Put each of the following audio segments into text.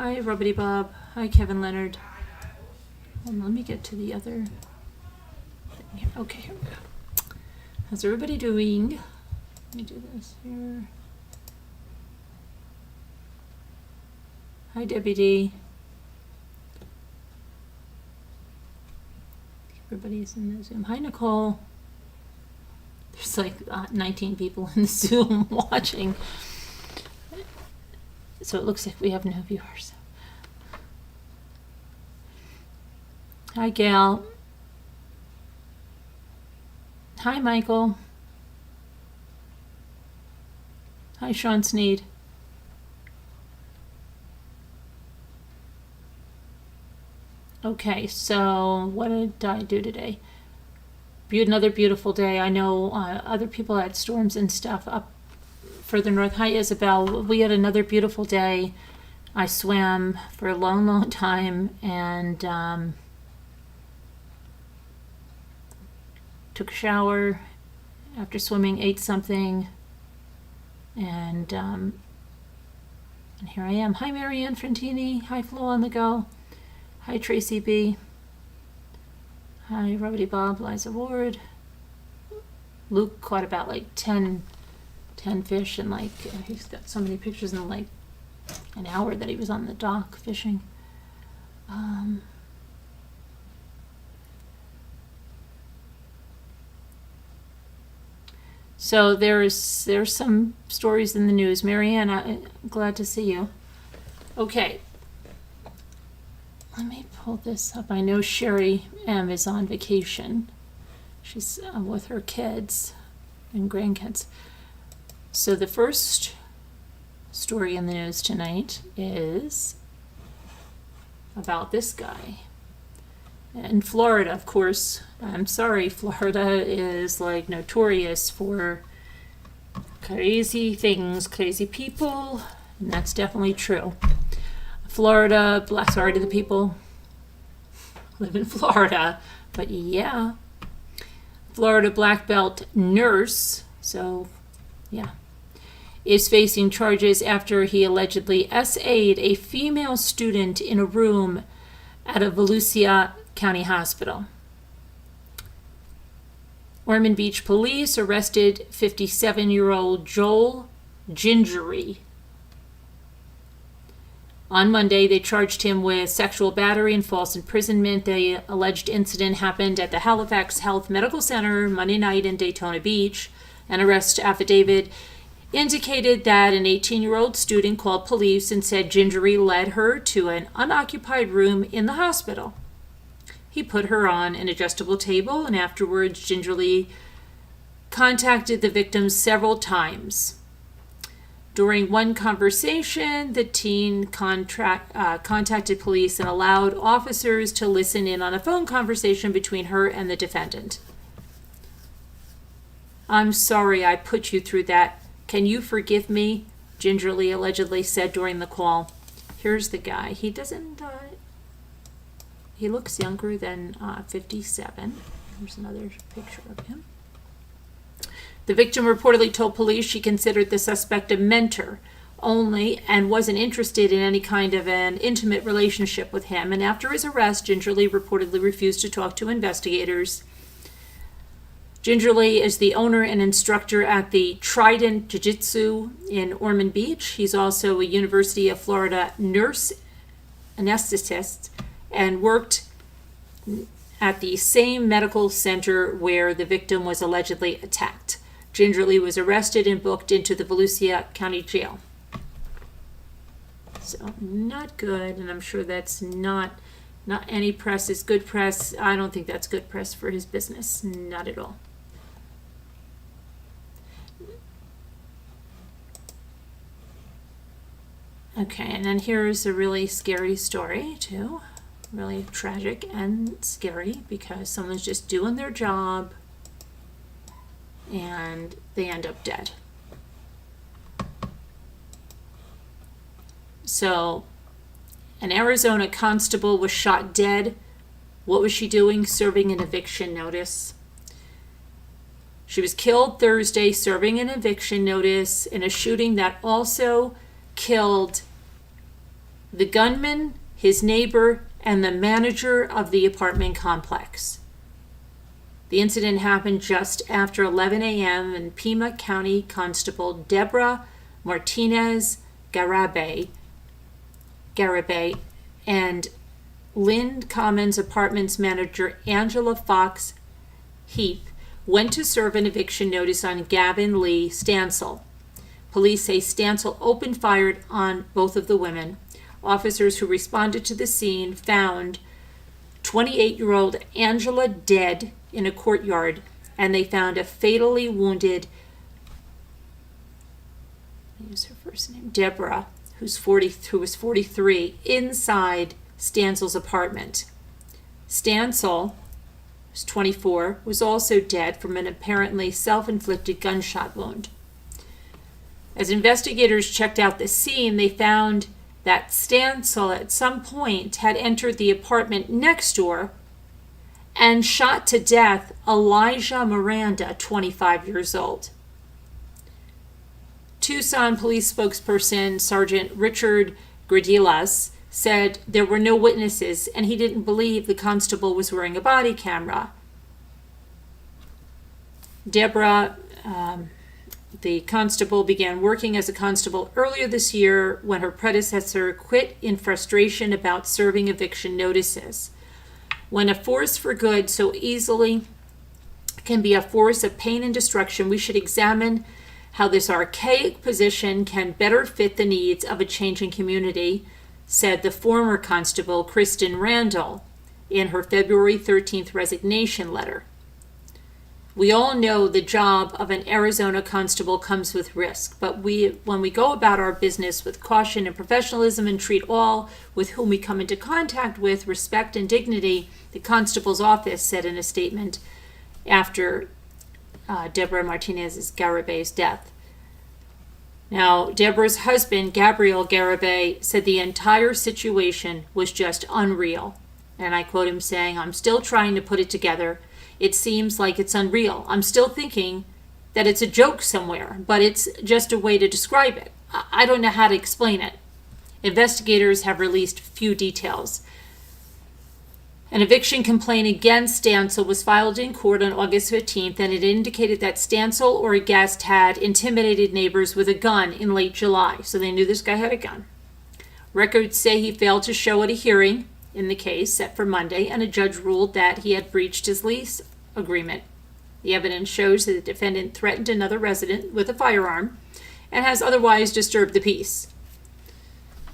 Hi, Rubbity Bob. Hi, Kevin Leonard. Let me get to the other thing here. Okay, here we go. How's everybody doing? Let me do this here. Hi, Debbie D. Everybody's in the Zoom. Hi, Nicole. There's like 19 people in the Zoom watching. So it looks like we have no viewers. Hi, Gail. Hi, Michael. Hi, Sean Sneed. Okay, so what did I do today? Another beautiful day. I know other people had storms and stuff up further north. Hi, Isabel. We had another beautiful day. I swam for a long, long time and took a shower after swimming, ate something, and here I am. Hi, Marianne Frontini. Hi, Flo on the go. Hi, Tracy B. Hi, Rubbity Bob, Liza Ward. Luke caught about like 10 fish and like, he's got so many pictures in like an hour that he was on the dock fishing. So there's some stories in the news. Marianne, I'm glad to see you. Okay. Let me pull this up. I know Sherry M is on vacation. She's with her kids and grandkids. So the first story in the news tonight is about this guy. In Florida, of course, I'm sorry, Florida is like notorious for crazy things, crazy people, and that's definitely true. Florida, sorry to the people who live in Florida, but yeah. Florida black belt nurse, so yeah, is facing charges after he allegedly SA'd a female student in a room at a Volusia County Hospital. Ormond Beach police arrested 57-year-old Joel Gingery. On Monday, they charged him with sexual battery and false imprisonment. The alleged incident happened at the Halifax Health Medical Center Monday night in Daytona Beach. An arrest affidavit indicated that an 18-year-old student called police and said Gingery led her to an unoccupied room in the hospital. He put her on an adjustable table, and afterwards Gingery contacted the victim several times. During one conversation, the teen contacted police and allowed officers to listen in on a phone conversation between her and the defendant. "I'm sorry I put you through that. Can you forgive me?" Gingery allegedly said during the call. Here's the guy. He doesn't, he looks younger than 57. Here's another picture of him. The victim reportedly told police she considered the suspect a mentor only and wasn't interested in any kind of an intimate relationship with him. And after his arrest, Gingery reportedly refused to talk to investigators. Gingery is the owner and instructor at the Trident Jiu-Jitsu in Ormond Beach. He's also a University of Florida nurse anesthetist and worked at the same medical center where the victim was allegedly attacked. Gingery was arrested and booked into the Volusia County Jail. So not good, and I'm sure that's not any press is good press. I don't think that's good press for his business, not at all. Okay, and then here's a really scary story too. Really tragic and scary because someone's just doing their job and they end up dead. So, an Arizona constable was shot dead. What was she doing? Serving an eviction notice. She was killed Thursday serving an eviction notice in a shooting that also killed the gunman, his neighbor, and the manager of the apartment complex. The incident happened just after 11 a.m. and Pima County Constable Deborah Martinez Garabay and Lynn Commons Apartments manager Angela Fox Heath went to serve an eviction notice on Gavin Lee Stansel. Police say Stansel opened fire on both of the women. Officers who responded to the scene found 28-year-old Angela dead in a courtyard, and they found a fatally wounded, use her first name, Deborah, who was 43, inside Stansel's apartment. Stansel, who's 24, was also dead from an apparently self-inflicted gunshot wound. As investigators checked out the scene, they found that Stansel at some point had entered the apartment next door and shot to death Elijah Miranda, 25 years old. Tucson police spokesperson Sergeant Richard Gradilas said there were no witnesses and he didn't believe the constable was wearing a body camera. Deborah, the constable, began working as a constable earlier this year when her predecessor quit in frustration about serving eviction notices. When a force for good so easily can be a force of pain and destruction, we should examine how this archaic position can better fit the needs of a changing community, said the former constable Kristen Randall in her February 13th resignation letter. We all know the job of an Arizona constable comes with risk, but when we go about our business with caution and professionalism and treat all with whom we come into contact with respect and dignity, the constable's office said in a statement after Deborah Martinez Garabay's death. Now, Deborah's husband, Gabriel Garabay, said the entire situation was just unreal. And I quote him saying, "I'm still trying to put it together. It seems like it's unreal. I'm still thinking that it's a joke somewhere, but it's just a way to describe it. I don't know how to explain it." Investigators have released few details. An eviction complaint against Stansel was filed in court on August 15th, and it indicated that Stansel or a guest had intimidated neighbors with a gun in late July, so they knew this guy had a gun. Records say he failed to show at a hearing in the case set for Monday, and a judge ruled that he had breached his lease agreement. The evidence shows that the defendant threatened another resident with a firearm and has otherwise disturbed the peace.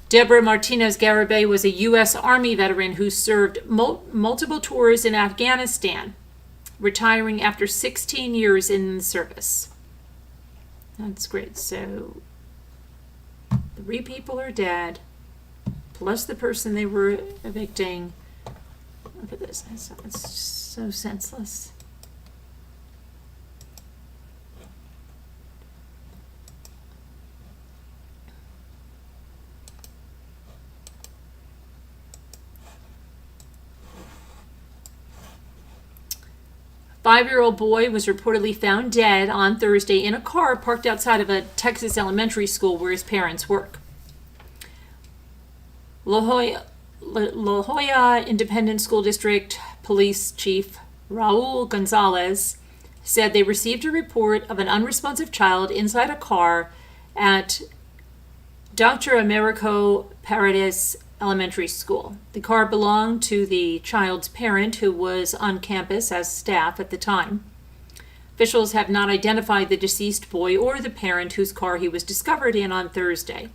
Deborah Martinez Garabay was a U.S. Army veteran who served multiple tours in Afghanistan, retiring after 16 years in the service. That's great. So 3 people are dead, plus the person they were evicting. Look at this. It's so senseless. A 5-year-old boy was reportedly found dead on Thursday in a car parked outside of a Texas elementary school where his parents work. La Jolla Independent School District Police Chief Raul Gonzalez said they received a report of an unresponsive child inside a car at Dr. Americo Paredes Elementary School. The car belonged to the child's parent, who was on campus as staff at the time. Officials have not identified the deceased boy or the parent whose car he was discovered in on Thursday.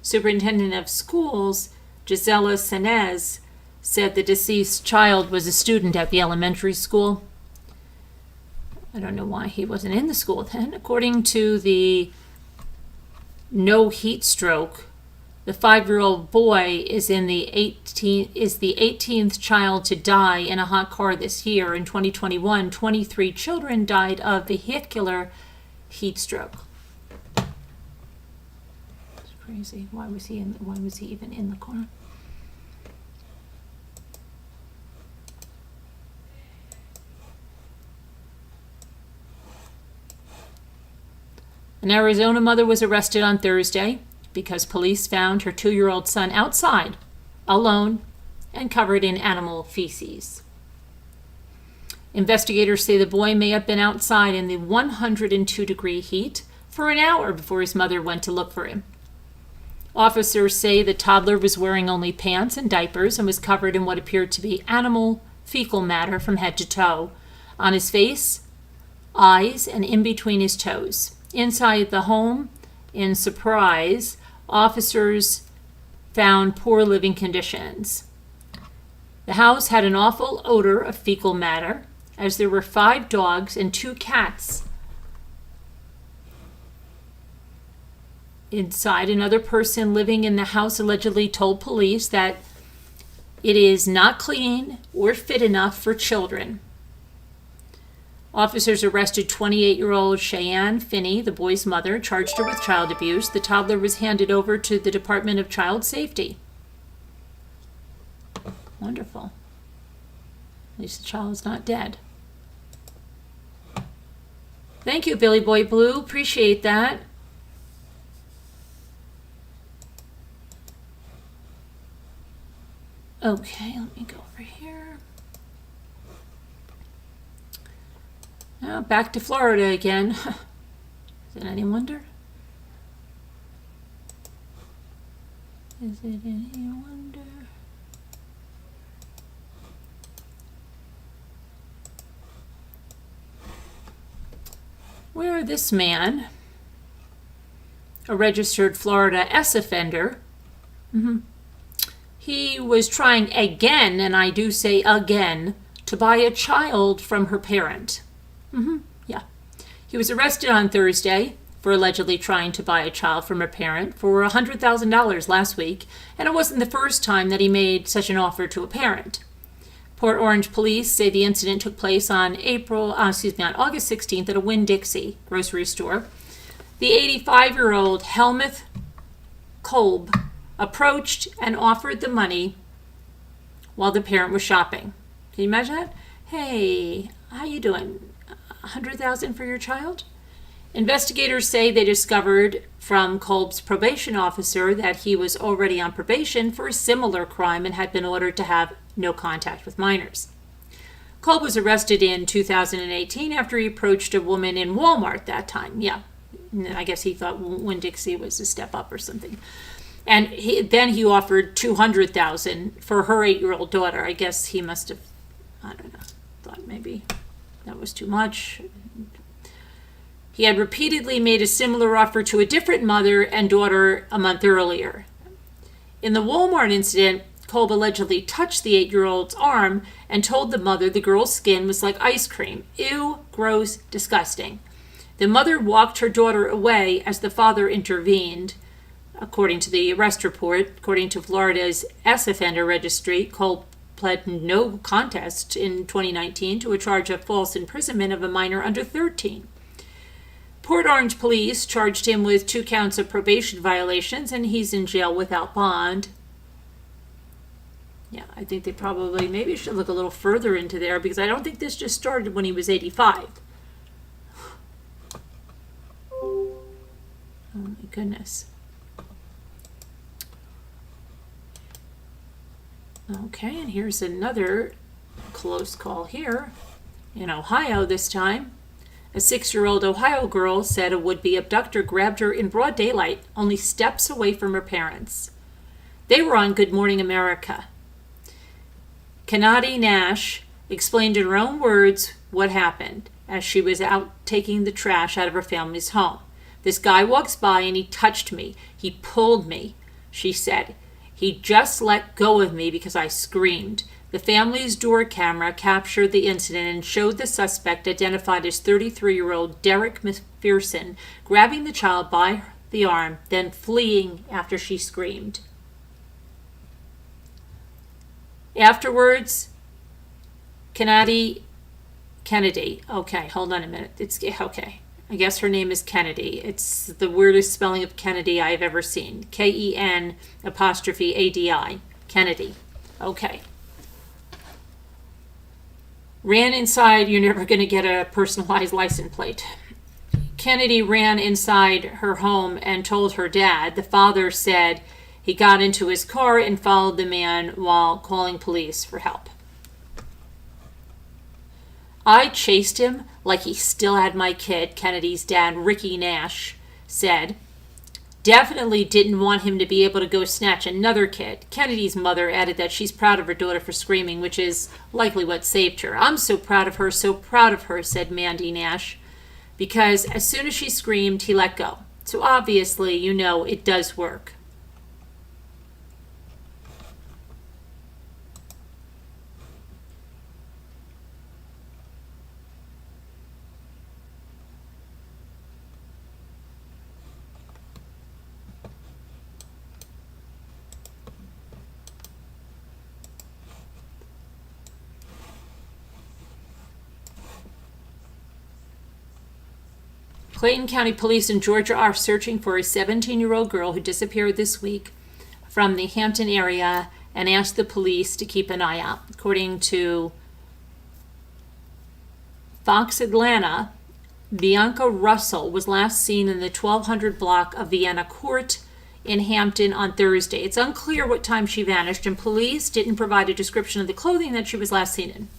Superintendent of Schools Gisela Senez said the deceased child was a student at the elementary school. I don't know why he wasn't in the school then. According to the no heat stroke, the 5-year-old boy is the 18th child to die in a hot car this year. In 2021, 23 children died of vehicular heat stroke. It's crazy. Why was he even in the car? An Arizona mother was arrested on Thursday because police found her 2-year-old son outside, alone, and covered in animal feces. Investigators say the boy may have been outside in the 102-degree heat for an hour before his mother went to look for him. Officers say the toddler was wearing only pants and diapers and was covered in what appeared to be animal fecal matter from head to toe, on his face, eyes, and in between his toes. Inside the home, in Surprise, officers found poor living conditions. The house had an awful odor of fecal matter, as there were 5 dogs and 2 cats inside. Another person living in the house allegedly told police that it is not clean or fit enough for children. Officers arrested 28-year-old Cheyenne Finney, the boy's mother, charged her with child abuse. The toddler was handed over to the Department of Child Safety. Wonderful. At least the child is not dead. Thank you, Billy Boy Blue. Appreciate that. Okay, let me go over here. Now back to Florida again. Is it any wonder? Is it any wonder? Where this man, a registered Florida S offender, he was trying again, and I do say again, to buy a child from her parent. Yeah. He was arrested on Thursday for allegedly trying to buy a child from her parent for $100,000 last week, and it wasn't the first time that he made such an offer to a parent. Port Orange police say the incident took place on August 16th at a Winn-Dixie grocery store. The 85-year-old Helmuth Kolb approached and offered the money while the parent was shopping. Can you imagine that? Hey, how you doing? $100,000 for your child? Investigators say they discovered from Kolb's probation officer that he was already on probation for a similar crime and had been ordered to have no contact with minors. Kolb was arrested in 2018 after he approached a woman in Walmart that time. Yeah, I guess he thought Winn-Dixie was a step up or something. And then he offered $200,000 for her 8-year-old daughter. I guess he must have, I don't know, thought maybe that was too much. He had repeatedly made a similar offer to a different mother and daughter a month earlier. In the Walmart incident, Kolb allegedly touched the 8-year-old's arm and told the mother the girl's skin was like ice cream. Ew, gross, disgusting. The mother walked her daughter away as the father intervened. According to the arrest report, according to Florida's S offender registry, Kolb pled no contest in 2019 to a charge of false imprisonment of a minor under 13. Port Orange police charged him with 2 counts of probation violations, and he's in jail without bond. Yeah, I think they probably maybe should look a little further into there, because I don't think this just started when he was 85. Oh my goodness. Okay, and here's another close call here in Ohio this time. A 6-year-old Ohio girl said a would-be abductor grabbed her in broad daylight, only steps away from her parents. They were on Good Morning America. Kennedy Nash explained in her own words what happened as she was out taking the trash out of her family's home. This guy walks by and he touched me. He pulled me, she said. He just let go of me because I screamed. The family's door camera captured the incident and showed the suspect, identified as 33-year-old Derek McPherson, grabbing the child by the arm, then fleeing after she screamed. Afterwards, Kennedy. Okay, hold on a minute. It's okay. I guess her name is Kennedy. It's the weirdest spelling of Kennedy I've ever seen. K-E-N_ADI. Kennedy. Okay. Ran inside, you're never going to get a personalized license plate. Kennedy ran inside her home and told her dad. The father said he got into his car and followed the man while calling police for help. I chased him like he still had my kid, Kennedy's dad, Ricky Nash, said. Definitely didn't want him to be able to go snatch another kid. Kennedy's mother added that she's proud of her daughter for screaming, which is likely what saved her. I'm so proud of her, said Mandy Nash, because as soon as she screamed, he let go. So obviously, you know, it does work. Clayton County Police in Georgia are searching for a 17-year-old girl who disappeared this week from the Hampton area and asked the police to keep an eye out. According to Fox Atlanta, Bianca Russell was last seen in the 1200 block of Vienna Court in Hampton on Thursday. It's unclear what time she vanished, and police didn't provide a description of the clothing that she was last seen in.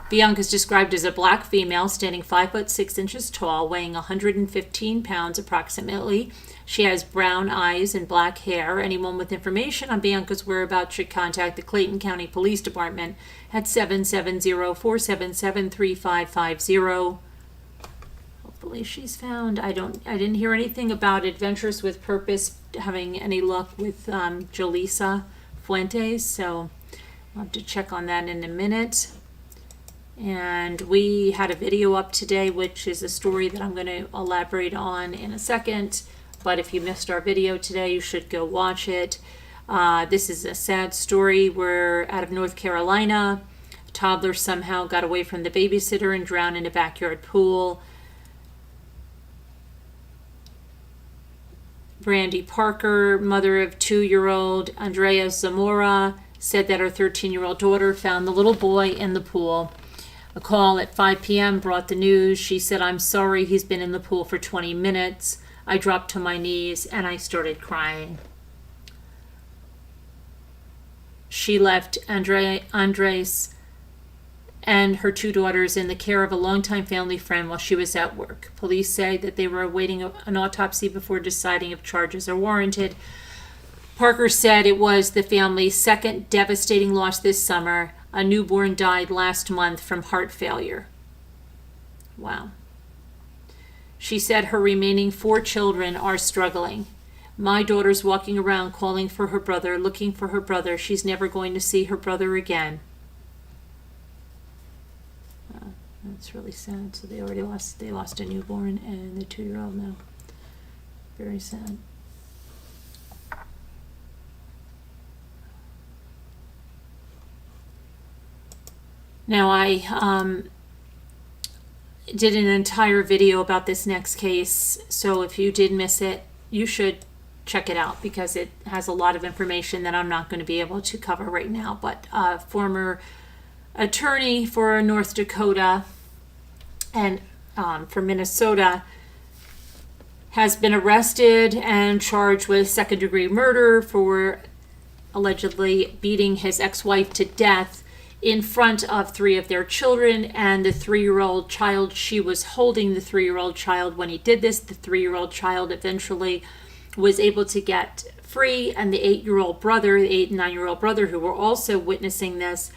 Bianca is described as a black female, standing 5'6" tall, weighing 115 pounds approximately. She has brown eyes and black hair. Anyone with information on Bianca's whereabouts should contact the Clayton County Police Department at 770-477-3550. Hopefully she's found. I didn't hear anything about Adventures with Purpose having any luck with Jaleesa Fuentes, so I'll have to check on that in a minute. And we had a video up today, which is a story that I'm going to elaborate on in a second. But if you missed our video today, you should go watch it. This is a sad story where out of North Carolina, a toddler somehow got away from the babysitter and drowned in a backyard pool. Brandy Parker, mother of 2-year-old Andrea Zamora, said that her 13-year-old daughter found the little boy in the pool. A call at 5 p.m. brought the news. She said, "I'm sorry, he's been in the pool for 20 minutes. I dropped to my knees and I started crying." She left Andres and her 2 daughters in the care of a longtime family friend while she was at work. Police say that they were awaiting an autopsy before deciding if charges are warranted. Parker said it was the family's second devastating loss this summer. A newborn died last month from heart failure. Wow. She said her remaining 4 children are struggling. "My daughter's walking around calling for her brother, looking for her brother. She's never going to see her brother again." That's really sad. So they lost a newborn and the 2-year-old now. Very sad. Now, I did an entire video about this next case, so if you did miss it, you should check it out because it has a lot of information that I'm not going to be able to cover right now. But former attorney for North Dakota and for Minnesota has been arrested and charged with second-degree murder for allegedly beating his ex-wife to death in front of 3 of their children and the 3-year-old child. She was holding the 3-year-old child when he did this. The 3-year-old child eventually was able to get free, and the 8-year-old brother, the 8 and 9-year-old brother, who were also witnessing this,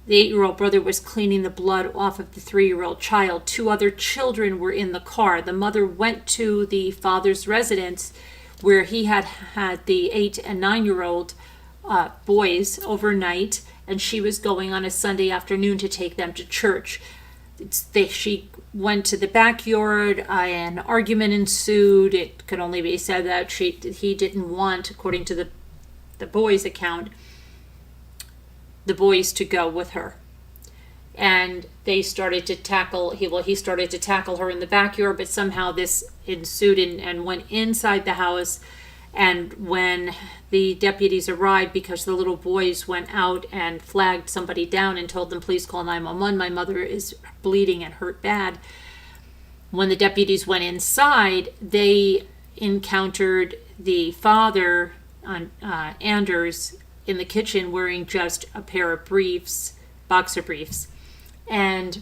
the 8-year-old brother was cleaning the blood off of the 3-year-old child. 2 other children were in the car. The mother went to the father's residence where he had the 8 and 9-year-old boys overnight, and she was going on a Sunday afternoon to take them to church. She went to the backyard, an argument ensued. It could only be said that he didn't want, according to the boys' account, the boys to go with her. And they started to tackle, he started to tackle her in the backyard, but somehow this ensued and went inside the house. And when the deputies arrived, because the little boys went out and flagged somebody down and told them, "Please call 911, my mother is bleeding and hurt bad," When the deputies went inside, they encountered the father, Anders, in the kitchen wearing just a pair of briefs, boxer briefs. And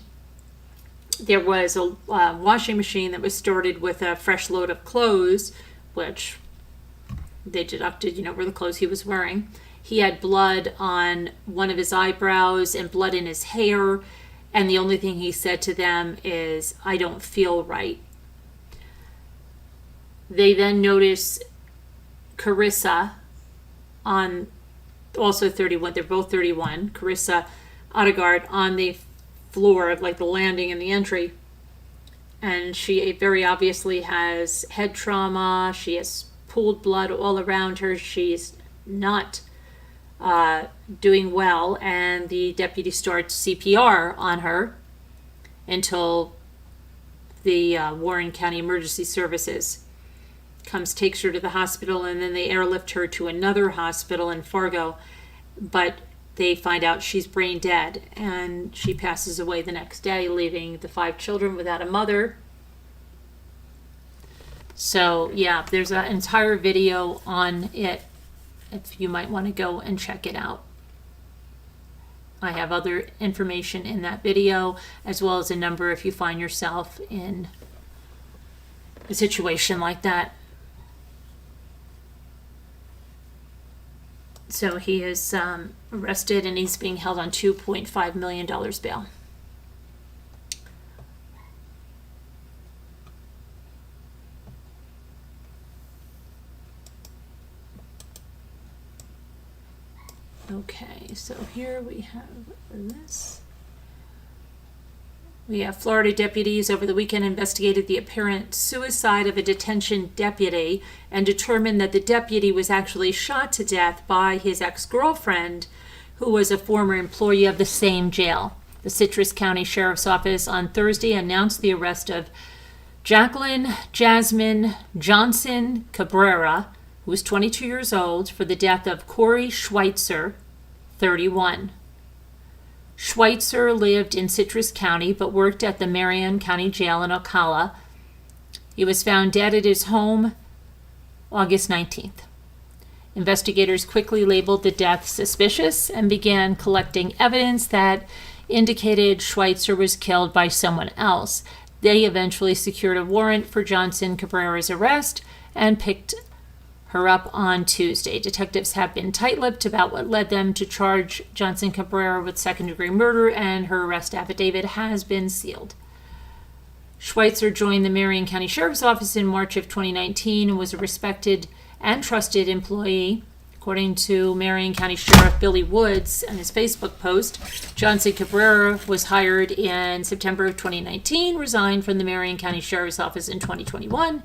there was a washing machine that was started with a fresh load of clothes, which they deducted, were the clothes he was wearing. He had blood on one of his eyebrows and blood in his hair. And the only thing he said to them is, "I don't feel right." They then notice Carissa on, also 31, they're both 31, Carissa Odegaard on the floor of like the landing and the entry. And she very obviously has head trauma. She has pooled blood all around her. She's not doing well, and the deputy starts CPR on her until the Warren County Emergency Services takes her to the hospital, and then they airlift her to another hospital in Fargo, but they find out she's brain dead, and she passes away the next day, leaving the 5 children without a mother. So yeah, there's an entire video on it if you might want to go and check it out. I have other information in that video, as well as a number if you find yourself in a situation like that. So he is arrested, and he's being held on $2.5 million bail. Okay, so here we have this. We have Florida deputies over the weekend investigated the apparent suicide of a detention deputy and determined that the deputy was actually shot to death by his ex-girlfriend, who was a former employee of the same jail. The Citrus County Sheriff's Office on Thursday announced the arrest of Jacqueline Jasmine Johnson Cabrera, who was 22 years old, for the death of Corey Schweitzer, 31. Schweitzer lived in Citrus County but worked at the Marion County Jail in Ocala. He was found dead at his home August 19th. Investigators quickly labeled the death suspicious and began collecting evidence that indicated Schweitzer was killed by someone else. They eventually secured a warrant for Johnson Cabrera's arrest and picked her up on Tuesday. Detectives have been tight-lipped about what led them to charge Johnson Cabrera with second-degree murder, and her arrest affidavit has been sealed. Schweitzer joined the Marion County Sheriff's Office in March of 2019 and was a respected and trusted employee. According to Marion County Sheriff Billy Woods and his Facebook post, Johnson Cabrera was hired in September of 2019, resigned from the Marion County Sheriff's Office in 2021,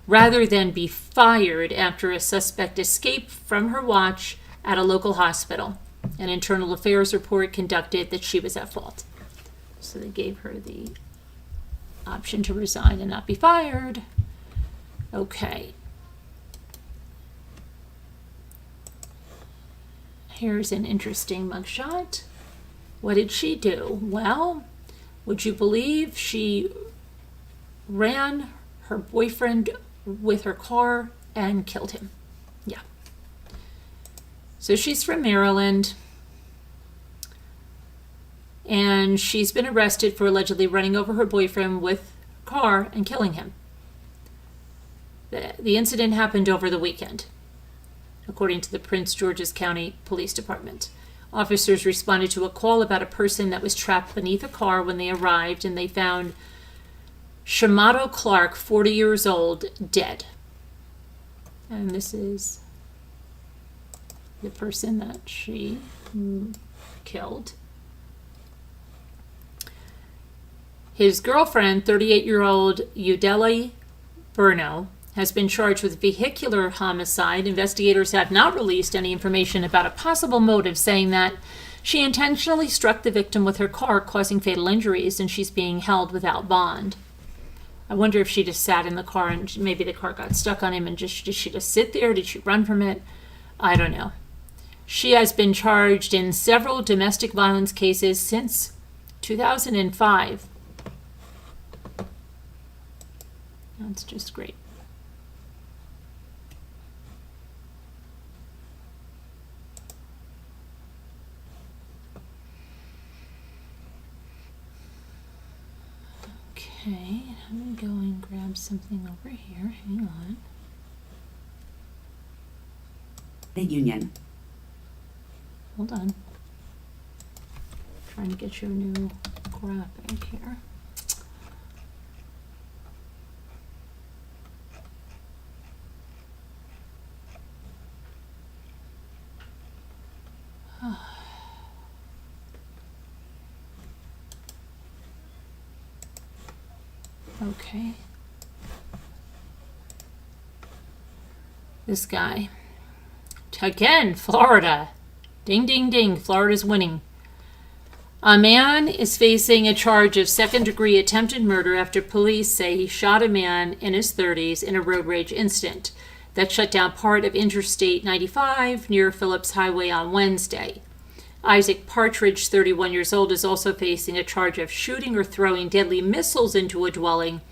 rather than be fired after a suspect escaped from her watch at a local hospital. An internal affairs report conducted that she was at fault. So they gave her the option to resign and not be fired. Okay. Here's an interesting mugshot. What did she do? Well, would you believe she ran her boyfriend with her car and killed him? Yeah. So she's from Maryland, and she's been arrested for allegedly running over her boyfriend with a car and killing him. The incident happened over the weekend, according to the Prince George's County Police Department. Officers responded to a call about a person that was trapped beneath a car when they arrived, and they found Shamato Clark, 40 years old, dead. And this is the person that she killed. His girlfriend, 38-year-old Udeli Burno, has been charged with vehicular homicide. Investigators have not released any information about a possible motive, saying that she intentionally struck the victim with her car, causing fatal injuries, and she's being held without bond. I wonder if she just sat in the car and maybe the car got stuck on him, and did she just sit there? Did she run from it? I don't know. She has been charged in several domestic violence cases since 2005. That's just great. Okay, I'm going to go and grab something over here. Hang on. The Union. Hold on. Trying to get your new graphic here. Okay. This guy. Again, Florida. Ding, ding, ding. Florida's winning. A man is facing a charge of second-degree attempted murder after police say he shot a man in his 30s in a road rage incident that shut down part of Interstate 95 near Phillips Highway on Wednesday. Isaac Partridge, 31 years old, is also facing a charge of shooting or throwing deadly missiles into a dwelling,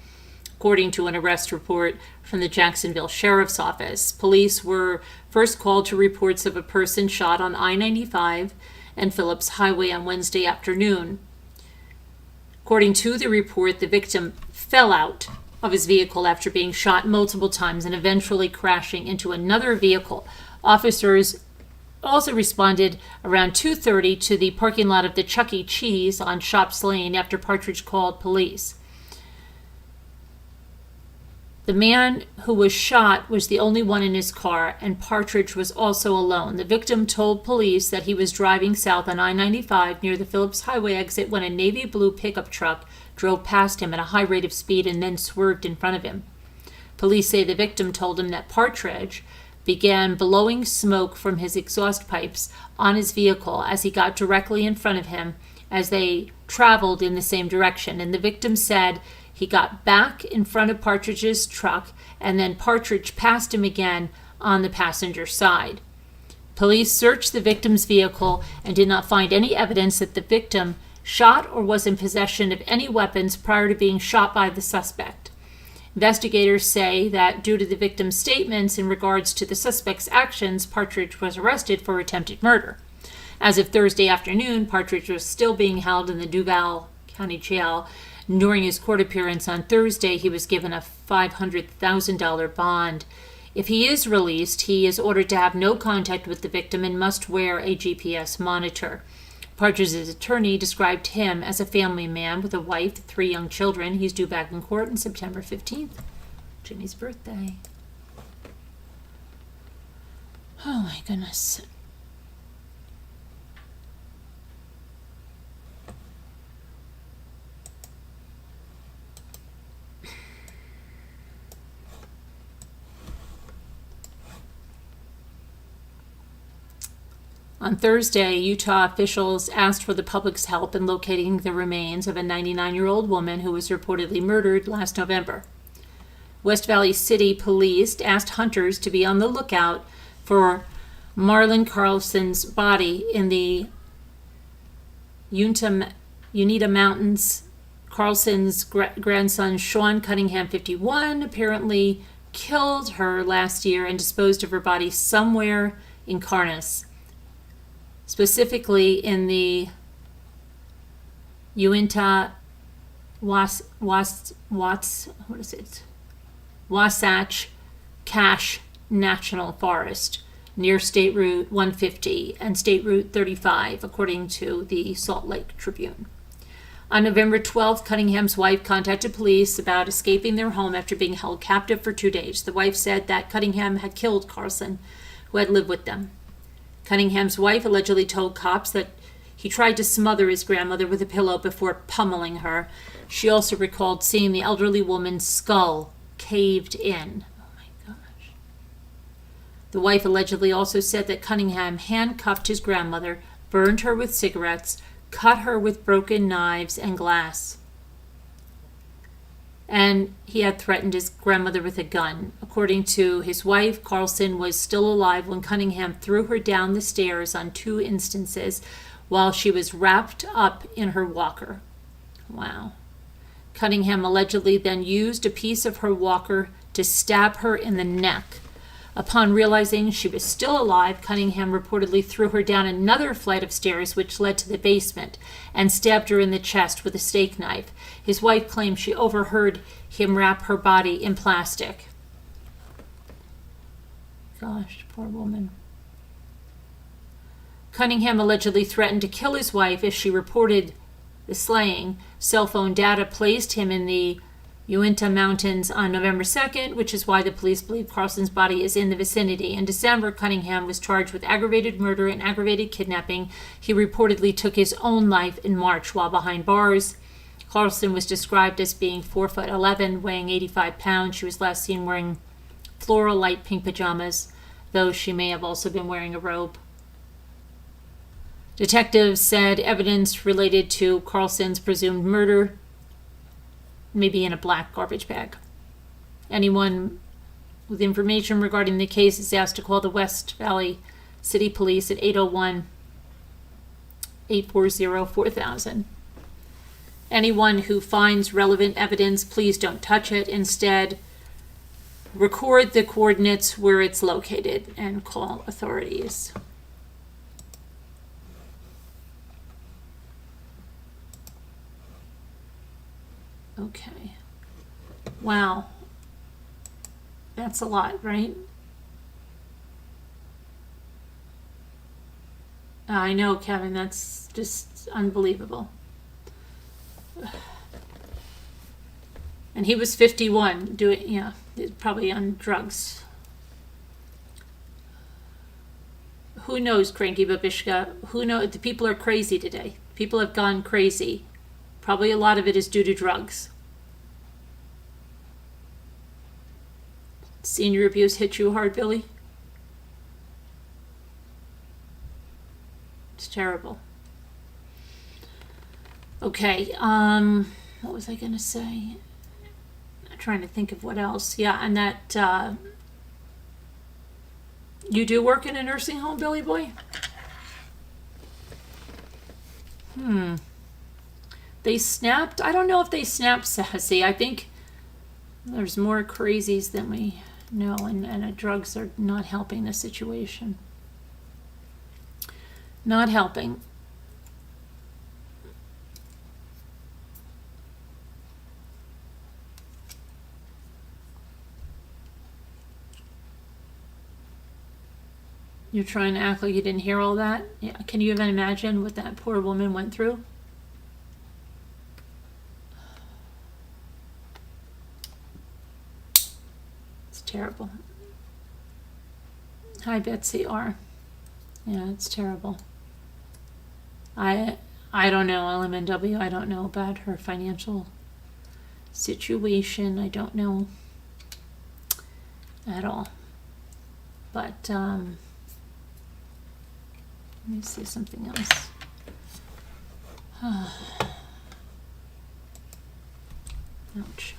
according to an arrest report from the Jacksonville Sheriff's Office. Police were first called to reports of a person shot on I-95 and Phillips Highway on Wednesday afternoon. According to the report, the victim fell out of his vehicle after being shot multiple times and eventually crashing into another vehicle. Officers also responded around 2:30 to the parking lot of the Chuck E. Cheese on Shops Lane after Partridge called police. The man who was shot was the only one in his car, and Partridge was also alone. The victim told police that he was driving south on I-95 near the Phillips Highway exit when a navy blue pickup truck drove past him at a high rate of speed and then swerved in front of him. Police say the victim told him that Partridge began blowing smoke from his exhaust pipes on his vehicle as he got directly in front of him as they traveled in the same direction. And the victim said he got back in front of Partridge's truck and then Partridge passed him again on the passenger side. Police searched the victim's vehicle and did not find any evidence that the victim shot or was in possession of any weapons prior to being shot by the suspect. Investigators say that due to the victim's statements in regards to the suspect's actions, Partridge was arrested for attempted murder. As of Thursday afternoon, Partridge was still being held in the Duval County Jail. During his court appearance on Thursday, he was given a $500,000 bond. If he is released, he is ordered to have no contact with the victim and must wear a GPS monitor. Partridge's attorney described him as a family man with a wife, 3 young children. He's due back in court on September 15th, Jimmy's birthday. Oh my goodness. On Thursday, Utah officials asked for the public's help in locating the remains of a 99-year-old woman who was reportedly murdered last November. West Valley City Police asked hunters to be on the lookout for Marlon Carlson's body in the Uinta Mountains. Carlson's grandson, Sean Cunningham, 51, apparently killed her last year and disposed of her body somewhere in Karnes, specifically in the Uinta Wasatch Cache National Forest near State Route 150 and State Route 35, according to the Salt Lake Tribune. On November 12th, Cunningham's wife contacted police about escaping their home after being held captive for 2 days. The wife said that Cunningham had killed Carlson, who had lived with them. Cunningham's wife allegedly told cops that he tried to smother his grandmother with a pillow before pummeling her. She also recalled seeing the elderly woman's skull caved in. Oh my gosh. The wife allegedly also said that Cunningham handcuffed his grandmother, burned her with cigarettes, cut her with broken knives and glass. And he had threatened his grandmother with a gun. According to his wife, Carlson was still alive when Cunningham threw her down the stairs on 2 instances while she was wrapped up in her walker. Wow. Cunningham allegedly then used a piece of her walker to stab her in the neck. Upon realizing she was still alive, Cunningham reportedly threw her down another flight of stairs which led to the basement and stabbed her in the chest with a steak knife. His wife claimed she overheard him wrap her body in plastic. Gosh, poor woman. Cunningham allegedly threatened to kill his wife if she reported the slaying. Cell phone data placed him in the Uinta Mountains on November 2nd, which is why the police believe Carlson's body is in the vicinity. In December, Cunningham was charged with aggravated murder and aggravated kidnapping. He reportedly took his own life in March while behind bars. Carlson was described as being 4'11", weighing 85 pounds. She was last seen wearing floral light pink pajamas, though she may have also been wearing a robe. Detectives said evidence related to Carlson's presumed murder may be in a black garbage bag. Anyone with information regarding the case is asked to call the West Valley City Police at 801-840-4000. Anyone who finds relevant evidence, please don't touch it. Instead, record the coordinates where it's located and call authorities. Okay. Wow. That's a lot, right? I know, Kevin, that's just unbelievable. And he was 51, probably on drugs. Who knows, Cranky Babishka? Who knows? The people are crazy today. People have gone crazy. Probably a lot of it is due to drugs. Senior abuse hit you hard, Billy? It's terrible. Okay, what was I going to say? I'm trying to think of what else. Yeah, and that, you do work in a nursing home, Billy boy? They snapped. I don't know if they snapped Sassy. I think there's more crazies than we know, and drugs are not helping the situation. Not helping. You're trying to act like you didn't hear all that? Yeah. Can you even imagine what that poor woman went through? Terrible. Hi, Betsy R. Yeah, it's terrible. I don't know, LMNW. I don't know about her financial situation. I don't know at all. But let me see something else. Ouch.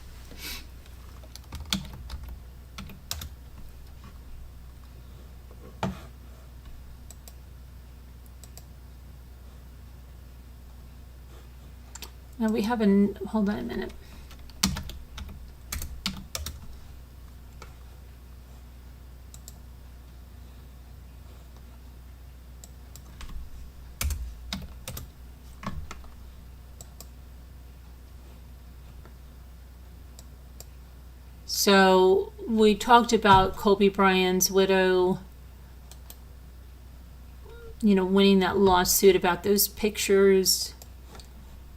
Now we have hold on a minute. So we talked about Kobe Bryant's widow, winning that lawsuit about those pictures.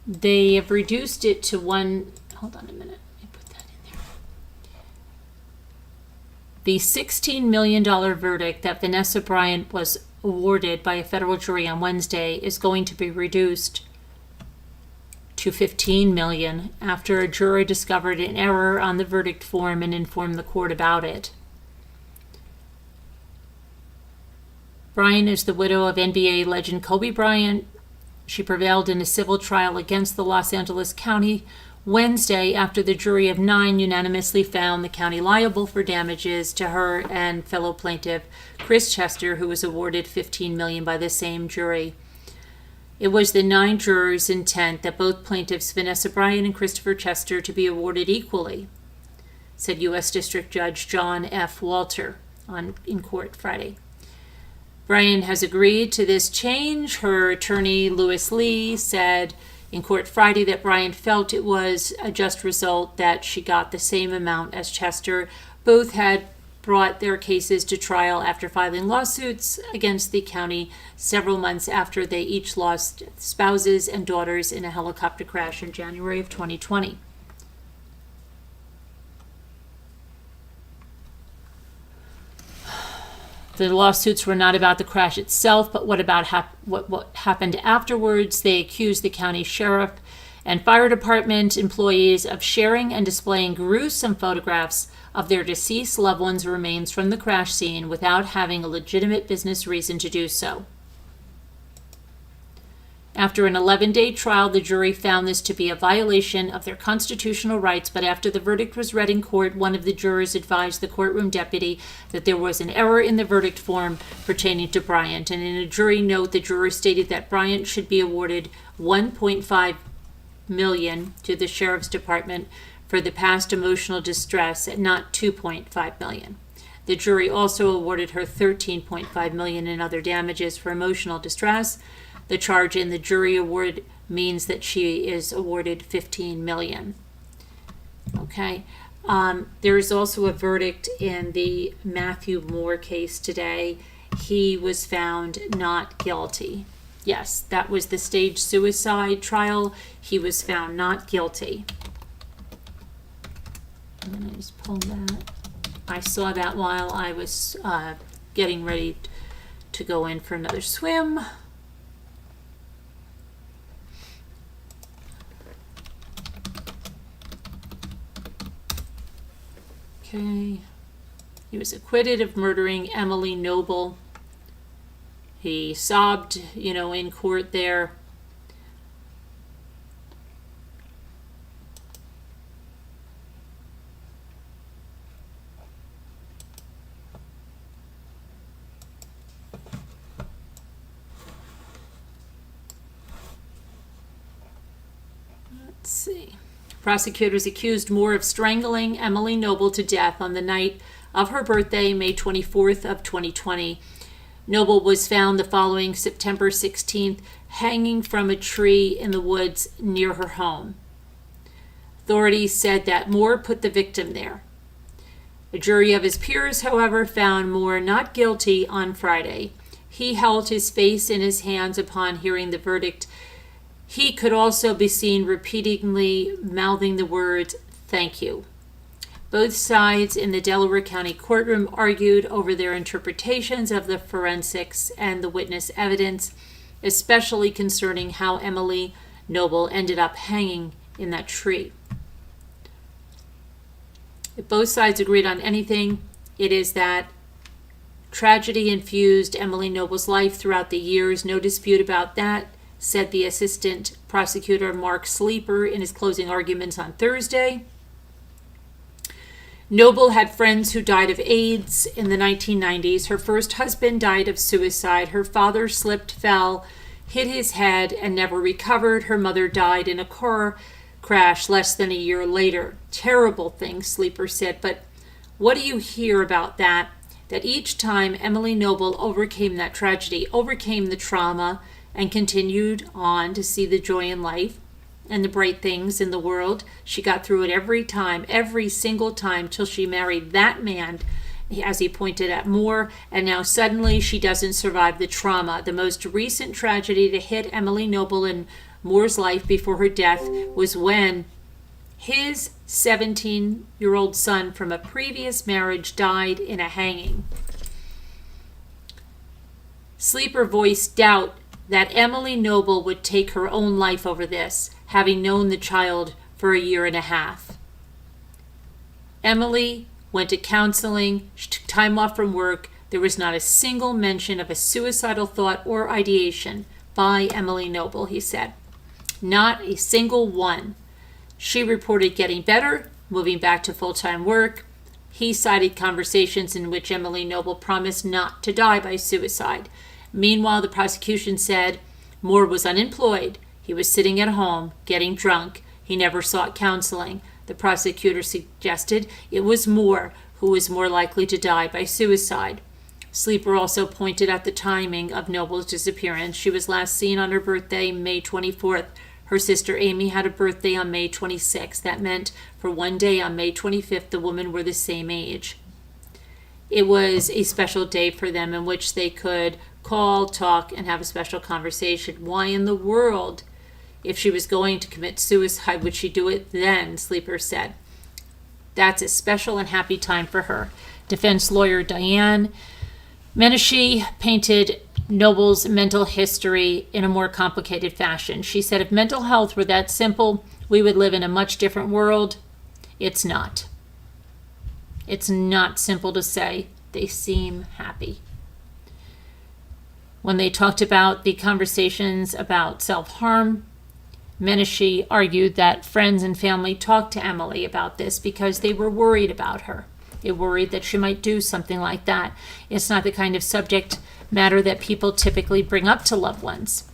They have reduced it to one. Hold on a minute. Let me put that in there. The $16 million verdict that Vanessa Bryant was awarded by a federal jury on Wednesday is going to be reduced to $15 million after a jury discovered an error on the verdict form and informed the court about it. Bryant is the widow of NBA legend Kobe Bryant. She prevailed in a civil trial against the Los Angeles County Wednesday after the jury of 9 unanimously found the county liable for damages to her and fellow plaintiff Chris Chester, who was awarded $15 million by the same jury. It was the 9 jurors' intent that both plaintiffs, Vanessa Bryan and Christopher Chester, to be awarded equally, said U.S. District Judge John F. Walter in court Friday. Bryan has agreed to this change. Her attorney, Louis Lee, said in court Friday that Bryan felt it was a just result that she got the same amount as Chester. Both had brought their cases to trial after filing lawsuits against the county several months after they each lost spouses and daughters in a helicopter crash in January of 2020. The lawsuits were not about the crash itself, but what happened afterwards. They accused the county sheriff and fire department employees of sharing and displaying gruesome photographs of their deceased loved ones' remains from the crash scene without having a legitimate business reason to do so. After an 11-day trial, the jury found this to be a violation of their constitutional rights, but after the verdict was read in court, one of the jurors advised the courtroom deputy that there was an error in the verdict form pertaining to Bryant, and in a jury note, the juror stated that Bryant should be awarded $1.5 million to the sheriff's department for the past emotional distress, and not $2.5 million. The jury also awarded her $13.5 million in other damages for emotional distress. The charge in the jury award means that she is awarded $15 million. Okay. There is also a verdict in the Matthew Moore case today. He was found not guilty. Yes, that was the staged suicide trial. He was found not guilty. I'm going to just pull that. I saw that while I was getting ready to go in for another swim. Okay. He was acquitted of murdering Emily Noble. He sobbed, in court there. Let's see. Prosecutors accused Moore of strangling Emily Noble to death on the night of her birthday, May 24th of 2020. Noble was found the following September 16th, hanging from a tree in the woods near her home. Authorities said that Moore put the victim there. A jury of his peers, however, found Moore not guilty on Friday. He held his face in his hands upon hearing the verdict. He could also be seen repeatedly mouthing the words, "Thank you." Both sides in the Delaware County courtroom argued over their interpretations of the forensics and the witness evidence, especially concerning how Emily Noble ended up hanging in that tree. If both sides agreed on anything, it is that tragedy infused Emily Noble's life throughout the years. No dispute about that, said the assistant prosecutor Mark Sleeper in his closing arguments on Thursday. Noble had friends who died of AIDS in the 1990s. Her first husband died of suicide. Her father slipped, fell, hit his head, and never recovered. Her mother died in a car crash less than a year later. Terrible thing, Sleeper said, but what do you hear about that? That each time Emily Noble overcame that tragedy, overcame the trauma, and continued on to see the joy in life and the bright things in the world. She got through it every time, every single time, till she married that man, as he pointed at Moore, and now suddenly she doesn't survive the trauma. The most recent tragedy to hit Emily Noble in Moore's life before her death was when his 17-year-old son from a previous marriage died in a hanging. Sleeper voiced doubt that Emily Noble would take her own life over this, having known the child for a year and a half. Emily went to counseling. She took time off from work. There was not a single mention of a suicidal thought or ideation by Emily Noble, he said. Not a single one. She reported getting better, moving back to full-time work. He cited conversations in which Emily Noble promised not to die by suicide. Meanwhile, the prosecution said Moore was unemployed. He was sitting at home, getting drunk. He never sought counseling. The prosecutor suggested it was Moore who was more likely to die by suicide. Sleeper also pointed out the timing of Noble's disappearance. She was last seen on her birthday, May 24th. Her sister Amy had a birthday on May 26th. That meant for one day on May 25th, the women were the same age. It was a special day for them in which they could call, talk, and have a special conversation. Why in the world, if she was going to commit suicide, would she do it then? Sleeper said. That's a special and happy time for her. Defense lawyer Diane Menashe painted Noble's mental history in a more complicated fashion. She said, if mental health were that simple, we would live in a much different world. It's not. It's not simple to say. They seem happy. When they talked about the conversations about self-harm, Menashe argued that friends and family talked to Emily about this because they were worried about her. They worried that she might do something like that. It's not the kind of subject matter that people typically bring up to loved ones.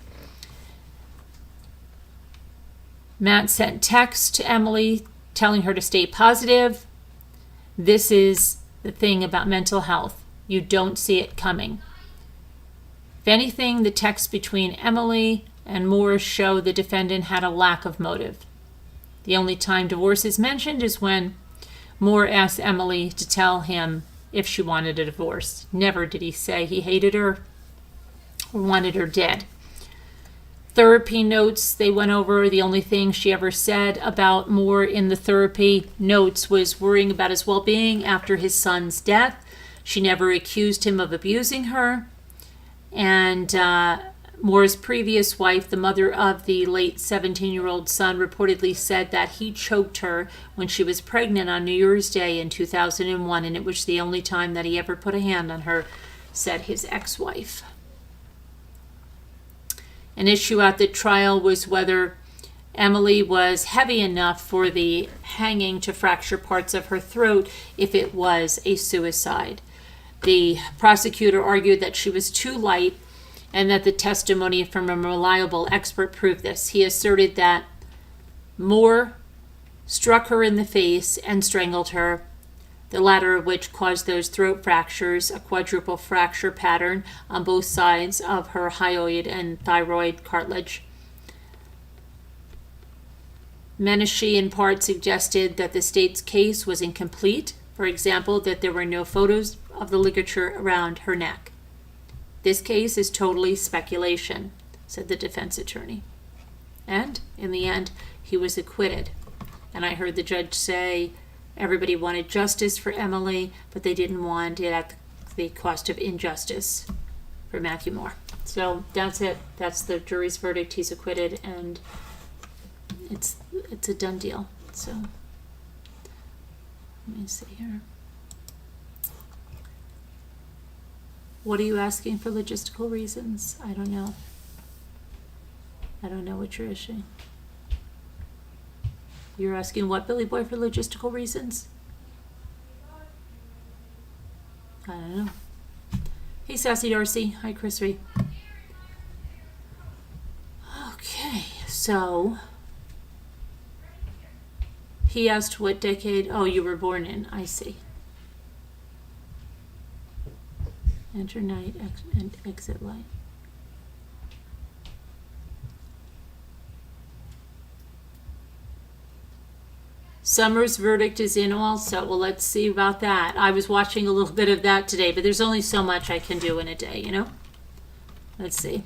Matt sent text to Emily telling her to stay positive. This is the thing about mental health. You don't see it coming. If anything, the texts between Emily and Moore show the defendant had a lack of motive. The only time divorce is mentioned is when Moore asked Emily to tell him if she wanted a divorce. Never did he say he hated her or wanted her dead. Therapy notes they went over. The only thing she ever said about Moore in the therapy notes was worrying about his well-being after his son's death. She never accused him of abusing her. And Moore's previous wife, the mother of the late 17-year-old son, reportedly said that he choked her when she was pregnant on New Year's Day in 2001, and it was the only time that he ever put a hand on her, said his ex-wife. An issue at the trial was whether Emily was heavy enough for the hanging to fracture parts of her throat if it was a suicide. The prosecutor argued that she was too light and that the testimony from a reliable expert proved this. He asserted that Moore struck her in the face and strangled her, the latter of which caused those throat fractures, a quadruple fracture pattern on both sides of her hyoid and thyroid cartilage. Menashe in part suggested that the state's case was incomplete. For example, that there were no photos of the ligature around her neck. This case is totally speculation, said the defense attorney. And in the end, he was acquitted. And I heard the judge say everybody wanted justice for Emily, but they didn't want it at the cost of injustice for Matthew Moore. So that's it. That's the jury's verdict. He's acquitted, and it's a done deal. So let me see here. What are you asking for logistical reasons? I don't know. I don't know what you're issuing. You're asking what, Billy Boy, for logistical reasons? I don't know. Hey, Sassy Darcy. Hi, Chris Ree. Okay, so he asked what decade, oh, you were born in. I see. Enter night and exit light. Summer's verdict is in also. Well, let's see about that. I was watching a little bit of that today, but there's only so much I can do in a day, you know? Let's see.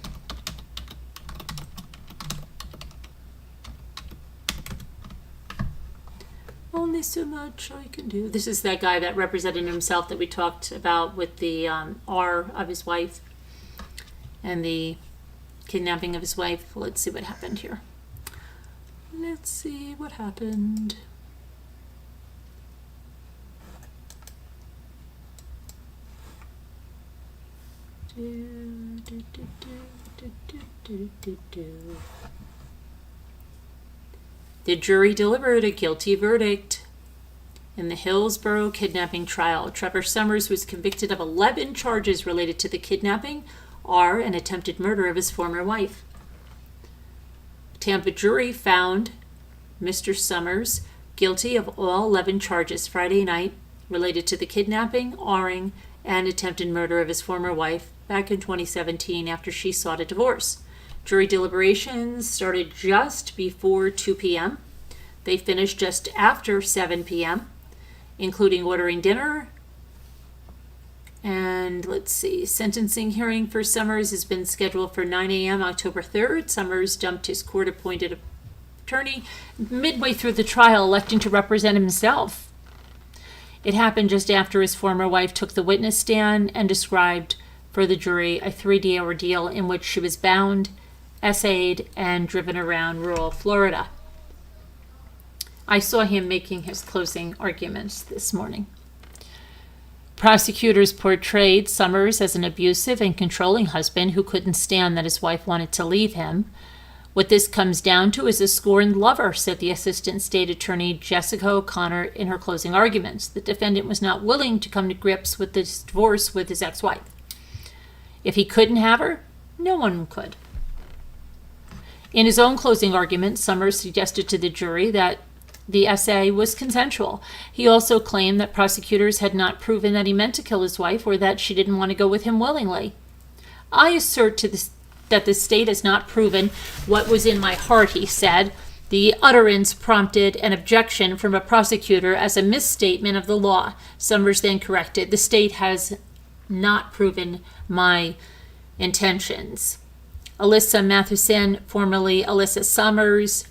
Only so much I can do. This is that guy that represented himself that we talked about with the R of his wife and the kidnapping of his wife. Let's see what happened here. Let's see what happened. The jury delivered a guilty verdict in the Hillsborough kidnapping trial. Trevor Summers was convicted of 11 charges related to the kidnapping, R, and attempted murder of his former wife. Tampa jury found Mr. Summers guilty of all 11 charges Friday night related to the kidnapping, awing, and attempted murder of his former wife back in 2017 after she sought a divorce. Jury deliberations started just before 2 p.m. They finished just after 7 p.m., including ordering dinner. And let's see, sentencing hearing for Summers has been scheduled for 9 a.m. October 3rd. Summers dumped his court-appointed attorney midway through the trial, electing to represent himself. It happened just after his former wife took the witness stand and described for the jury a 3-day ordeal in which she was bound, essayed, and driven around rural Florida. I saw him making his closing arguments this morning. Prosecutors portrayed Summers as an abusive and controlling husband who couldn't stand that his wife wanted to leave him. What this comes down to is a scorned lover, said the Assistant State Attorney Jessica O'Connor in her closing arguments. The defendant was not willing to come to grips with this divorce with his ex-wife. If he couldn't have her, no one could. In his own closing argument, Summers suggested to the jury that the essay was consensual. He also claimed that prosecutors had not proven that he meant to kill his wife or that she didn't want to go with him willingly. I assert that the state has not proven what was in my heart, he said. The utterance prompted an objection from a prosecutor as a misstatement of the law. Summers then corrected, the state has not proven my intentions. Alissa Mathewson, formerly Alissa Summers,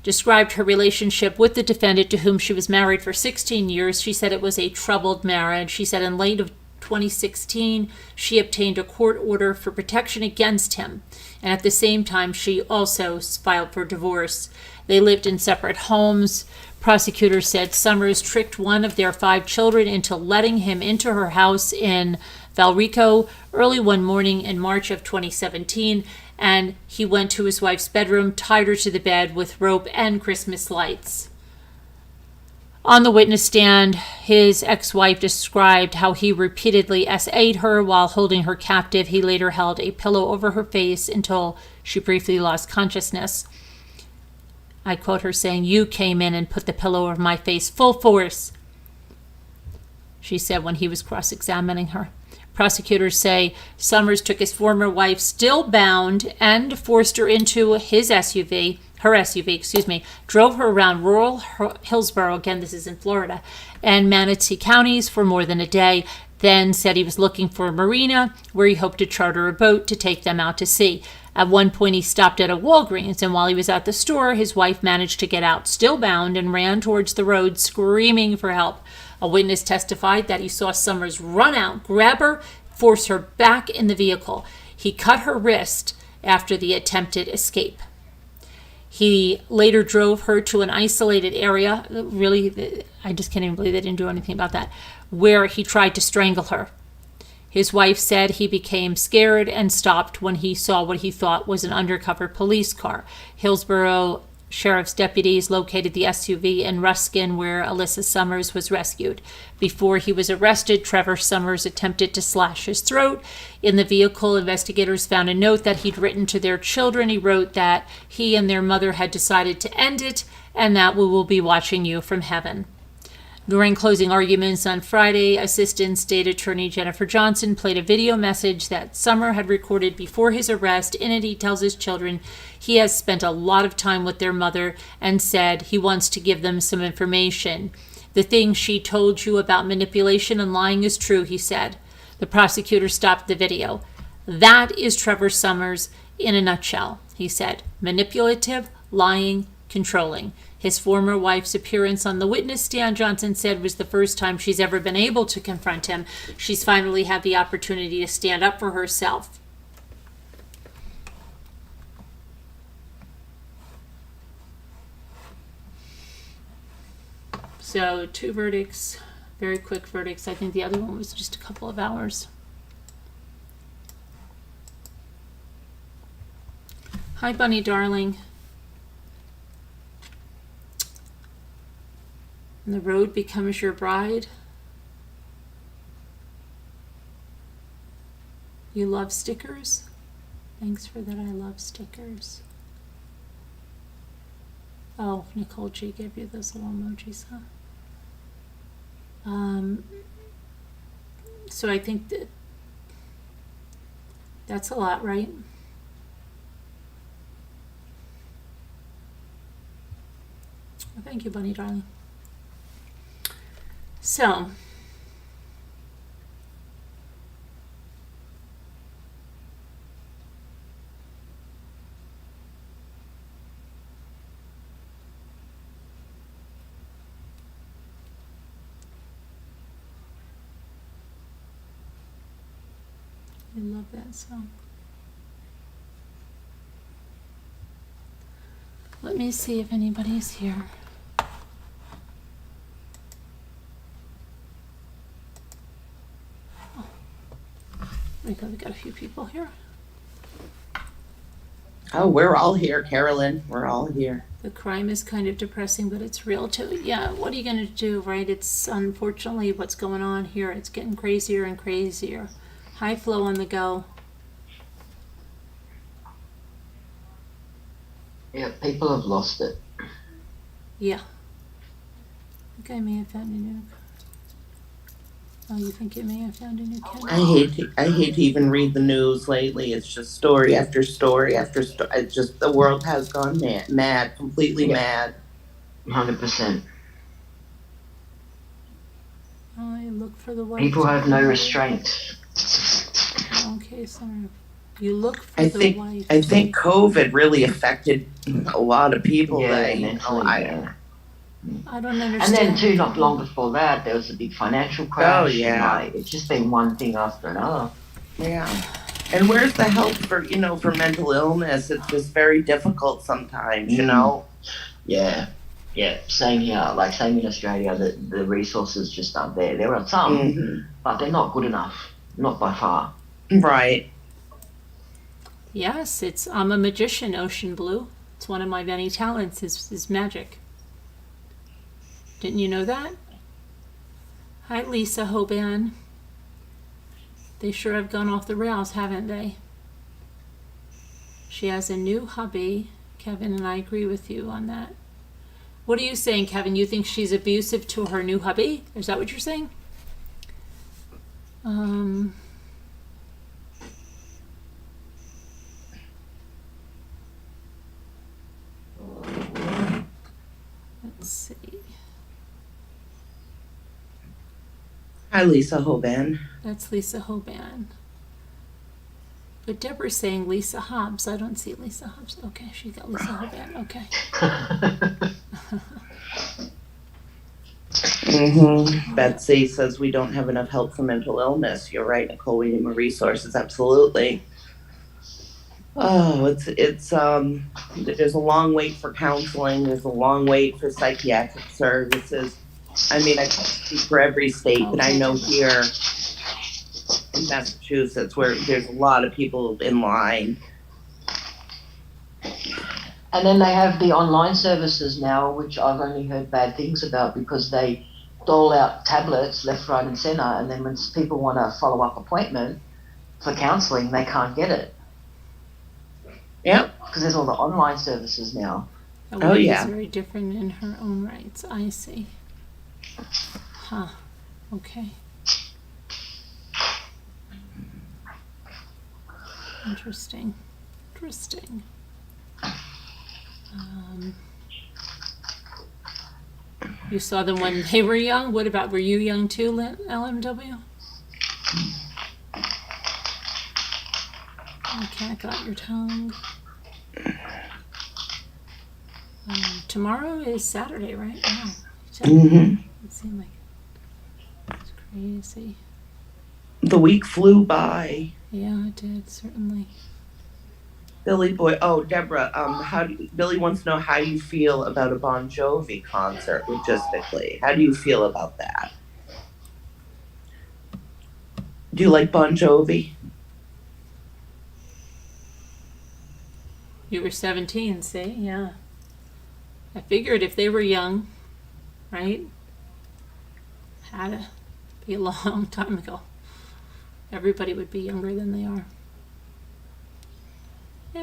described her relationship with the defendant, to whom she was married for 16 years. She said it was a troubled marriage. She said in late of 2016, she obtained a court order for protection against him, and at the same time, she also filed for divorce. They lived in separate homes. Prosecutors said Summers tricked one of their 5 children into letting him into her house in Valrico early one morning in March of 2017, and he went to his wife's bedroom, tied her to the bed with rope and Christmas lights. On the witness stand, his ex-wife described how he repeatedly essayed her while holding her captive. He later held a pillow over her face until she briefly lost consciousness. I quote her saying, "You came in and put the pillow over my face full force," she said when he was cross-examining her. Prosecutors say Summers took his former wife, still bound, and forced her into her SUV, drove her around rural Hillsborough, again this is in Florida, and Manatee counties for more than a day, then said he was looking for a marina where he hoped to charter a boat to take them out to sea. At one point he stopped at a Walgreens, and while he was at the store, his wife managed to get out, still bound, and ran towards the road screaming for help. A witness testified that he saw Summers run out, grab her, force her back in the vehicle. He cut her wrist after the attempted escape. He later drove her to an isolated area, really, I just can't even believe they didn't do anything about that, where he tried to strangle her. His wife said he became scared and stopped when he saw what he thought was an undercover police car. Hillsborough Sheriff's deputies located the SUV in Ruskin, where Alissa Summers was rescued. Before he was arrested, Trevor Summers attempted to slash his throat. In the vehicle, investigators found a note that he'd written to their children. He wrote that he and their mother had decided to end it, and that we will be watching you from heaven. During closing arguments on Friday, Assistant State Attorney Jennifer Johnson played a video message that Summer had recorded before his arrest. In it, he tells his children he has spent a lot of time with their mother and said he wants to give them some information. The thing she told you about manipulation and lying is true, he said. The prosecutor stopped the video. That is Trevor Summers in a nutshell, he said. Manipulative, lying, controlling. His former wife's appearance on the witness stand, Johnson said, was the first time she's ever been able to confront him. She's finally had the opportunity to stand up for herself. So 2 verdicts, very quick verdicts. I think the other one was just a couple of hours. Hi, Bunny darling. And the road becomes your bride. You love stickers? Thanks for that. I love stickers. Oh, Nicole G gave you those little emojis, huh? So I think that's a lot, right? Well, thank you, Bunny darling. So, I love that song. Let me see if anybody's here. We got a few people here. Oh, we're all here, Carolyn. We're all here. The crime is kind of depressing, but it's real too. Yeah, what are you going to do, right? It's unfortunately what's going on here. It's getting crazier and crazier. High flow on the go. Yeah, people have lost it. Yeah. I think I may have found a new. Oh, you think you may have found a new kid? I hate to even read the news lately. It's just story after story after story. It's just the world has gone mad, completely mad. 100%. I look for the white. People have no restraint. Okay, sorry. You look for I the white. think COVID really affected a lot of people. Yeah, that, mentally, I don't understand. And then too, not long before that, there was a big financial crash. Oh, yeah. And, it's just been one thing after another. Yeah. And where's the help for, for mental illness? It's just very difficult sometimes, you know? Yeah. Yeah, same here. Like, same in Australia, the resources just aren't there. There are some, but they're not good enough. Not by far. Right. Yes, I'm a magician, Ocean Blue. It's one of my many talents is magic. Didn't you know that? Hi, Lisa Hoban. They sure have gone off the rails, haven't they? She has a new hubby, Kevin, and I agree with you on that. What are you saying, Kevin? You think she's abusive to her new hubby? Is that what you're saying? Let's see. Hi, Lisa Hoban. That's Lisa Hoban. But Deborah's saying Lisa Hobbs. I don't see Lisa Hobbs. Okay, she got Lisa Hoban. Okay. Betsy says we don't have enough help for mental illness. You're right, Nicole. We need more resources. Absolutely. Oh, it's there's a long wait for counseling. There's a long wait for psychiatric services. I mean, I can't speak for every state, but I know here in Massachusetts where there's a lot of people in line. And then they have the online services now, which I've only heard bad things about because they dole out tablets left, right, and centre, and then when people want a follow-up appointment for counselling, they can't get it. Yep. Because there's all the online services now. Oh, yeah. Is very different in her own rights. I see. Huh. Okay. Interesting. You saw them when they were young? What about, were you young too, LMW? I can't got your tongue. Tomorrow is Saturday, right? Wow. It seemed like it's crazy. The week flew by. Yeah, it did, certainly. Billy boy, Deborah, Billy wants to know how you feel about a Bon Jovi concert logistically. How do you feel about that? Do you like Bon Jovi? You were 17, see? Yeah. I figured if they were young, right? Had to be a long time ago. Everybody would be younger than they are.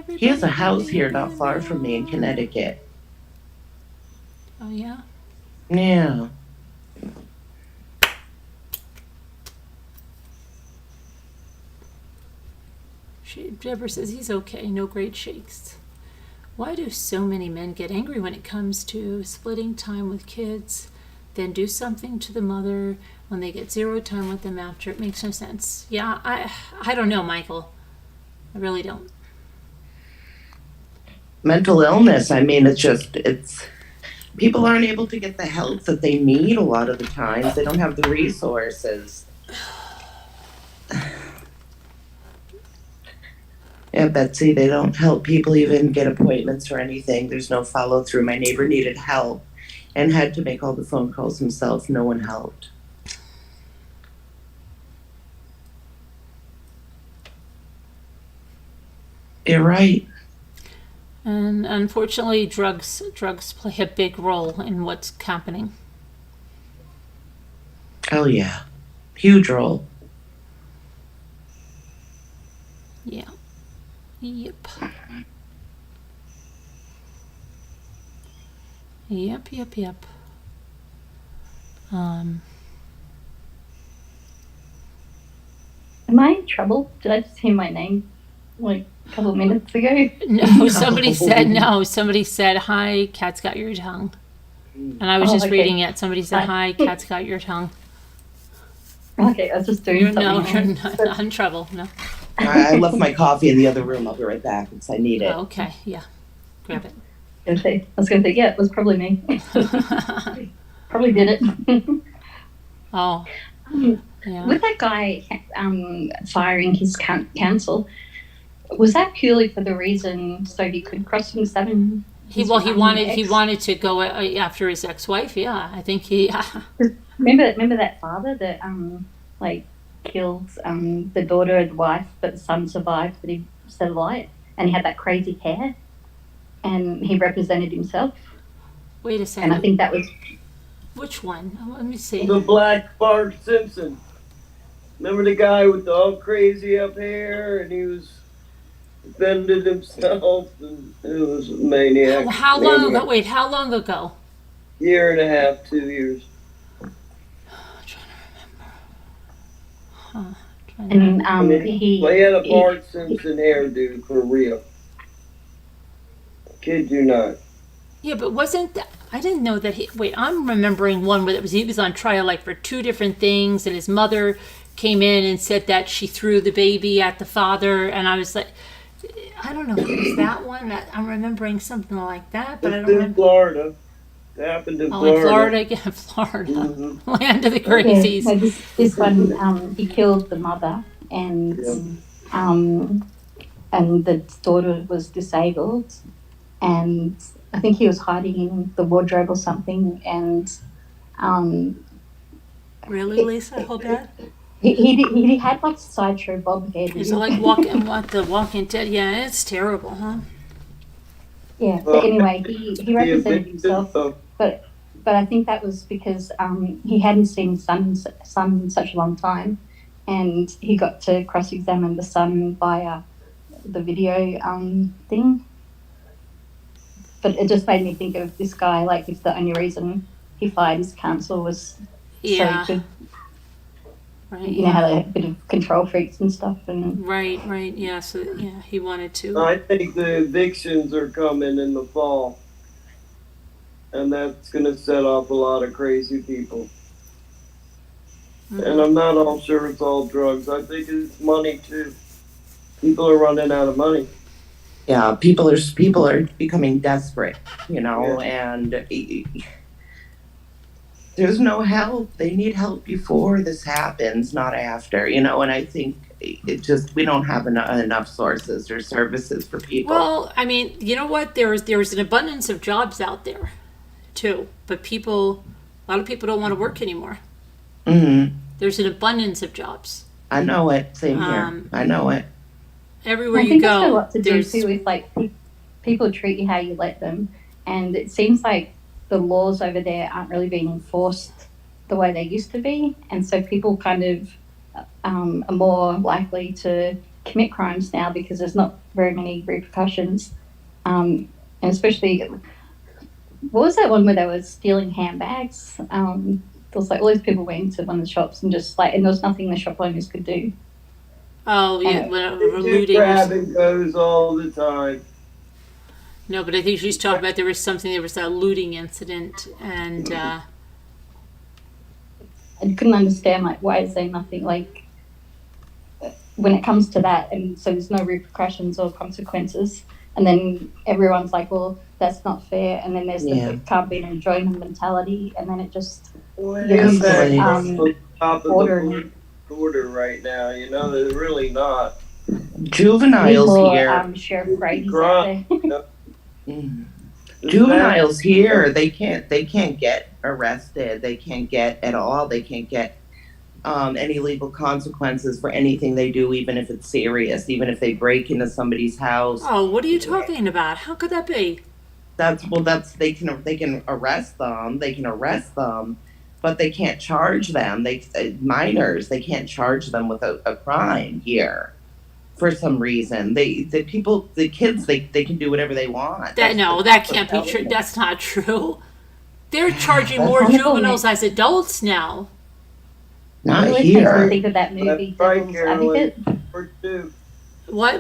He has a house here not far from me in Connecticut. Oh, yeah? Yeah. Deborah says he's okay, no great shakes. Why do so many men get angry when it comes to splitting time with kids, then do something to the mother when they get zero time with them after? It makes no sense. Yeah, I don't know, Michael. I really don't. Mental illness, I mean, it's people aren't able to get the help that they need a lot of the times. They don't have the resources. Yeah, Betsy, they don't help people even get appointments or anything. There's no follow through. My neighbor needed help and had to make all the phone calls himself. No one helped. You're right. And unfortunately, drugs play a big role in what's happening. Oh, yeah. Huge role. Yeah. Yep. Yep. Am I in trouble? Did I just hear my name like a couple of minutes ago? No, somebody said no. Somebody said, "Hi, cat's got your tongue," and I was just okay. reading it. Somebody said, Hi. "Hi, cat's got your tongue." Okay, I was just doing You're something. not in trouble. No. I left my coffee in the other room. I'll be right back because I need it. Oh, okay. Yeah. Grab it. I was going to say, yeah, it was probably me. Probably did it. Oh. Yeah. With that guy firing his counsel, was that purely for the reason so he could cross-examine? He wanted to go after his ex-wife. Yeah, I think he. Remember that father that killed the daughter and wife, but the son survived, but he set alight, and he had that crazy hair, and he represented himself. Wait a second. And I think that was. Which one? Oh, let me see. The Black Bart Simpson. Remember the guy with the all crazy up hair, and he was defended himself, and it was a maniac. How long ago? Wait, how long ago? Year and a half, 2 years. I'm trying to remember. And he had a Bart Simpson hairdo for real. Kid you not. Yeah, but wasn't that? I didn't know that he. Wait, I'm remembering one where he was on trial like for two different things, and his mother came in and said that she threw the baby at the father, and I was like, I don't know if it was that one. I'm remembering something like that, but I don't remember. In Florida. It happened in Florida. In Florida again, Florida, land of the crazies. Yeah, so this one, he killed the mother, and the daughter was disabled, and I think he was hiding in the wardrobe or something, and Really, Lisa? How bad? He had like sideshow bob hair. Is it like the Walking Dead? Yeah, it's terrible, huh? Yeah, but anyway, he represented himself, but I think that was because he hadn't seen his son in such a long time, and he got to cross-examine the son via the video thing. But it just made me think of this guy, like if the only reason he fired his counsel was so he could, have a bit of control freaks and stuff. And Right, yeah. So yeah, he wanted to. I think the evictions are coming in the fall, and that's going to set off a lot of crazy people. And I'm not all sure it's all drugs. I think it's money too. People are running out of money. Yeah, people are becoming desperate, and there's no help. They need help before this happens, not after, and I think we don't have enough sources or services for people. Well, I mean, you know what? There's an abundance of jobs out there, too, but a lot of people don't want to work anymore. Mm-hmm. There's an abundance of jobs. I know it. Same here. I know it. Everywhere I you think go, that's got a lot to do too with like people treat you how you let them, and it seems like the laws over there aren't really being enforced the way they used to be, and so people kind of are more likely to commit crimes now because there's not very many repercussions, and especially what was that one where they were stealing handbags? There was like all these people went into one of the shops and just like, and there was nothing the shop owners could do. Oh, yeah, And when They we're do looting. grab and goes all the time. No, but I think she's talking about there was a looting incident, and I couldn't understand like why is there nothing like when it comes to that, and so there's no repercussions or consequences, and then everyone's like, well, that's not fair, and then there's Yeah. the can't be an enjoyment mentality, and then it just Well, Yeah, in fact, Definitely. we're on top of order. the order right now. You know, they're really not. Juveniles Before, here. Sheriff Brady's out there. Mm. The Juveniles here, they can't get arrested. They can't get at all. They can't get any legal consequences for anything they do, even if it's serious, even if they break into somebody's house. oh, what are you talking about? How could that be? That's they can arrest them. They can arrest them, but they can't charge them. Minors, they can't charge them with a crime here. For some reason, the kids, they can do whatever they want. That can't be true. That's not true. They're charging That's more wonderful, juveniles as adults now. Not It always makes me here. think of that movie, That's right, Devil's Carolyn. Advocate. Or two. What?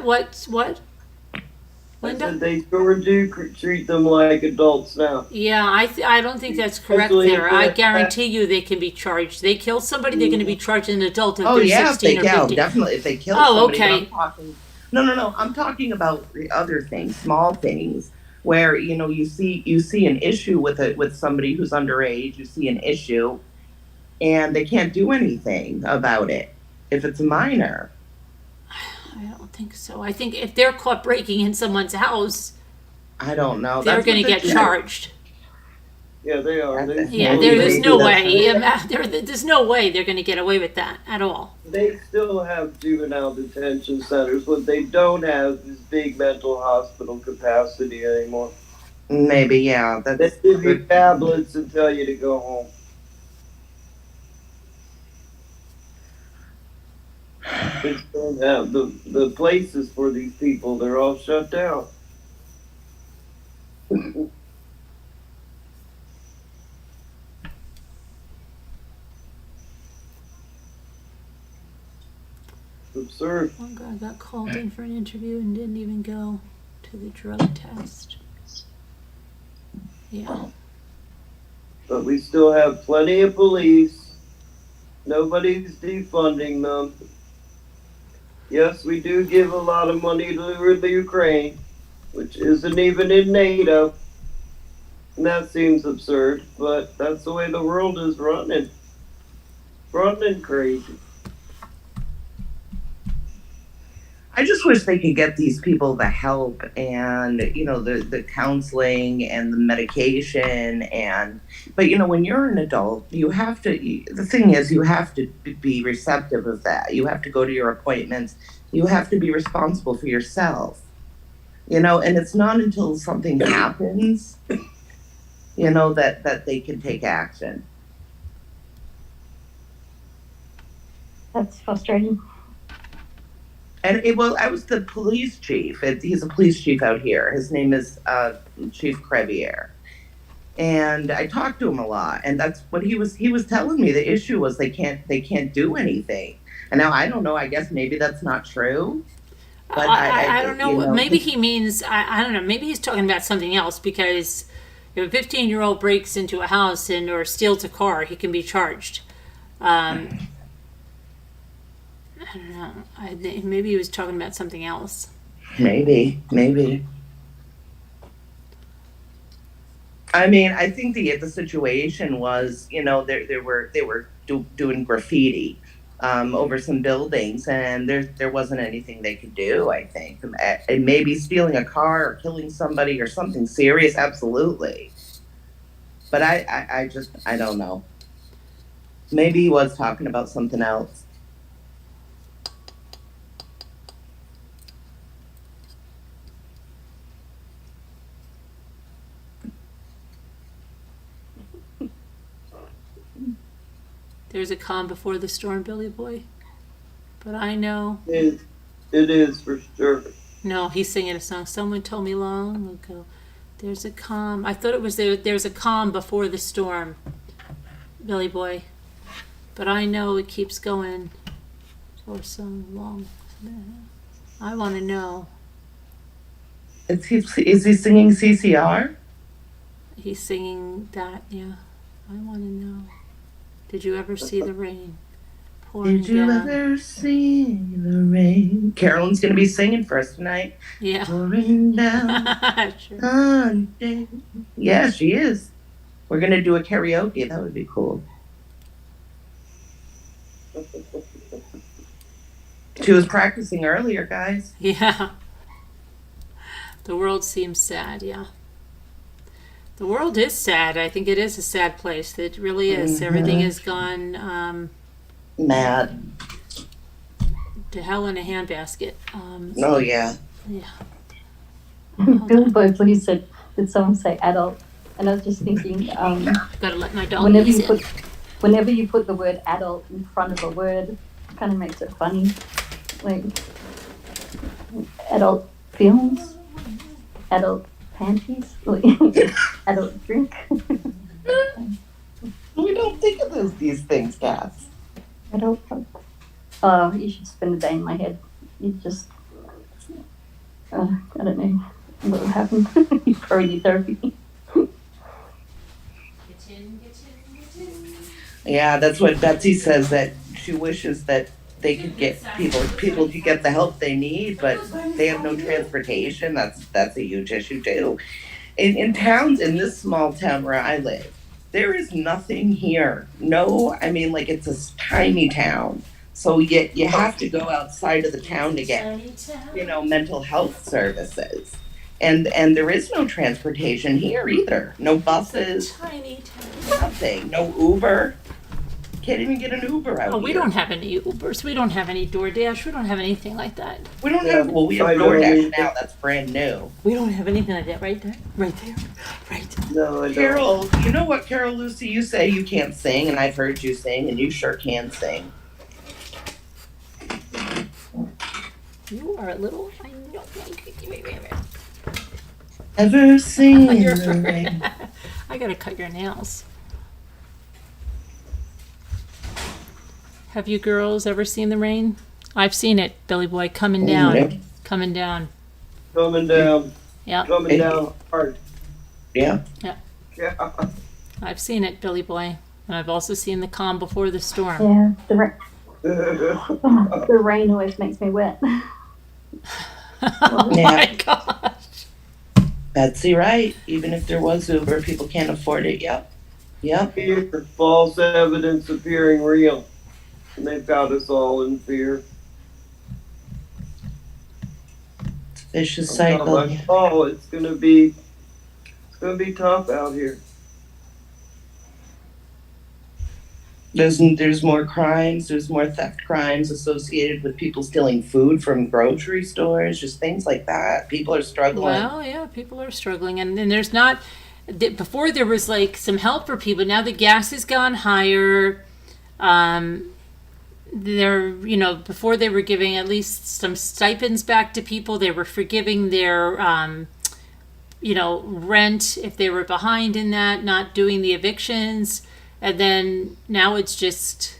I Linda? said they sure do treat them like adults now. Yeah, I don't think that's correct Especially there. if I they're- guarantee you they can be charged. They kill somebody, they're going to be charged as an adult if Oh they're yeah, if 16 they or kill, 15. definitely if they kill Oh, somebody. okay. No. I'm talking about the other things, small things, where you see an issue with somebody who's underage. You see an issue, and they can't do anything about it if it's a minor. I don't think so. I think if they're caught breaking in someone's house, I don't know. they're That's going to what get charged. Yeah, they are. Yeah, Well, there's maybe no that's way. There's no way they're going to get away with that at all. They still have juvenile detention centers. What they don't have is big mental hospital capacity anymore. Maybe, yeah. They That's give you tablets and tell you to go home. They don't have the places for these people. They're all shut down. Absurd. One guy got called in for an interview and didn't even go to the drug test. Yeah. But we still have plenty of police. Nobody's defunding them. Yes, we do give a lot of money to the Ukraine, which isn't even in NATO. And that seems absurd, but that's the way the world is running. Running crazy. I just wish they could get these people the help and the counseling and the medication but when you're an adult, you have to. The thing is, you have to be receptive of that. You have to go to your appointments. You have to be responsible for yourself. And it's not until something happens, that they can take action. That's frustrating. And I was the police chief. He's a police chief out here. His name is Chief Crevier. And I talked to him a lot. And that's what he was telling me. The issue was they can't do anything. And now I don't know. I guess maybe that's not true. But I don't know. Maybe he means, I don't know. Maybe he's talking about something else, because if a 15-year-old breaks into a house or steals a car, he can be charged. I don't know. Maybe he was talking about something else. Maybe. I mean, I think the situation was, they were doing graffiti over some buildings, and there wasn't anything they could do. I think, and maybe stealing a car or killing somebody or something serious, absolutely. But I don't know. Maybe he was talking about something else. There's a calm before the storm, Billy Boy. But I know. It is for sure. No, he's singing a song. Someone told me long ago, There's a calm. I thought it was there's a calm before the storm, Billy Boy. But I know it keeps going for so long. I want to know. Is he singing CCR? He's singing that, yeah. I want to know. Did you ever see the rain pouring Did you down? ever see the rain? Carolyn's gonna be singing for us tonight. Yeah. Pouring down Sure. on day. Yeah, she is. We're gonna do a karaoke. That would be cool. She was practicing earlier, guys. Yeah. The world seems sad, yeah. The world is sad. I think it is a sad place. It really is. Mhm. Everything has gone Mad. to hell in a handbasket. Oh yeah. Yeah. Bill Boyd, when he said, did someone say adult? And I was just thinking, Gotta let my dog whenever ease you in. put whenever you put the word adult in front of a word, it kind of makes it funny. Like adult films, adult panties, like, adult drink. We don't think of these things, cats. Adult. Oh, you should spend a day in my head. You just, I don't know what would happen. You probably need therapy. Yeah, that's what Betsy says, that she wishes that they could get people could get the help they need, but they have no transportation. That's a huge issue too. In towns, in this small town where I live, there is nothing here. No, I mean, like, it's a tiny town. So you have to go outside of the town to get, mental health services. And there is no transportation here either. No buses, Tiny town. nothing. No Uber. Can't even get an Uber out Oh, here. we don't have any Ubers. We don't have any DoorDash. We don't have anything like that. We don't Yeah, have, well, we have I know DoorDash we- now. That's brand new. We don't have anything like that right there. Right there. Right. No, I don't. Carol, you know what, Carol Lucy, you say you can't sing, and I've heard you sing, and you sure can sing. You are a little. I know. Ever seen You're the rain? I gotta cut your nails. Have you girls ever seen the rain? I've seen it, Billy Boy, coming down. Yep. Coming down. Coming down. Yep. Coming down hard. Yeah. Yeah. I've seen it, Billy Boy. And I've also seen the calm before the storm. Yeah, the rain always makes me wet. Oh my gosh. Betsy, right. Even if there was Uber, people can't afford it. Yep. Yep. Fear, false evidence appearing real. And they've got us all in fear. It's a vicious I'm cycle. like, oh, it's gonna be tough out here. There's more crimes. There's more theft crimes associated with people stealing food from grocery stores, just things like that. People are struggling. Well, yeah, people are struggling. And there's not, before there was like some help for people. Now the gas has gone higher. Before they were giving at least some stipends back to people. They were forgiving their, rent if they were behind in that, not doing the evictions. And then now it's just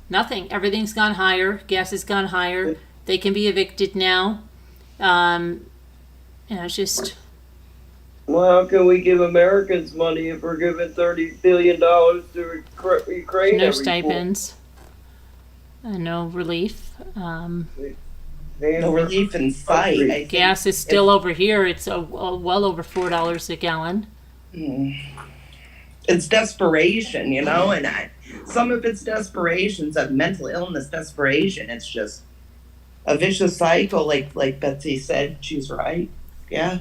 nothing. Everything's gone higher. Gas has gone higher. They can be evicted now. It's just. Well, how can we give Americans money if we're giving $30 billion to Ukraine? No every stipends. No relief. No relief in sight. I think Gas is still over here. It's well over $4 a gallon. it's desperation, and some of it's desperation, it's a mental illness desperation. It's just a vicious cycle, like Betsy said. She's right. Yeah.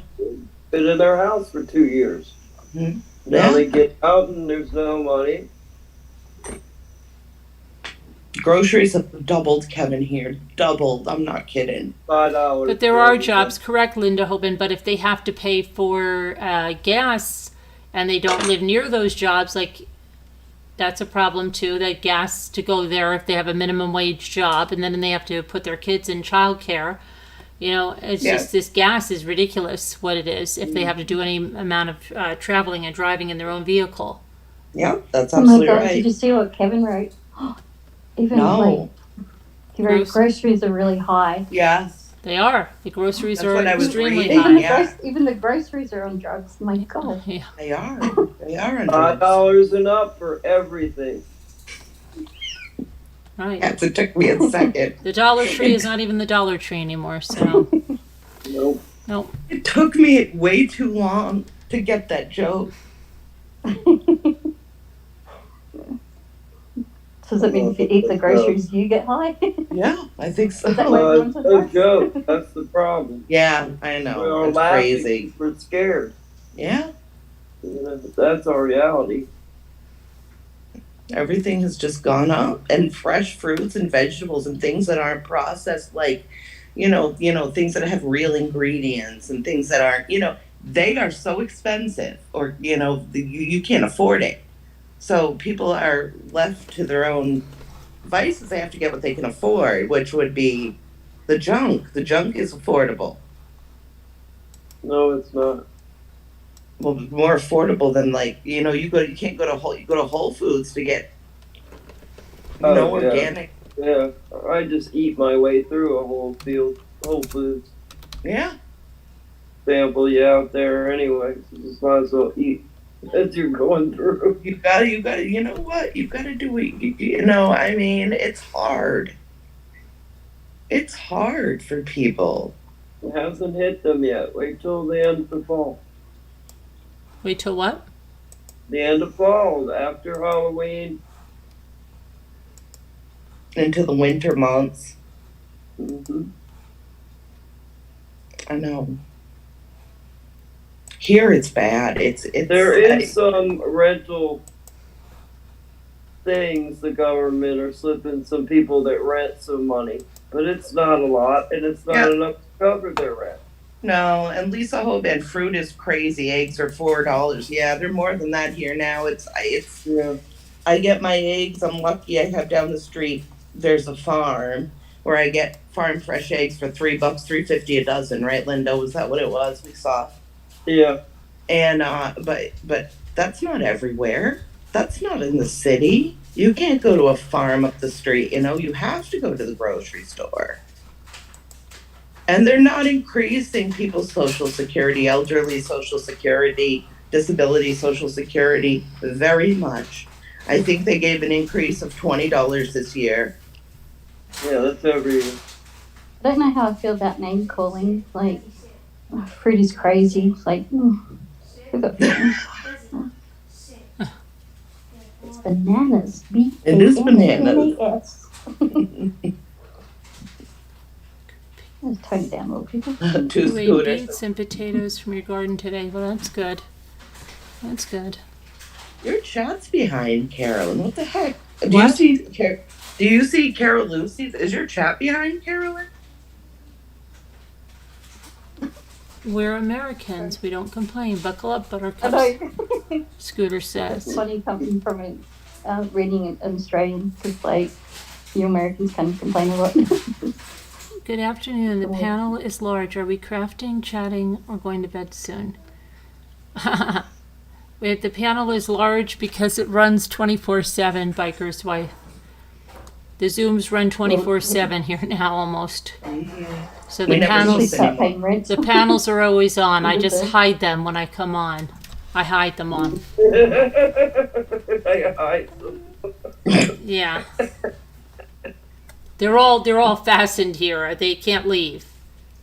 Been in their house for 2 years. Mhm. Now Yeah. they get out and there's no money. Groceries have doubled, Kevin, here. Doubled. I'm not kidding. $5. But there for are everything. jobs, correct, Linda Hoban, but if they have to pay for gas and they don't live near those jobs, like, that's a problem too, that gas to go there if they have a minimum wage job, and then they have to put their kids in childcare. You know, it's Yeah. just this gas is ridiculous what it is if they have to do any amount of traveling and driving in their own vehicle. Yeah, that's Oh my absolutely God, right. did you see what Kevin wrote? Even No. like, he wrote Gross. groceries are really high. Yes. They are. The groceries That's are what I was extremely reading, high. yeah. Even the groceries are on drugs. My God. Yeah. They are. They are on drugs. $5 and up for everything. Right. Yes, it took me a second. The Dollar Tree is not even the Dollar Tree anymore, so Nope. nope. It took me way too long to get that joke. So does that mean if you eat the groceries, you get high? Yeah, I think so. Is that why everyone's on It's a drugs? joke. That's the problem. Yeah, I We know. are It's laughing. crazy. We're scared. Yeah, You know, that's our reality. everything has just gone up, and fresh fruits and vegetables and things that aren't processed, like, things that have real ingredients and things that aren't, they are so expensive, or you can't afford it. So people are left to their own vices. They have to get what they can afford, which would be the junk. The junk is affordable. No, it's not. Well, more affordable than you can't go to Whole Foods to get Oh, no yeah. organic. Yeah, I just eat my way through a Whole Foods Yeah, sample you out there anyway. So just might as well eat as you're going through. you gotta. You know what? You gotta do it. I mean, it's hard. It's hard for people. It hasn't hit them yet. Wait till the end of the fall. Wait till what? The end of fall, after Halloween. Into the winter months. Mm-hmm. I know. Here it's bad. It's There is some rental things the government are slipping some people that rent some money, but it's not a lot, and it's not enough to cover their rent. No, and Lisa Hoban, fruit is crazy. Eggs are $4. Yeah, they're more than that here now. Yeah. I get my eggs. I'm lucky. I have down the street. There's a farm where I get farm fresh eggs for $3, $3.50 a dozen. Right, Linda? Was that what it was? We saw. Yeah. And but that's not everywhere. That's not in the city. You can't go to a farm up the street. You have to go to the grocery store. And they're not increasing people's Social Security, elderly Social Security, disability Social Security very much. I think they gave an increase of $20 this year. Yeah, that's every year. I don't know how I feel about name calling. Like, fruit is crazy. Like, we've got it's bananas. It is bananas. Let's tone it down a little, people. Two You ate scooters. beets and potatoes from your garden today. Well, that's good. That's good. Your chat's behind, Carolyn. What the heck? Do What? you see Carol Lucy's? Is your chat behind, Carolyn? We're Americans. We don't complain. Buckle up, I buttercups. know. Scooter It's says. funny coming from reading an Australian, because, like, you Americans kind of complain a lot. Good afternoon. The panel is large. Are we crafting, chatting, or going to bed soon? Wait, the panel is large because it runs 24/7, Biker's wife. The Zooms run 24/7 here now almost. So We the never panels sleep Start paying rent. the panels are always on. I just Okay. hide them when I come on. I hide them on. I hide them. Yeah. They're all fastened here. They can't leave.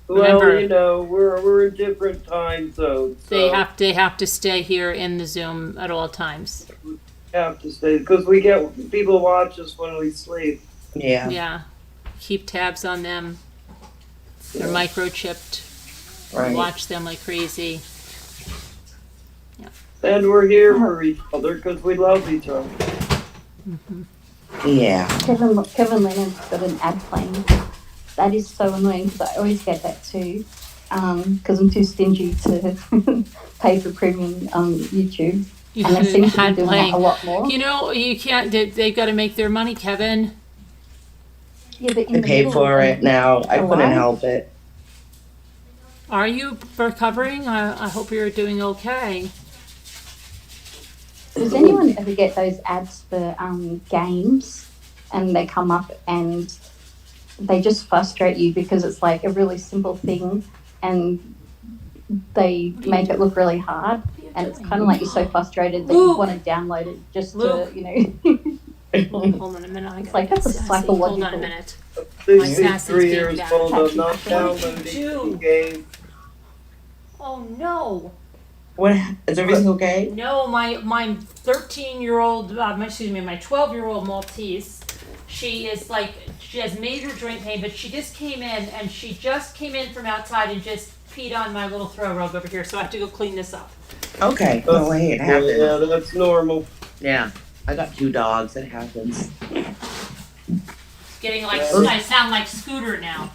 Well, Remember- we're in different time zones. So They have to stay here in the Zoom at all times. have to stay because we get people watch us when we sleep. Yeah. Yeah. Keep tabs on them. They're microchipped. Right. Watch them like crazy. And we're here for each other because we love each other. Yeah. Kevin Leonard's got an ad playing. That is so annoying because I always get that too. Because I'm too stingy to pay for premium YouTube. You And they seem to be had doing playing. that a lot more. You know, you can't. They've got to make their money, Kevin. Yeah, but in I the paid middle for of it now. I couldn't live? help it. Are you recovering? I hope you're doing okay. Does anyone ever get those ads for games and they come up and they just frustrate you because it's like a really simple thing and they make it look really hard, and it's kind of like you're so frustrated that you want to download it just to, you know. Hold on a minute. It's like, that's a Sassy. Hold psychological. on a minute. This is Sassy's 3 being years bad. old. I'm not What did you downloading do? the game. Oh no. What, is everything okay? No, my 13-year-old, my 12-year-old Maltese, she has major joint pain, but she just came in from outside and just peed on my little throw rug over here, so I have to go clean this up. Okay. Oh, hey, it happens. Yeah, that's normal. Yeah. I got 2 dogs. It happens. It's getting I sound like Scooter now.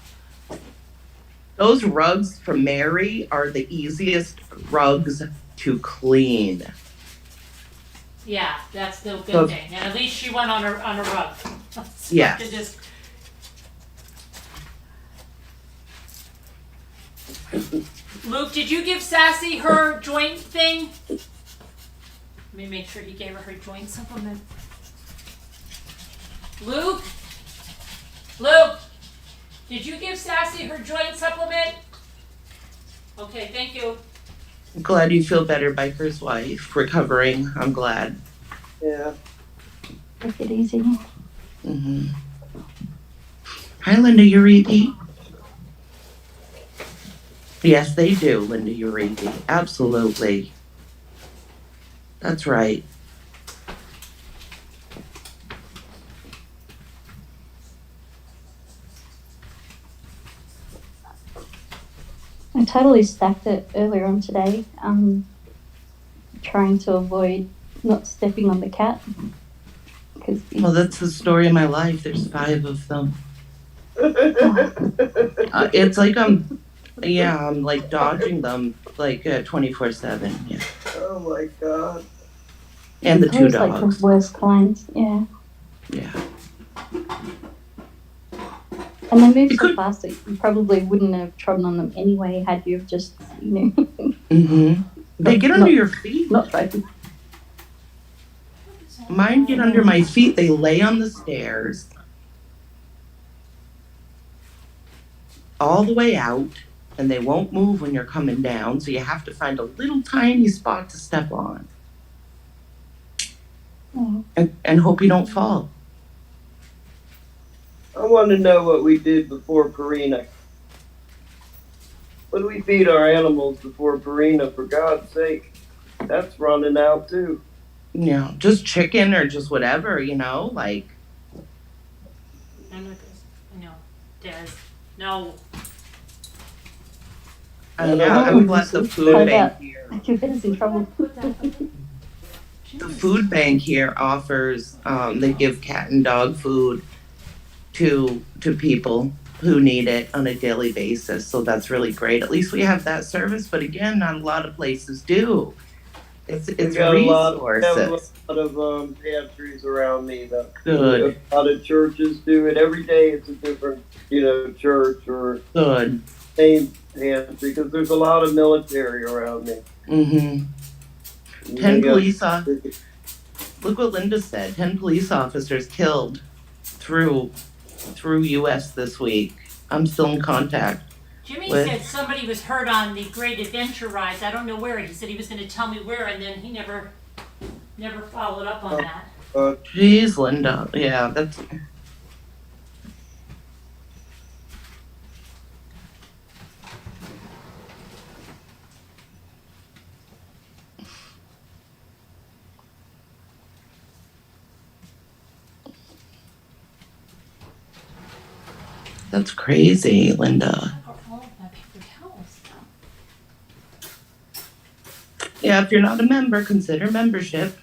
Those rugs from Mary are the easiest rugs to clean. Yeah, that's the good So- thing. And at least she went on a rug. So Yes. I could just- Luke, did you give Sassy her joint thing? Let me make sure he gave her her joint supplement. Luke, did you give Sassy her joint supplement? Okay, thank you. I'm glad you feel better, Biker's wife. Recovering. I'm glad. Yeah. Take it easy. Mm-hmm. Hi, Linda Uribe. Yes, they do, Linda Uribe. Absolutely. That's right. I totally stacked it earlier on today, trying to avoid not stepping on the cat. Because Well, that's the story of my life. There's 5 of them. It's like I'm like dodging them like 24/7. Yeah. Oh my god. And the 2 like dogs. the worst kinds, yeah. Yeah. And they move You so could- fast that you probably wouldn't have trodden on them anyway had you just, Mm-hmm. They get under your feet. not tried. Mine get under my feet. They lay on the stairs all the way out, and they won't move when you're coming down, so you have to find a little tiny spot to step on Oh. and hope you don't fall. I want to know what we did before Purina. What do we feed our animals before Purina, for God's sake? That's running out too. You know, just chicken or just whatever, like. No, Des. No. I would let the food How bank about- here. Your bed's in trouble. The food bank here offers, they give cat and dog food to people who need it on a daily basis. So that's really great. At least we have that service, but again, not a lot of places do. It's We got a lot resources. of pantries around me. Good. A lot of churches do it. Every day it's a different, church or Good. same pantry, because there's a lot of military around me. Mm-hmm. 10 They got- police officers. Look what Linda said. 10 police officers killed through U.S. this week. I'm still in contact. Jimmy What? said somebody was hurt on the Great Adventure rides. I don't know where. He said he was going to tell me where, and then he never followed up on that. Jeez, Linda. Yeah, that's. That's crazy, Linda. I got all of my paper towels now. Yeah, if you're not a member, consider membership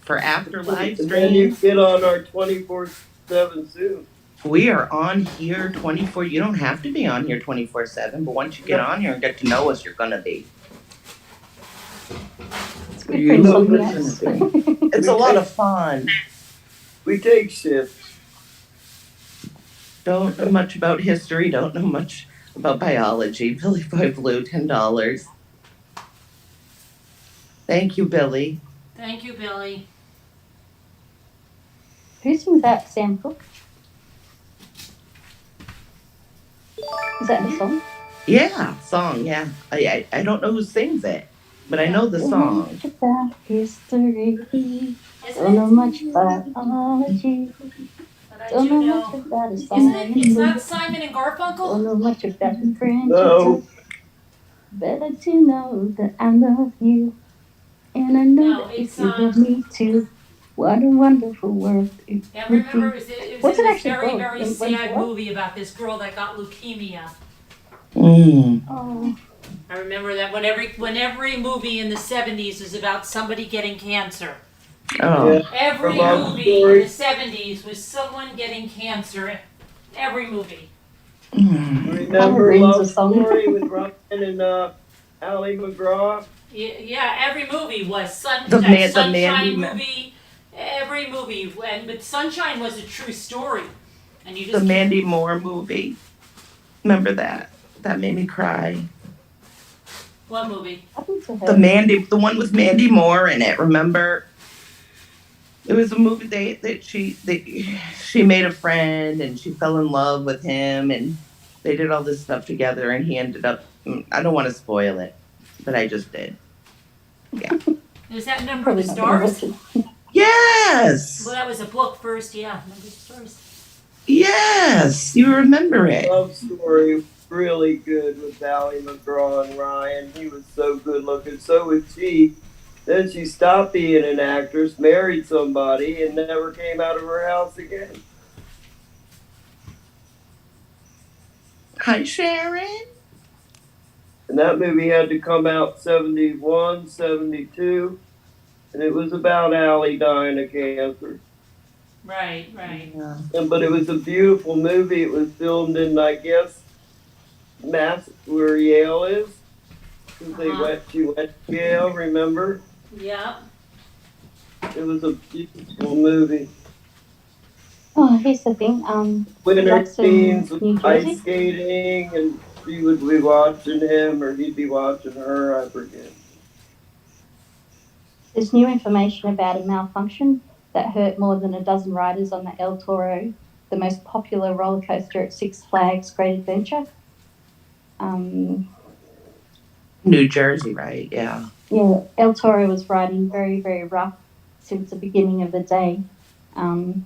for after live And then you streams. get on our 24/7 soon. We are on here 24. You don't have to be on here 24/7, but once you get on here and get to know us, you're gonna be. It's good You for know insomniacs. It's a lot of fun. We take shifts. Don't know much about history. Don't know much about biology. Billy Boy Blue, $10. Thank you, Billy. Thank you, Billy. Who sings that? Sam Cooke? Is that the song? Yeah, song, yeah. I don't know who sings it, but I know the Don't know song. much about history. Isn't Don't know it? much biology. But I Don't do know much know. about a Isn't song. it? It's not Simon and Don't Garfunkel? know much about the French. No. Better to know that I love you. And I know No, that it's if you love me too, what a wonderful world it Yeah, would remember be. it was What's in it this actually very, called? very When sad what? movie about this girl that got leukemia. Oh, I remember that when every movie in the 70s was about somebody getting cancer. Oh, Yeah. Every Love movie in story. the 70s was someone getting cancer. Every movie. Remember rings a Love song. Story with Ryan and Ally McGraw? Yeah, every movie was The Sunshine Mandy movie. Every movie, but Sunshine was a true story, and you the just Mandy Moore movie. Remember that? That made me cry. what movie? I think so. The one with Mandy Moore in it. Remember? It was a movie she made a friend and she fell in love with him and they did all this stuff together and he ended up. I don't want to spoil it, but I just did. Yeah. Is that Number Probably of the not gonna Stars? watch it. Well, Yes. that was a book first, yeah. Number of the Stars. Yes. You remember it. Love Story was really good with Ally McGraw and Ryan. He was so good looking. So was she. Then she stopped being an actress, married somebody, and never came out of her house again. Hi, Sharon. And that movie had to come out 71, 72, and it was about Ally dying of cancer. Right. But it was a beautiful movie. It was filmed in, I guess, where Yale is, because she went to Yale. Remember? Yeah. It was a beautiful movie. Oh, here's the thing. Winter Jackson, scenes, New ice Jersey. skating, and she would be watching him, or he'd be watching her. I forget. There's new information about a malfunction that hurt more than a dozen riders on the El Toro, the most popular roller coaster at Six Flags Great Adventure. New Jersey, right? Yeah. Yeah, El Toro was riding very, very rough since the beginning of the day. And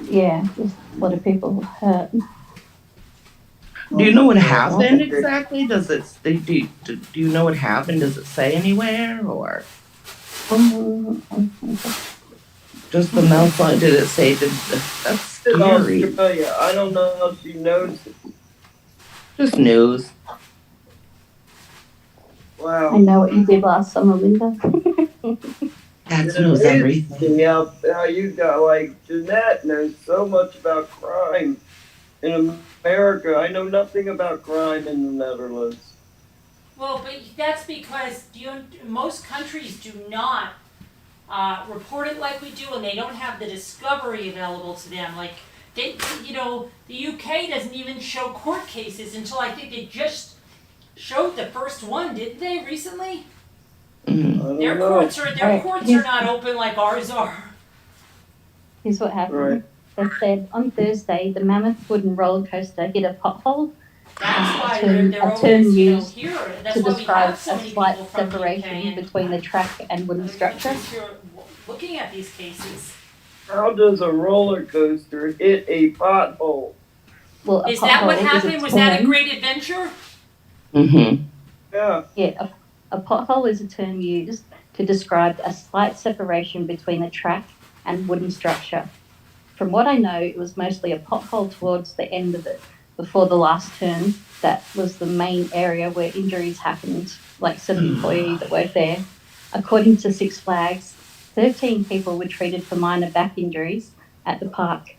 yeah, there's a lot of people hurt. Do you know what happened exactly? Do you know what happened? Does it say anywhere or just the malfunction? Did it say that's In scary? Australia, I don't know how she knows. Just news. I Wow. know what you did last summer, Linda. That's knows everything. How you got, like, Jeanette knows so much about crime in America. I know nothing about crime in the Netherlands. Well, but that's because most countries do not report it like we do, and they don't have the discovery available to them. Like the UK doesn't even show court cases until I think they just showed the first one, didn't they, recently? Mm-hmm. I don't Their know. courts are not open like ours are. Here's what happened. Right. They said on Thursday the mammoth wooden roller coaster hit a pothole. That's why a term they're always used here. That's to why we describe have so a many slight people from the UK. separation And between the track and wooden structure. if you're looking at these cases. How does a roller coaster hit a pothole? Well, Is that what happened? Was that a term. great adventure? Mm-hmm. Yeah. Yeah, a pothole is a term used to describe a slight separation between a track and wooden structure. From what I know, it was mostly a pothole towards the end of it, before the last turn. That was the main area where injuries happened, like some employee that worked there. According to Six Flags, 13 people were treated for minor back injuries at the park.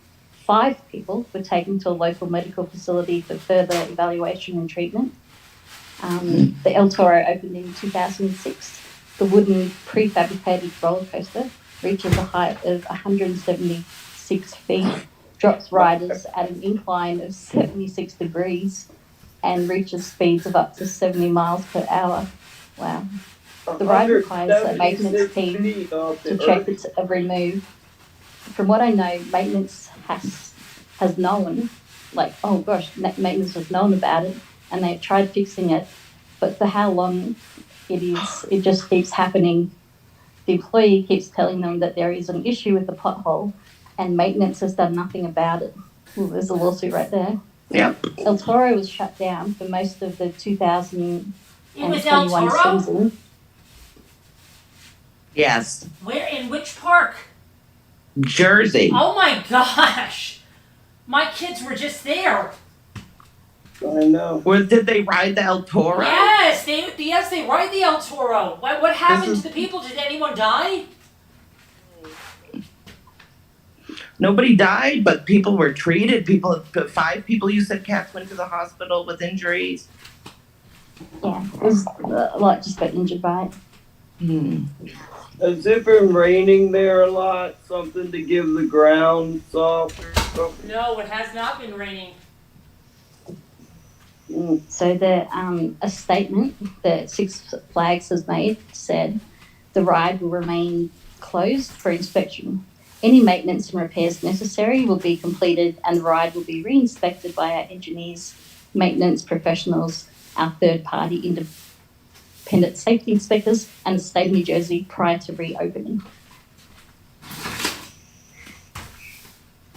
5 people were taken to a local medical facility for further evaluation and treatment. The El Toro opened in 2006. The wooden prefabricated roller coaster reaches a height of 176 feet drops riders at an incline of 76 degrees and reaches speeds of up to 70 miles per hour. Wow. The ride requires a maintenance team to check its every move. From what I know, maintenance has known, like, oh gosh, maintenance has known about it, and they've tried fixing it, but for how long it just keeps happening. The employee keeps telling them that there is an issue with the pothole, and maintenance has done nothing about it. Ooh, there's a lawsuit right there. Yep. El Toro was shut down for most of the 2021 It was El Toro? season. Yes. Where, in which park? Jersey. Oh my gosh! My kids were just there. I know. Or did they ride the El Toro? Yes, they ride the El Toro. What happened to the people? Did anyone die? Nobody died, but people were treated. 5 people you said, cats, went to the hospital with injuries. Yeah, it was a lot just got injured by it. Has it been raining there a lot? Something to give the ground soft or something? No, it has not been raining. So a statement that Six Flags has made said the ride will remain closed for inspection. Any maintenance and repairs necessary will be completed, and the ride will be re-inspected by our engineers, maintenance professionals, our third-party independent safety inspectors, and the state of New Jersey prior to reopening.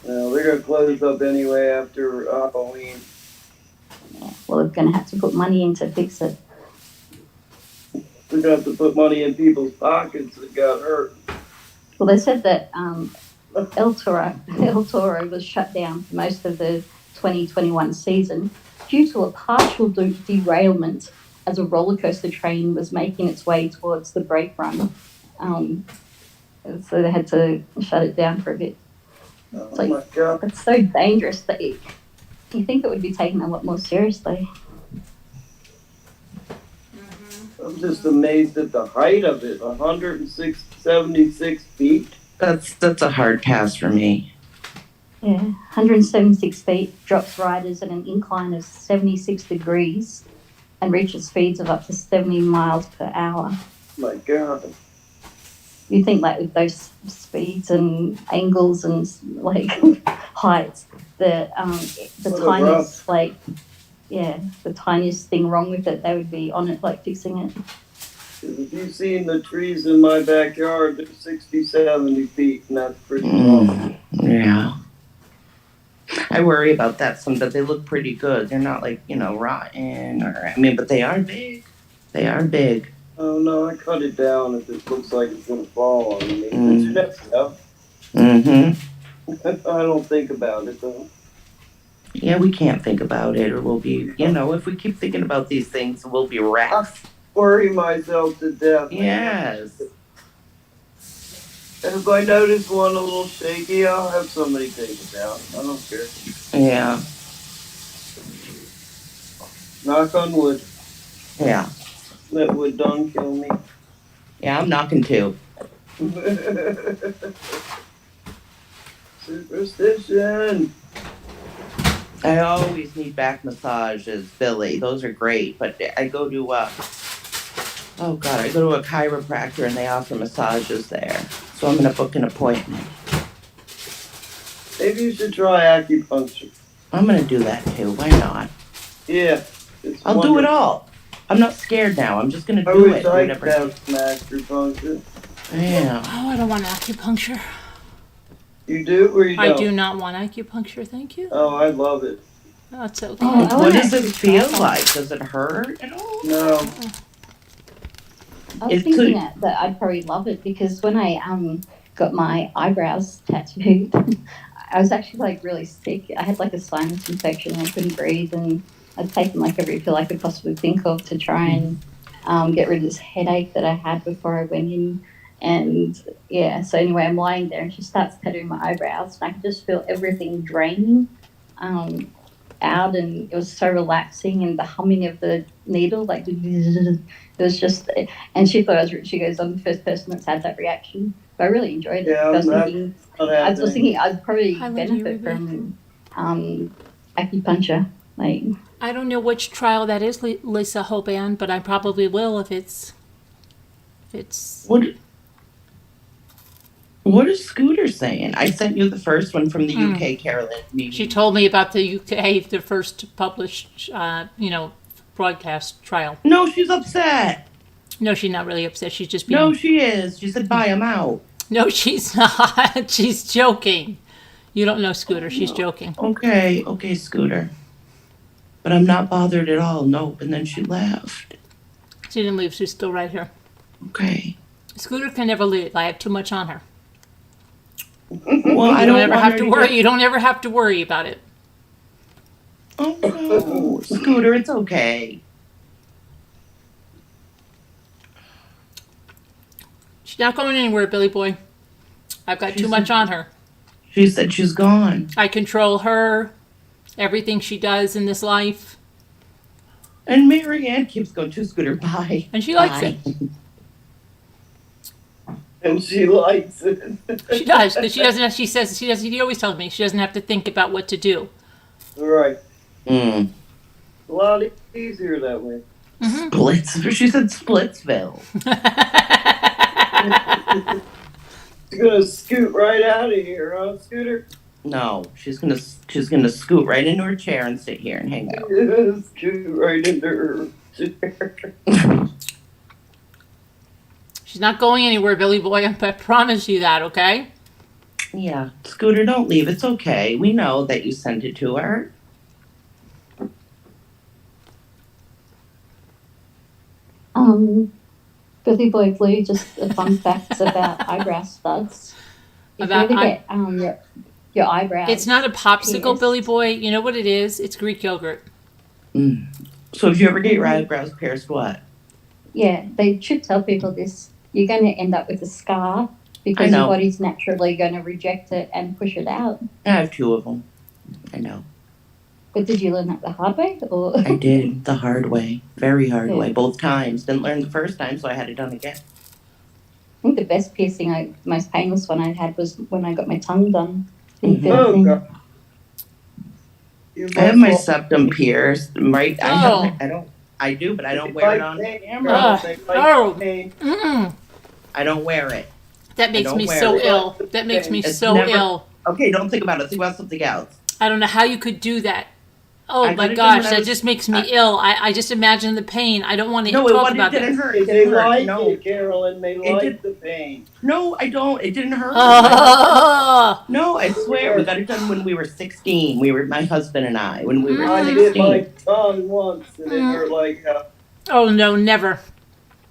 They're going to close up anyway after Halloween. Yeah, well, they're going to have to put money in to fix it. They're going to have to put money in people's pockets that got hurt. Well, they said that El Toro was shut down for most of the 2021 season due to a partial derailment as a roller coaster train was making its way towards the brake run. So they had to shut it down for a bit. Oh my God. It's so dangerous that you think it would be taken a lot more seriously. I'm just amazed at the height of it. 176 feet. That's a hard pass for me. Yeah, 176 feet, drops riders at an incline of 76 degrees and reaches speeds of up to 70 miles per hour. My God. You think like with those speeds and angles and like heights, the tiniest the tiniest thing wrong with it, they would be on it like fixing it. If you've seen the trees in my backyard, they're 60, 70 feet, and that's pretty tall. Yeah. I worry about that some, but they look pretty good. They're not like, rotten but they are big. They are big. Oh no, I cut it down if it looks like it's going to fall on me. But you never know. I don't think about it though. Yeah, we can't think about it, or we'll be, if we keep thinking about these things, we'll be wrecked. Worry myself to death. Yes. If I notice one a little shaky, I'll have somebody take it down. I don't care. Yeah. Knock on wood. Yeah. That wood don't kill me. Yeah, I'm knocking too. Superstition. I always need back massages, Billy. Those are great, but I go to a chiropractor and they offer massages there. So I'm going to book an appointment. Maybe you should try acupuncture. I'm going to do that too. Why not? Yeah. I'll do it all. I'm not scared now. I'm just going to I do wish it. I could have some acupuncture. Yeah. Oh, I don't want acupuncture. You do or you don't? I do not want acupuncture, thank you. Oh, I love it. That's okay. Oh, What does it feel like? Does it hurt at all? No. I was thinking that I'd probably love it because when I got my eyebrows tattooed, I was actually like really sick. I had like a sinus infection. I couldn't breathe, and I'd taken like every pill I could possibly think of to try and get rid of this headache that I had before I went in. And yeah, so anyway, I'm lying there and she starts tattooing my eyebrows, and I could just feel everything draining out, and it was so relaxing, and the humming of the needle, like it was just, and she thought she goes, I'm the first person that's had that reaction. But I really enjoyed it. Yeah, I was that's thinking, not I was happening. thinking I'd probably Hi, Lydia, benefit Ruby. from acupuncture. Like, I don't know which trial that is, Lisa Hoban, but I probably will if it's. What is Scooter saying? I sent you the first one from the UK, Carolyn. She told me about the UK, the first published, broadcast trial. No, she's upset. No, she's not really upset. She's just being. No, she is. She said, bye, I'm out. No, she's not. She's joking. You don't know Scooter. She's joking. Okay, Scooter. But I'm not bothered at all. Nope. And then she left. She didn't leave. She's still right here. Okay. Scooter can never leave. I have too much on her. Well, I You don't don't ever want have her to worry. You don't ever have to worry about it. Oh, no. Scooter, it's okay. She's not going anywhere, Billy Boy. I've got too much on her. She said she's gone. I control her, everything she does in this life, And Marianne keeps going to Scooter, bye. and she likes it. And she likes it. She does, because she doesn't. She says she doesn't. He always tells me she doesn't have to think about what to do. Right. Mm. A lot easier that way. Splits. She said Splitsville. She's gonna scoot right out of here, huh, Scooter? No, she's gonna scoot right into her chair and sit here and hang out. Scoot right into her chair. She's not going anywhere, Billy Boy. I promise you that. Okay. Yeah, Scooter, don't leave. It's okay. We know that you sent it to her. Billy Boy Blue, just a fun fact about eyebrow studs. If About you ever get your eyebrows. It's not a popsicle, pierced. Billy Boy. You know what it is? It's Greek yogurt. Mm. So if you ever get your eyebrows pierced, what? Yeah, they should tell people this. You're going to end up with a scar because know. your body's naturally going to reject it and push it out. I have 2 of them. I know. But did you learn that the hard way? Or I did the hard way, very hard Yeah. way, both times. Didn't learn the first time, so I had it done again. I think the best piercing, most painless one I had was when I got my tongue done. Didn't feel a Oh, thing. God. You I have my must- septum pierced, right? Oh. I do, but I don't They wear it like on pain, camera. girl. They like Oh. pain. I don't wear it. That makes don't me wear so it. ill. That makes me It's so never- ill. Okay, don't think about it. Think about something else. I don't know how you could do that. Oh I my got it done gosh, when I that was- just makes me ill. I just imagine the pain. I don't want to No, talk it about didn't that. hurt. It They didn't hurt. like No. it, Carolyn. They It like did- the pain. No, I don't. It didn't hurt. Oh, No, I swear. We got it done when we were 16. We were, my husband and I, when we were I Mm. did my 16. tongue once, and it hurt like oh no, never.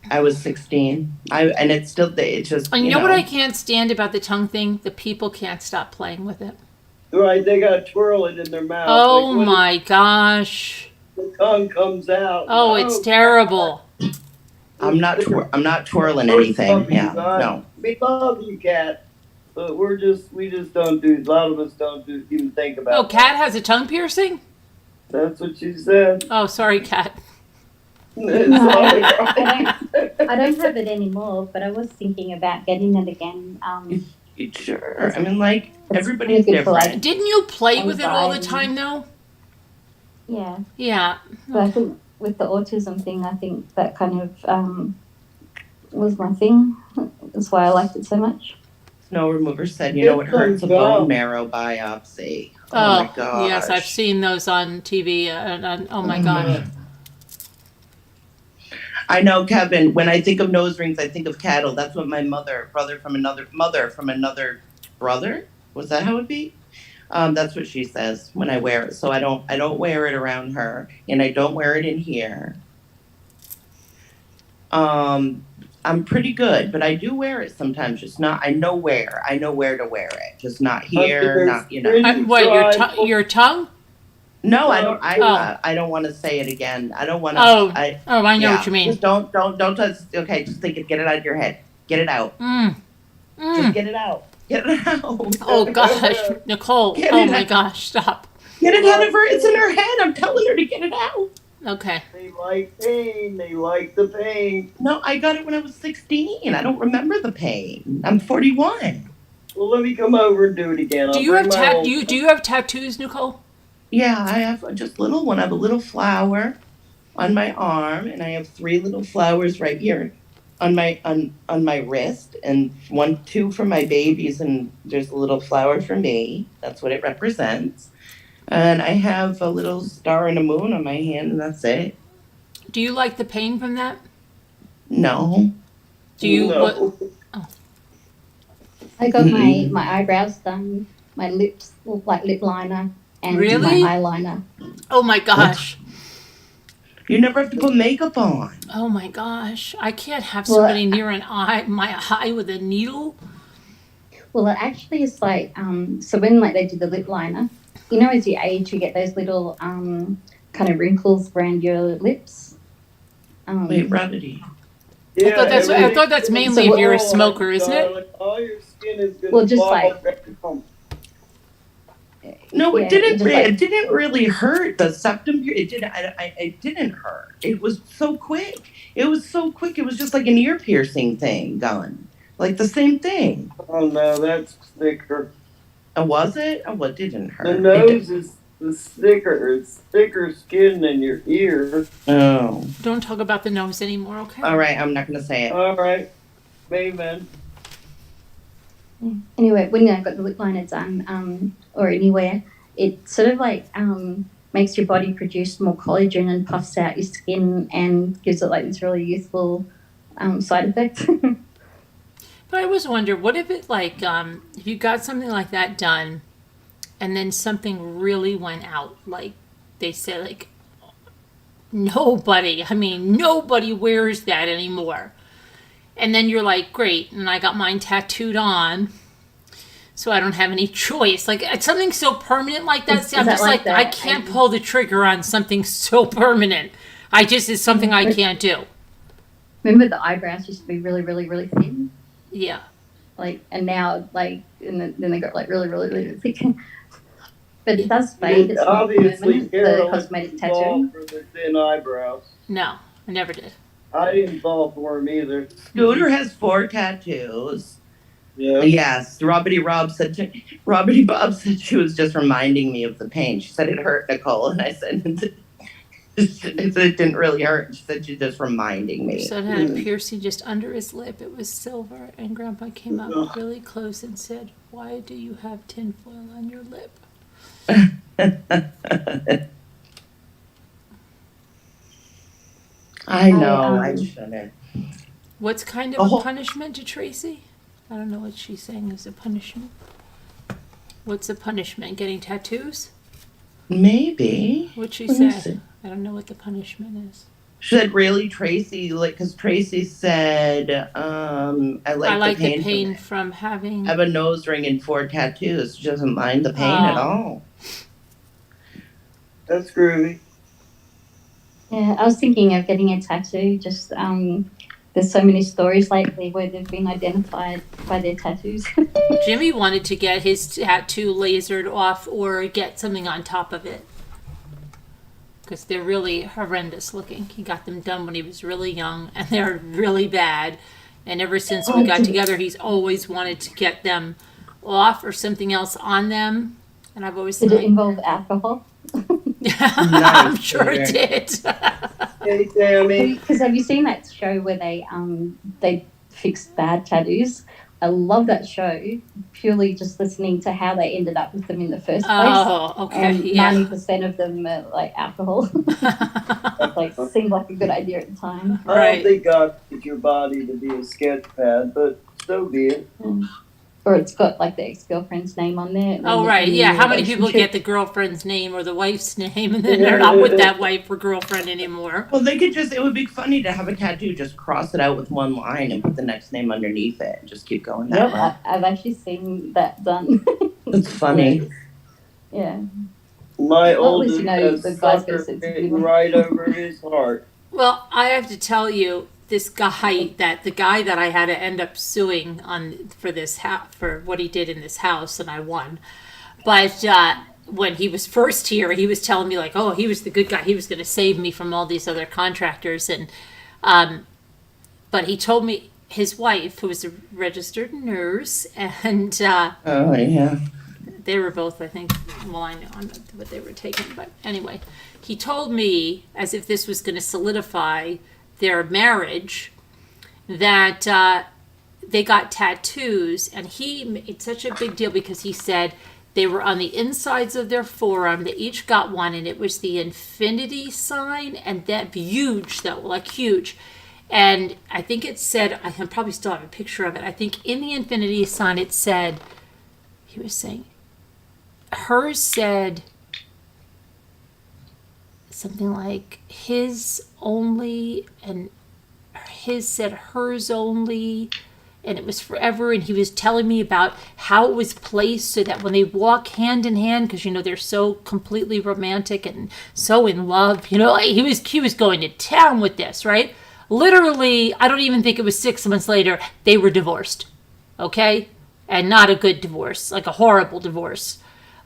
I was 16. And it's still, it's just, And you know what I can't stand about the tongue thing? The people can't stop playing with it. right. They gotta twirl it in their mouth. Oh like when my gosh. the tongue comes out. Oh, it's terrible. I'm not twirling First anything. puppy, Yeah, son. no. We love you, Cat, but we just don't do. A lot of us don't even think about. Oh, Kat has a tongue piercing? That's what she said. Oh, sorry, Kat. It's all right. I don't have it anymore, but I was thinking about getting it again. Sure. I mean, like, It's everybody's really good for, different. Didn't you play with it all the Anxiety. time, though? Yeah, Yeah. but I think with the autism thing, I think that kind of was my thing. That's why I liked it so much. Snow remover said, you know, it hurts a bone marrow biopsy. Oh, my gosh. yes, I've seen those on TV. Oh my gosh. I know, Kevin. When I think of nose rings, I think of cattle. That's what my mother from another brother. Was that how it be? That's what she says when I wear it. So I don't wear it around her, and I don't wear it in here. I'm pretty good, but I do wear it sometimes. Just not. I know where to wear it. Just not here. Not What, your tongue? No, I don't. Oh. I don't want to say it again. I don't want to. Oh. I Oh, I know what you mean. Just don't. Just, okay, just think it. Get it out of your head. Get it out. Mm. Just get it out. Get it out. Oh gosh, Nicole. Get Oh it my out. gosh, stop. Get it out of her. It's in her head. I'm telling her to get it out. Okay. They like pain. They like the pain. No, I got it when I was 16. I don't remember the pain. I'm 41. Well, let me come over and do it again. Do I'll you bring have my old. do you have tattoos, Nicole? Yeah, I have just little one. I have a little flower on my arm, and I have 3 little flowers right here on my wrist, and 2 for my babies, and there's a little flower for me. That's what it represents. And I have a little star and a moon on my hand, and that's it. Do you like the pain from that? No. Do you what? No. I got my eyebrows done, my lips look like lip liner, and Really? my eyeliner. Oh my gosh. You never have to put makeup on. Oh my gosh. I can't have Well, somebody near my eye with a needle. Well, it actually is like, so when like they do the lip liner, you know, as you age, you get those little kind of wrinkles around your lips. Wait, Rarity. Yeah, I thought that's mainly So if you're a Oh, smoker, isn't it? darling, all your skin is gonna Well, just fall like- off. No, Yeah, it didn't. just like- It didn't really hurt. The septum. It didn't. It didn't hurt. It was so quick. It was so quick. It was just like an ear piercing thing done, like the same thing. Oh no, that's thicker. Was it? Oh, what didn't hurt? The It nose is thicker. It's thicker skin than your ear. Oh, Don't talk about the nose anymore, okay? all right. I'm not gonna say it. All right, amen. Anyway, when I got the lip liner done, or anywhere, it sort of like makes your body produce more collagen and puffs out your skin and gives it like this really youthful side effect. But I always wonder, what if it like, if you got something like that done and then something really went out, like they said, like, nobody wears that anymore. And then you're like, great, and I got mine tattooed on, so I don't have any choice. Like, it's something so permanent like that. See, I'm that just like like, I that? can't pull the trigger on something so permanent. It's something I can't do. Remember the eyebrows used to be really, really, really thin? Yeah. Like, and now, like, and then they got like really, really, really thick. But it does fade. It's not Obviously, permanent, the Carol cosmetic is tattooing. involved for the thin eyebrows. No, I never did. I didn't fall for him either. Scooter has 4 tattoos. Yeah. Yes, Robbity Bob said she was just reminding me of the pain. She said it hurt, Nicole, and I said it didn't really hurt. She said she's just reminding me. So it had a piercing just under his lip. It was silver, and Grandpa came up really close and said, "Why do you have tinfoil on your lip?" I know, I shouldn't. What's kind of a punishment to Tracy? I don't know what she's saying is a punishment. What's a punishment? Getting tattoos? Maybe. What'd she Let me say? see. I don't know what the punishment is. She said, really, Tracy? Like, because Tracy said, I like the pain from having. I have a nose ring and 4 tattoos. She doesn't mind the pain at all. That's groovy. Yeah, I was thinking of getting a tattoo. Just there's so many stories lately where they've been identified by their tattoos. Jimmy wanted to get his tattoo lasered off or get something on top of it. Because they're really horrendous looking. He got them done when he was really young, and they're really bad. And ever since we got together, he's always wanted to get them off or something else on them. And I've always Did said, it involve alcohol? I'm sure it did. Hey, Sammy. Because have you seen that show where they fix bad tattoos? I love that show, purely just listening to how they ended up with them in the first place. Oh, okay, And yeah. 90% of them are like alcohol. Like, seemed like a good idea at the time. I don't think God did your body to be a sketch pad, but so be it. Or it's got like the ex-girlfriend's name on there. Oh, right, yeah. How many people get the girlfriend's name or the wife's name and then they're not with that wife or girlfriend anymore? Well, they could it would be funny to have a tattoo, just cross it out with one line and put the next name underneath it and just keep going that way. I've actually seen that done. That's funny. Yeah. My Well, at least oldest you know has the guy's sucker got a sense of written humor. right over his heart. Well, I have to tell you, the guy that I had to end up suing on for this for what he did in this house, and I won. But when he was first here, he was telling me like, oh, he was the good guy. He was going to save me from all these other contractors. And, but he told me his wife, who was a registered nurse, and Oh, yeah. they were both, I think, well, I know I'm not what they were taking, but anyway, he told me, as if this was going to solidify their marriage, that they got tattoos, and he made such a big deal because he said they were on the insides of their forearm. They each got one, and it was the infinity sign, and that huge, though, like huge. And I think it said, I can probably still have a picture of it. I think in the infinity sign it said, he was saying, hers said something like his only, and his said hers only, and it was forever. And he was telling me about how it was placed so that when they walk hand in hand, because they're so completely romantic and so in love, he was going to town with this, right? Literally, I don't even think it was 6 months later, they were divorced. Okay? And not a good divorce, like a horrible divorce.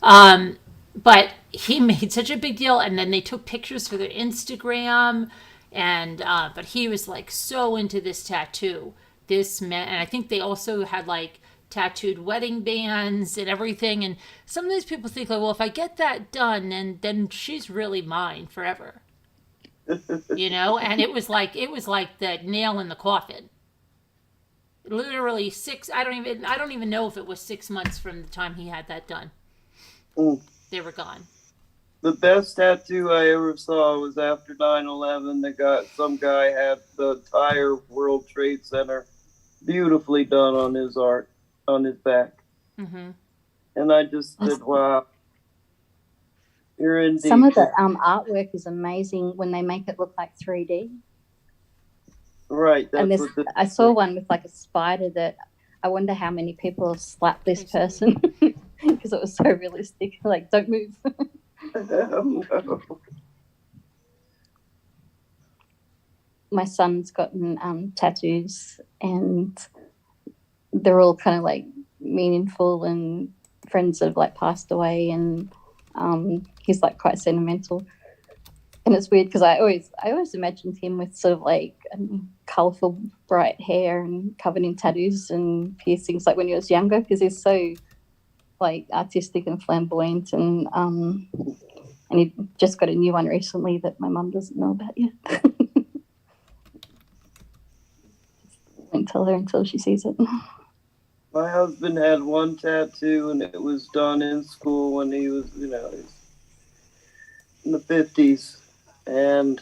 But he made such a big deal, and then they took pictures for their Instagram, and but he was like so into this tattoo. This man, and I think they also had like tattooed wedding bands and everything. And some of these people think like, well, if I get that done, then she's really mine forever. And it was like the nail in the coffin. Literally I don't even know if it was 6 months from the time he had that done. They were gone. The best tattoo I ever saw was after 9/11. Some guy had the entire World Trade Center beautifully done on his back. Mm-hmm. And I just said, wow. You're indeed. Some of the artwork is amazing when they make it look like 3D. Right. And I saw one with like a spider that I wonder how many people have slapped this person because it was so realistic. Like, don't move. No. My son's gotten tattoos, and they're all kind of like meaningful, and friends have like passed away, and he's like quite sentimental. And it's weird because I always imagined him with sort of like colourful, bright hair and covered in tattoos and piercings, like when he was younger, because he's so like artistic and flamboyant, and he just got a new one recently that my mum doesn't know about yet. Won't tell her until she sees it. My husband had one tattoo, and it was done in school when he was, in the 50s. And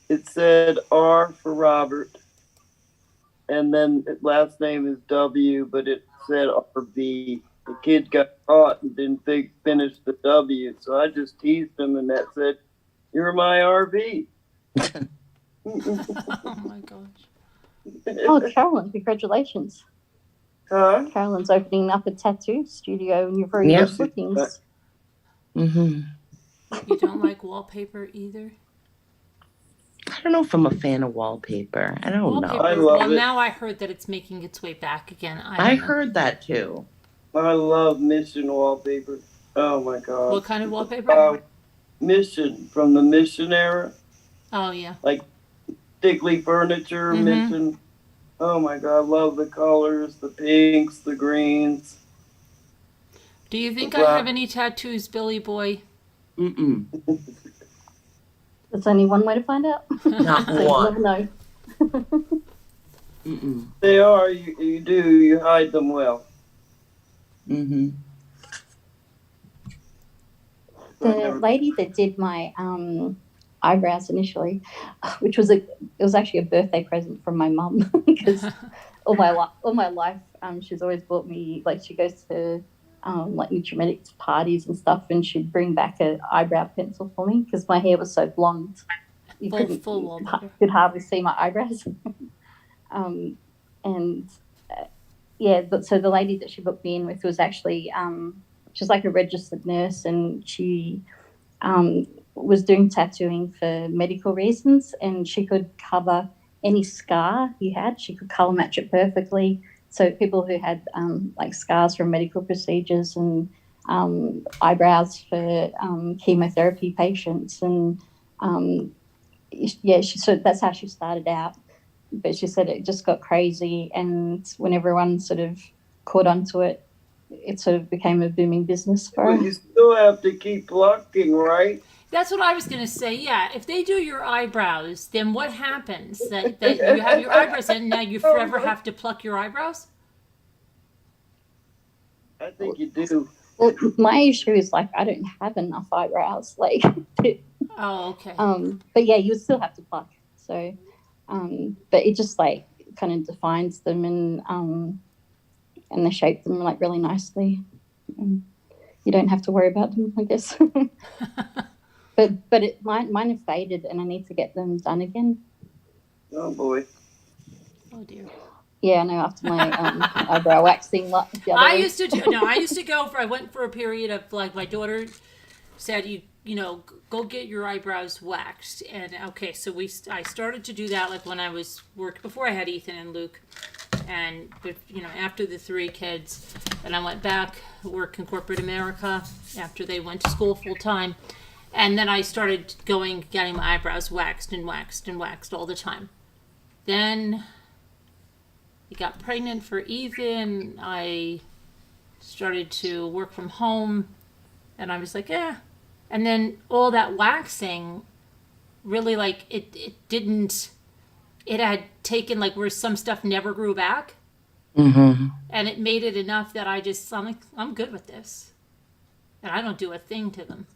it said R for Robert, and then his last name is W, but it said RB. The kid got caught and didn't finish the W, so I just teased him, and that said, "You're my RB." Oh my gosh. Oh, Carolyn, congratulations. Huh? Carolyn's opening up a tattoo studio, and you've already got bookings. Mm-hmm. You don't like wallpaper either? I don't know if I'm a fan of wallpaper. I don't know. I love it. Now I heard that it's making its way back again. I heard that too. I love Mission wallpaper. Oh my God. What kind of wallpaper? Mission, from the Mission era. Oh, yeah. Like Stickley Furniture, Mm-hmm. Mission. Oh my God, I love the colors, the pinks, the greens. Do you think I have any tattoos, Billy Boy? Mm-mm. There's only one way to find out. Not So one. you'll never know. Mm-mm. They are, you hide them well. Mm-hmm. The lady that did my eyebrows initially, which was it was actually a birthday present from my mum, because all my life she's always bought me, like, she goes to like Nutrimedics parties and stuff, and she'd bring back an eyebrow pencil for me because my hair was so blonde you could hardly see my eyebrows. So the lady that she booked me in with was actually she's like a registered nurse, and she was doing tattooing for medical reasons, and she could cover any scar you had. She could colour match it perfectly. So people who had like scars from medical procedures and eyebrows for chemotherapy patients, and so that's how she started out. But she said it just got crazy, and when everyone sort of caught onto it, it sort of became a booming business for her. But you still have to keep plucking, right? That's what I was going to say. Yeah, if they do your eyebrows, then what happens? That you have your eyebrows and now you forever have to pluck your eyebrows? I think you do. Well, my issue is like I don't have enough eyebrows. Like, Oh, okay. but yeah, you still have to pluck. So, but it just like kind of defines them and they shape them like really nicely. You don't have to worry about them, I guess. but mine have faded, and I need to get them done again. Oh boy. Oh dear. Yeah, I know. After my eyebrow waxing, the other I week. used to go I went for a period of like my daughter said you know go get your eyebrows waxed, and okay, so I started to do that like when I was before I had Ethan and Luke, and but you know after the 3 kids, and I went back work in corporate America after they went to school full time, and then I started getting my eyebrows waxed and waxed and waxed all the time. Then I got pregnant for Ethan. I started to work from home, and I was like, and then all that waxing really like it had taken like where some stuff never grew back, and it made it enough that I'm like, I'm good with this, and I don't do a thing to them.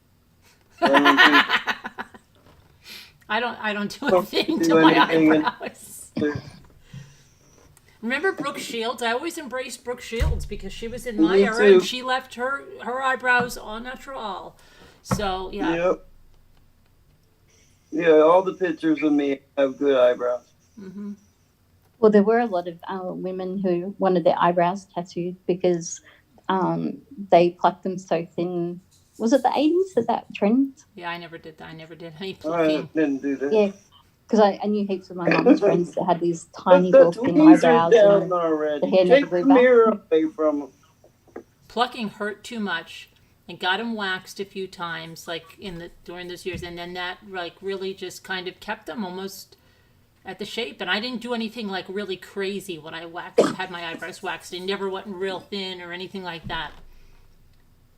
I don't do a thing to my eyebrows. Remember Brooke Shields? I always embraced Brooke Shields because she was in my Me era too. and she left her eyebrows au natural. So, yeah. Yep. Yeah, all the pictures of me have good eyebrows. Mm-hmm. Well, there were a lot of women who wanted their eyebrows tattooed because they plucked them so thin. Was it the 80s? Is that trend? Yeah, I never did that. I never did any I plucking. didn't do that. Yeah, because I knew heaps of my mum's friends that had these tiny But little the thin tweezers eyebrows. down And already. the hair never Take grew the back. mirror away from them. Plucking hurt too much, and got them waxed a few times, like during those years, and then that like really just kind of kept them almost at the shape. And I didn't do anything like really crazy when I had my eyebrows waxed. It never went real thin or anything like that.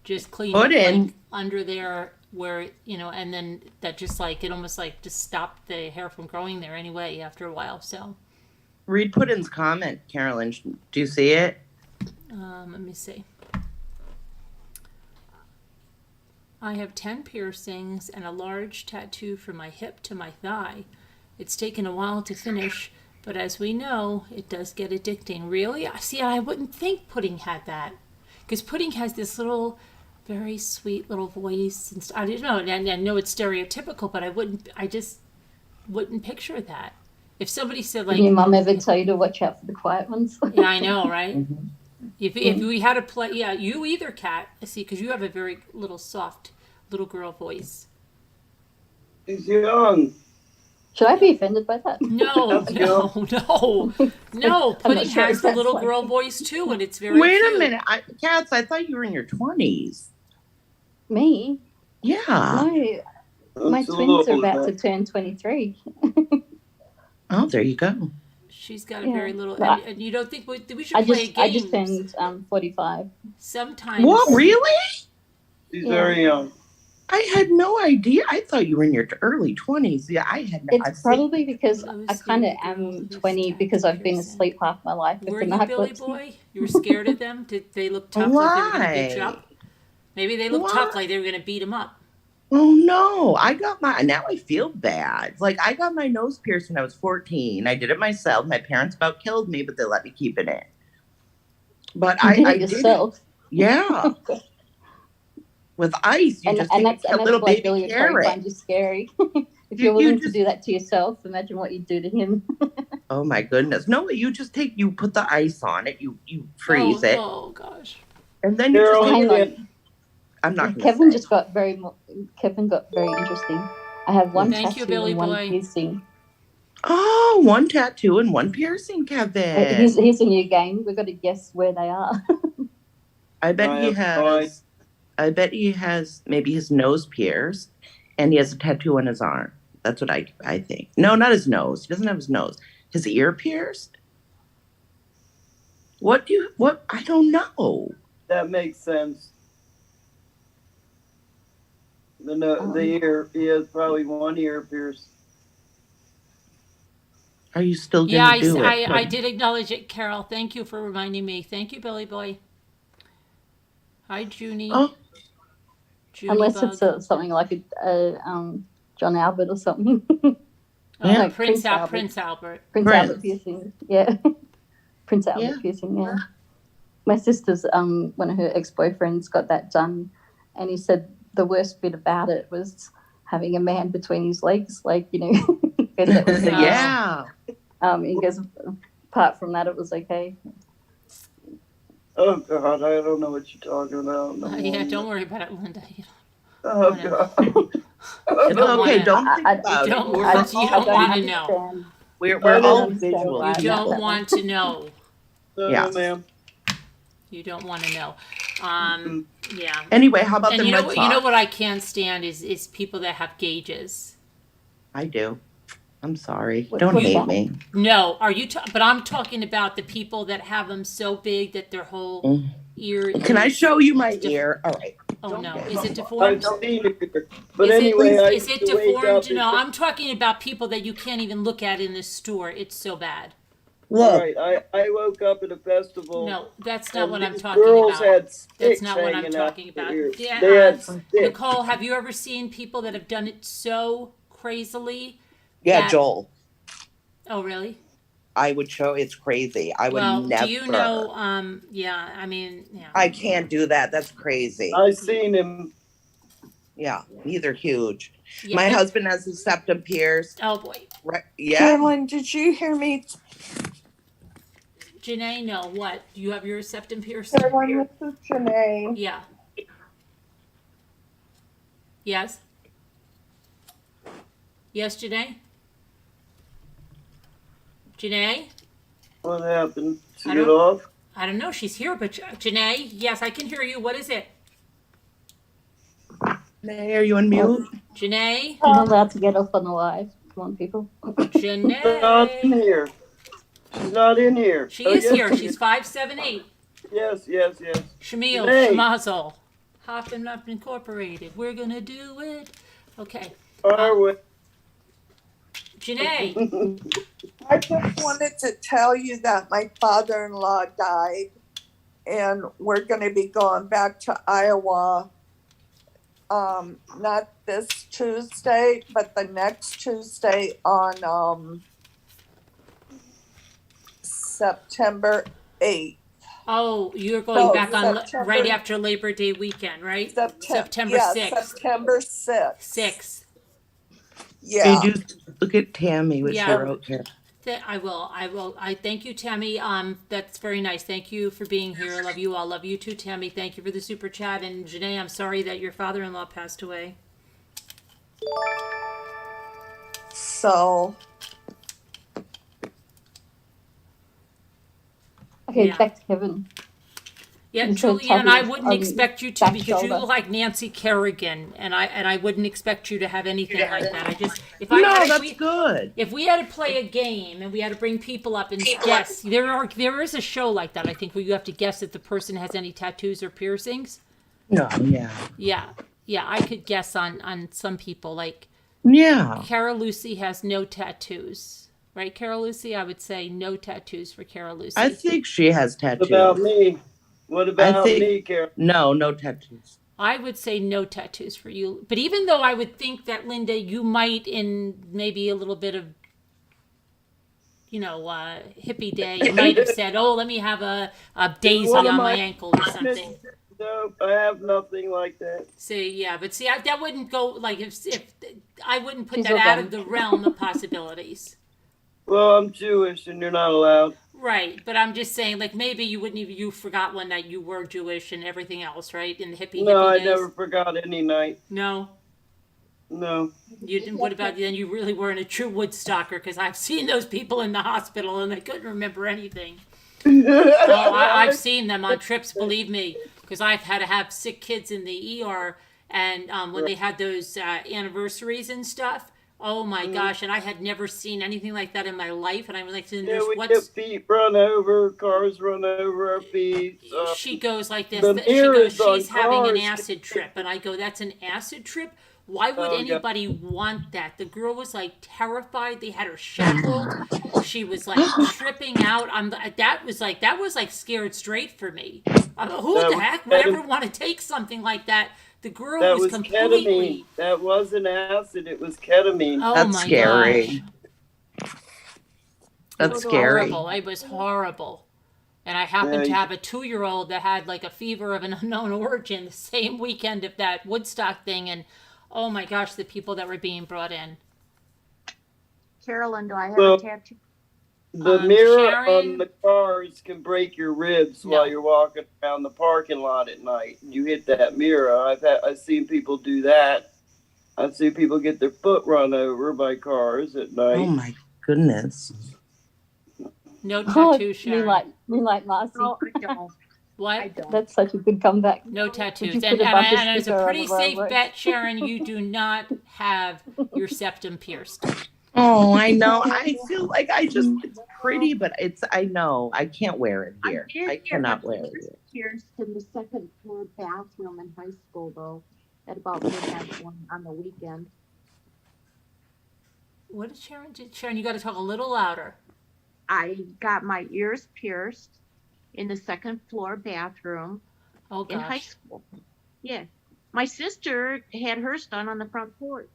Just clean Put in. like under there where and then that just like it almost like just stopped the hair from growing there anyway after a while. So Read Puddin's comment, Carolyn. Do you see it? let me see. I have 10 piercings and a large tattoo from my hip to my thigh. It's taken a while to finish, but as we know, it does get addicting. Really? See, I wouldn't think Pudding had that. Because Pudding has this little, very sweet little voice. And I don't know, and I know it's stereotypical, but I just wouldn't picture that. If somebody said like... Did your mum ever tell you to watch out for the quiet ones? Yeah, I know, right? If we had to play, yeah, you either, Kat, see, because you have a very little soft little girl voice. He's young. Should I be offended by that? No. Pudding sure has if the that's little like- girl voice too, and it's very Wait cute. a minute. Cats, I thought you were in your 20s. Me? Yeah. No, my That's a twins are little about to bit. turn 23. Oh, there you go. She's got a Yeah. very little, But and you don't think we should play I games? just turned 45. Sometimes. What, really? He's Yeah. very young. I had no idea. I thought you were in your early 20s. Yeah, I had no It's probably because I kind of am 20 because I've been asleep half my life with Were the you Billy narcolepsy. Boy? You were scared of them? Did they look tough like they were going to beat you Why? up? Maybe they looked Why? tough like they were going to beat him up. Oh, no. Now I feel bad. Like, I got my nose pierced when I was 14. I did it myself. My parents about killed me, but they let me keep it in. But You I did it did it. yourself. Yeah. With ice, you just take a little why baby Billy would probably carrot. find you scary. If You you're willing just- to do that to yourself, imagine what you'd do to him. Oh my goodness. No, you put the ice on it, you freeze it, Oh, gosh. and then you Carol, just Hang yeah. on. I'm not gonna Kevin say. just got Kevin got very interesting. I have one Thank you, tattoo Billy and one boy. piercing. Oh, one tattoo and one piercing, Kevin. Here's a new game. We've got to guess where they are. I bet I he have no has I bet he has maybe his nose pierced and he has a tattoo on his arm. That's what I think. No, not his nose. He doesn't have his nose. His ear pierced? What? I don't know. That makes sense. The ear, he has probably one ear pierced. Are you still going Yeah, to do it? I did acknowledge it, Carol. Thank you for reminding me. Thank you, Billy Boy. Hi, Junie. Oh, Junie Unless Bug. it's something like a John Albert or something. Oh, like Prince Prince Albert. Prince Albert. Prince Prince. Albert piercing. Yeah. Prince Albert Yeah. piercing, yeah. My sister's one of her ex-boyfriends got that done, and he said the worst bit about it was having a man between his legs, like, you know. Because that was yeah. he goes, apart from that, it was okay. Oh God, I don't know what you're talking about. No Yeah, more. don't worry about it, Linda. Oh Yeah. God. It's don't okay. wanna- Don't think I about don't it. want- you don't wanna know. understand. We're I all don't understand visual. why. You don't want to know. No, Yes. ma'am. You don't want to know. Yeah. Anyway, how about And the you red know, sox? you know what I can't stand is people that have gauges. I do. I'm sorry. What- Don't what's hate that? me. No, are you? But I'm talking about the people that have them so big that their whole ear. Can I is- show you my ear? All right. Oh Don't no, get is it I've deformed? seen it. But Is anyway, I is it used to wake up deformed? and- No, I'm talking about people that you can't even look at in the store. It's so bad. Look. Right, I woke up at a festival. No, that's not and what I'm these talking girls about. had That's sticks not what I'm hanging out talking their about. ears. Yeah, They had sticks. Nicole, have you ever seen people that have done it so crazily? Yeah, that- Joel. Oh, really? I would show it's crazy. I would Well, never. do you know? Yeah, I mean, yeah. I can't do that. That's crazy. I seen him. Yeah, these are huge. Yeah, My they're- husband has his septum pierced. Oh boy, Right? Yeah. Carolyn, did you hear me? Janae, no. What? You have your septum pierced? Carolyn, this is Janae. Yeah. Yes. Yes, Janae. Janae. What happened? She I get don't- off? I don't know. She's here, but Janae. Yes, I can hear you. What is it, Nay, are you on mute? Janae? You're not allowed to get off on the live. Come on, people. Not in Janae. here. She's not in here. She Oh, is yes, here. she She's is. 578. Yes. Shamil, Janae. Schmazel, Hoppin' Up Incorporated. We're gonna do it. Okay, Are we? Janae. I just wanted to tell you that my father-in-law died, and we're going to be going back to Iowa. Not this Tuesday, but the next Tuesday on September 8th. Oh, you're going No, back on September- right after Labor Day weekend, right? September yeah, 6th. September 6th. 6th. Yeah. Hey, just look at Tammy, what Yeah. she wrote here. I will. I thank you, Tammy. That's very nice. Thank you for being here. I love you all. Love you too, Tammy. Thank you for the super chat. And Janae, I'm sorry that your father-in-law passed away. So, Okay, Yeah. back to Kevin. Yeah, And so Julianne, I Tabby's, wouldn't expect you to back because you shoulder. look like Nancy Kerrigan, and I wouldn't expect you to have anything like that. I just if I No, had that's good. if we had to play a game and we had to bring people up and guess, there is a show like that I think where you have to guess if the person has any tattoos or piercings. No, yeah. Yeah, I could guess on some people like Yeah. Cara Lucy has no tattoos, right? Cara Lucy, I would say no tattoos for Cara Lucy. I think she has What tattoos. about me? What about think- me, Carol? No tattoos. I would say no tattoos for you. But even though I would think that, Linda, you might, in maybe a little bit of, hippie day, you might have said, oh, let me have a daisy What on am my I- ankle or something. No, I have nothing like that. That wouldn't go, like, if I wouldn't put She's that out okay. of the realm of possibilities. Well, I'm Jewish and you're not allowed. Right, but I'm just saying, like, maybe you forgot one night you were Jewish and everything else, right? In the hippie No, I days. never forgot any night. No? No. You didn't. What about then? You really weren't a true Woodstocker because I've seen those people in the hospital and they couldn't remember anything. Oh, I've seen them on trips. Believe me, because I've had to have sick kids in the ER, and when they had those anniversaries and stuff. Oh my gosh! And I had never seen anything like that in my life, and I'm like, Yeah, we get feet run over, cars run over our feet. She goes like this. The She goes, mirrors on she's having an cars acid trip, and I go, that's an acid trip? Why would anybody want that? The girl was like terrified. They had her shackled. She was like tripping out. That was like scared straight for me. Who the heck would ever want to take something like that? The girl That was completely. ketamine. That wasn't acid. It was ketamine. Oh That's my scary. gosh. That's It was scary. horrible. It was horrible. And I happened to have a 2-year-old that had like a fever of an unknown origin the same weekend of that Woodstock thing. And oh my gosh, the people that were being brought in. Carolyn, do I have a tattoo? The mirror Sharon? on the cars can break your ribs while you're walking around the parking lot at night. You hit that mirror. I've seen people do that. I've seen people get their foot run over by cars at night. Oh my goodness. No tattoo, Sharon. Me like Marcy. No, I don't. What? I don't. That's such a good comeback. No tattoos. Would you And put a bumper it's a sticker pretty on the safe road? bet, Sharon, you do not have your septum pierced. Oh, I know. I feel like it's pretty, but I know. I can't wear it here. I cannot wear it here. Pierced in the second floor bathroom in high school, though, at about midnight on the weekend. What did Sharon do? Sharon, you got to talk a little louder. I got my ears pierced in the second floor bathroom Oh in high gosh. school. Yeah. My sister had hers done on the front porch.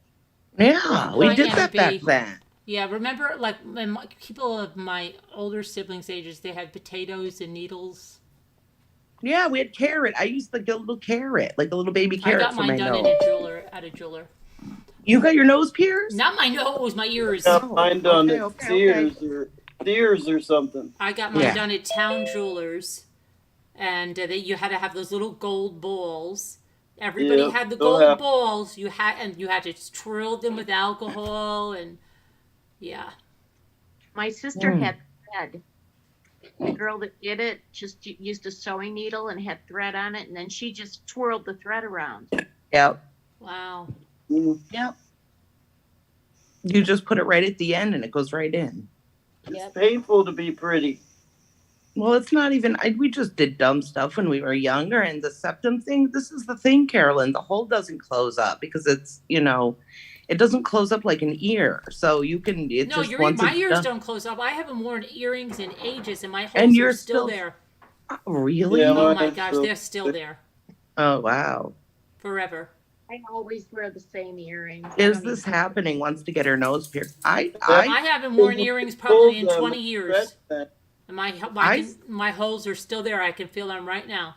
Yeah, we did that back Miami. then. Yeah, remember, like, when people of my older siblings' ages, they had potatoes and needles. Yeah, we had carrot. I used to get a little carrot, like a little baby I carrot got for my mine done nose. at a jeweler. You got your nose pierced? Not my nose, my ears. Got mine done okay, at okay. Sears or something. I got mine Yeah. done at Town Jewelers, and you had to have those little gold balls. Everybody Yeah, had the still gold have- balls. You had to twirl them with alcohol, and yeah. My sister Mm. had thread. The girl that did it just used a sewing needle and had thread on it, and then she just twirled the thread around. Yep. Wow. Yep. You just put it right at the end and it goes right in. It's painful to be pretty. Well, it's not even, we just did dumb stuff when we were younger. And the septum thing, this is the thing, Carolyn. The hole doesn't close up because it's, it doesn't close up like an ear. So you can, it's No, just once my it's ears done. don't close up. I haven't worn earrings in ages, and my holes And are you're still still- there. Oh, really? Yeah, Oh my mine's gosh, still- they're still there Oh, wow. forever. I always wear the same earrings. Is this happening? Wants to get her nose pierced. I I haven't worn earrings probably in Pulled them 20 years, thread. and my I- my holes are still there. I can feel them right now.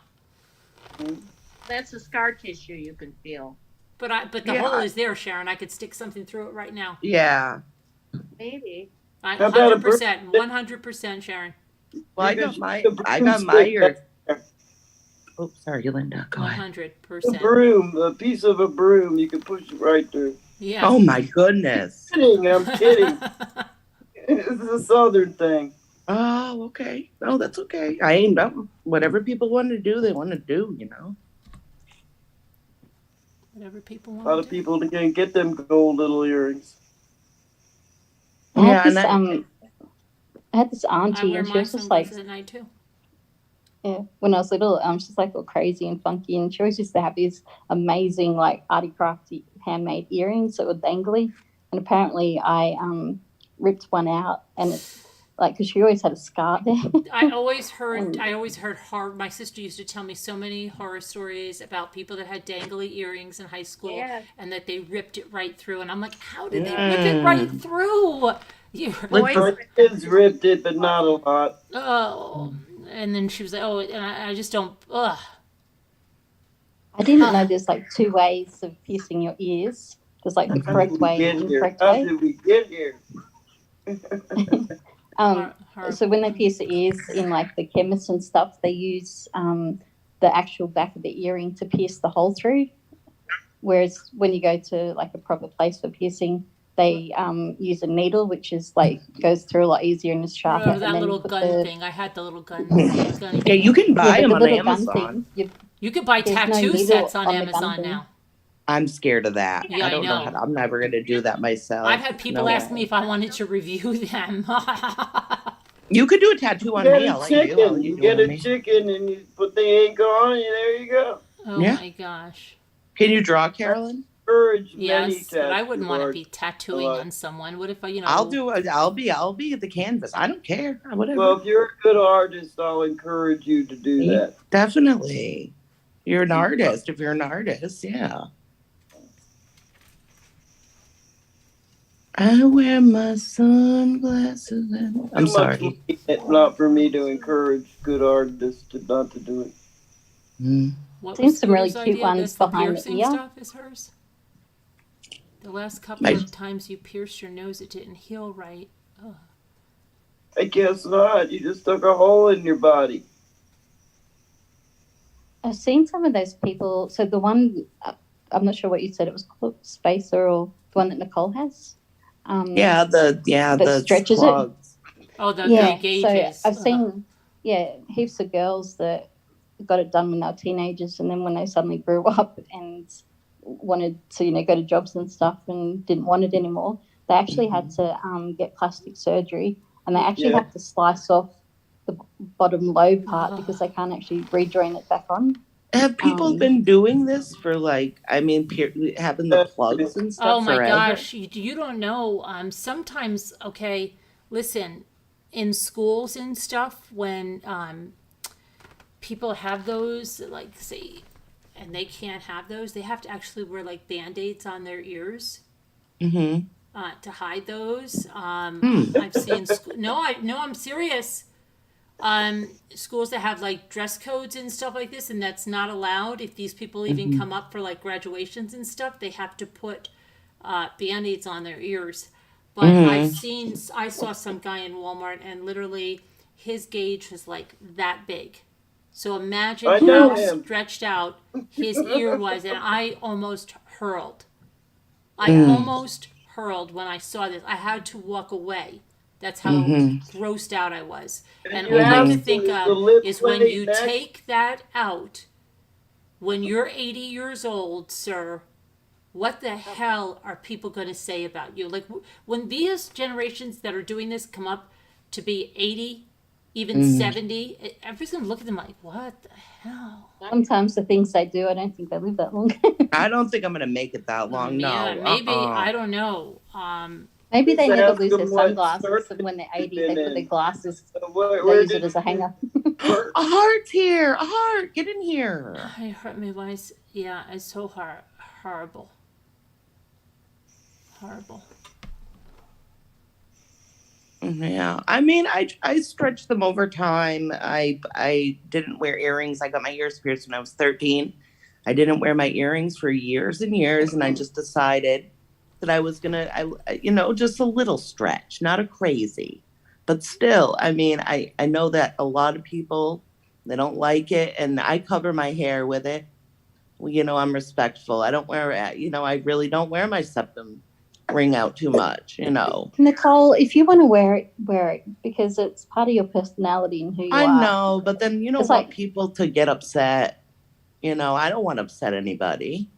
That's the scar tissue you can feel. But the Yeah, hole is there, Sharon. I could stick something through it right now. yeah. Maybe. How about a 100%, 100%, Sharon. Well, I You got could my, stick a I got my broomstick ears. Oh, sorry, Linda. Go ahead. 100%. A broom, a piece of a broom, you can push it right through. Yeah. Oh my goodness. I'm kidding. This is a southern thing. Oh, okay. No, that's okay. I ain't know. Whatever people want to do, they want to do, Whatever people A want. lot of people can get them gold little earrings. I had and this, I had this I auntie, wear and she my was just like, sunglasses at night too. yeah, when I was little, she's like all crazy and funky, and she always used to have these amazing, like, arty crafty handmade earrings that were dangly. And apparently, I ripped one out, and it's like, because she always had a scar there. I always heard horror. My sister used to tell me so many horror stories about people that had dangly earrings in high school, Yeah. and that they ripped it right through. And I'm like, how did they rip it right through? My kids ripped it, but not a lot. Oh, and then she was like, oh, and I just don't. Ugh. I didn't know there's like two ways of piercing your ears. There's like the How correct did we way get and the here? incorrect How way. did we get here? So when they pierce the ears in like the chemists and stuff, they use the actual back of the earring to pierce the hole through. Whereas when you go to like a proper place for piercing, they use a needle, which is like goes through a lot easier and is sharper. Oh, that and then little you put gun thing. I had the little gun. Yeah, you can buy but them the on little gun Amazon. thing, You could buy There's no tattoo needle sets on on the gun Amazon thing. now. I'm scared of that. Yeah, I I don't know. know. I'm never going to do that myself. I've had people No ask way. me if I wanted to review them. You could do a tattoo on me. I'll let you. I'll let you You do get it on a me. chicken and you put the ink on it, there you go. Oh Yeah. my gosh. Can you draw, Carolyn? Encourage many Yes, but I wouldn't want to tattoo be tattooing artists. on someone. What if I, I'll be at the canvas. I don't care. Whatever. Well, if you're a good artist, I'll encourage you to do that. Definitely. You're an artist. If you're an artist, yeah. I wear my sunglasses and I'm Too much sorry. money, not for me to encourage good artists not to do it. Mm. What Seen was some really Scooter's cute idea? ones That's the behind the piercing ear. stuff is hers? The last couple I- of times you pierced your nose, it didn't heal right. Oh. I guess not. You just stuck a hole in your body. I've seen some of those people. So the one, I'm not sure what you said it was called, Spacer, or the one that Nicole has. Yeah, the stretches it. plugs. Oh, the Yeah, gauges. so I've seen, heaps of girls that got it done when they were teenagers, and then when they suddenly grew up and wanted to, go to jobs and stuff and didn't want it anymore, they actually had to get plastic surgery, and they actually have to slice off the bottom low part because they can't actually rejoin it back on. Have people been doing this for having the plugs and stuff Oh my forever? gosh, you don't know. Sometimes, okay, listen, in schools and stuff, when people have those, say, and they can't have those, they have to actually wear Band-Aids on their ears. Mm-hmm. To hide those. I've seen I'm serious. Schools that have dress codes and stuff like this, and that's not allowed. If these people even come up for graduations and stuff, they have to put Band-Aids on their ears. But I saw some guy in Walmart, and literally his gauge was that big. So imagine how stretched out his ear was, and I almost hurled. Almost hurled when I saw this. I had to walk away. That's how grossed out I was. And all I could think of is when you take that out, when you're 80 years old, sir, what the hell are people going to say about you? When these generations that are doing this come up to be 80, even 70, everybody's going to look at them like, what the hell? Sometimes the things they do, I don't think they live that long. I don't think I'm going to make it that long. Yeah, No. maybe. I don't know. Maybe they Just never ask lose them their what sunglasses, surgery and when they're 80, they've they been put their in. glasses, Where they use did it as a hanger. A heart's here. A heart. Get in here. I hurt my voice. Yeah, it's so horrible. Horrible. Yeah, I mean, I stretched them over time. I didn't wear earrings. I got my ears pierced when I was 13. I didn't wear my earrings for years and years, and I just decided that I was gonna, just a little stretch, not a crazy, but still. I mean, I know that a lot of people, they don't like it, and I cover my hair with it. Well, I'm respectful. I don't wear, I really don't wear my septum ring out too much, Nicole, if you want to wear it because it's part of your personality and who you are. I know, but then you don't It's want people to get upset. I don't want to upset anybody.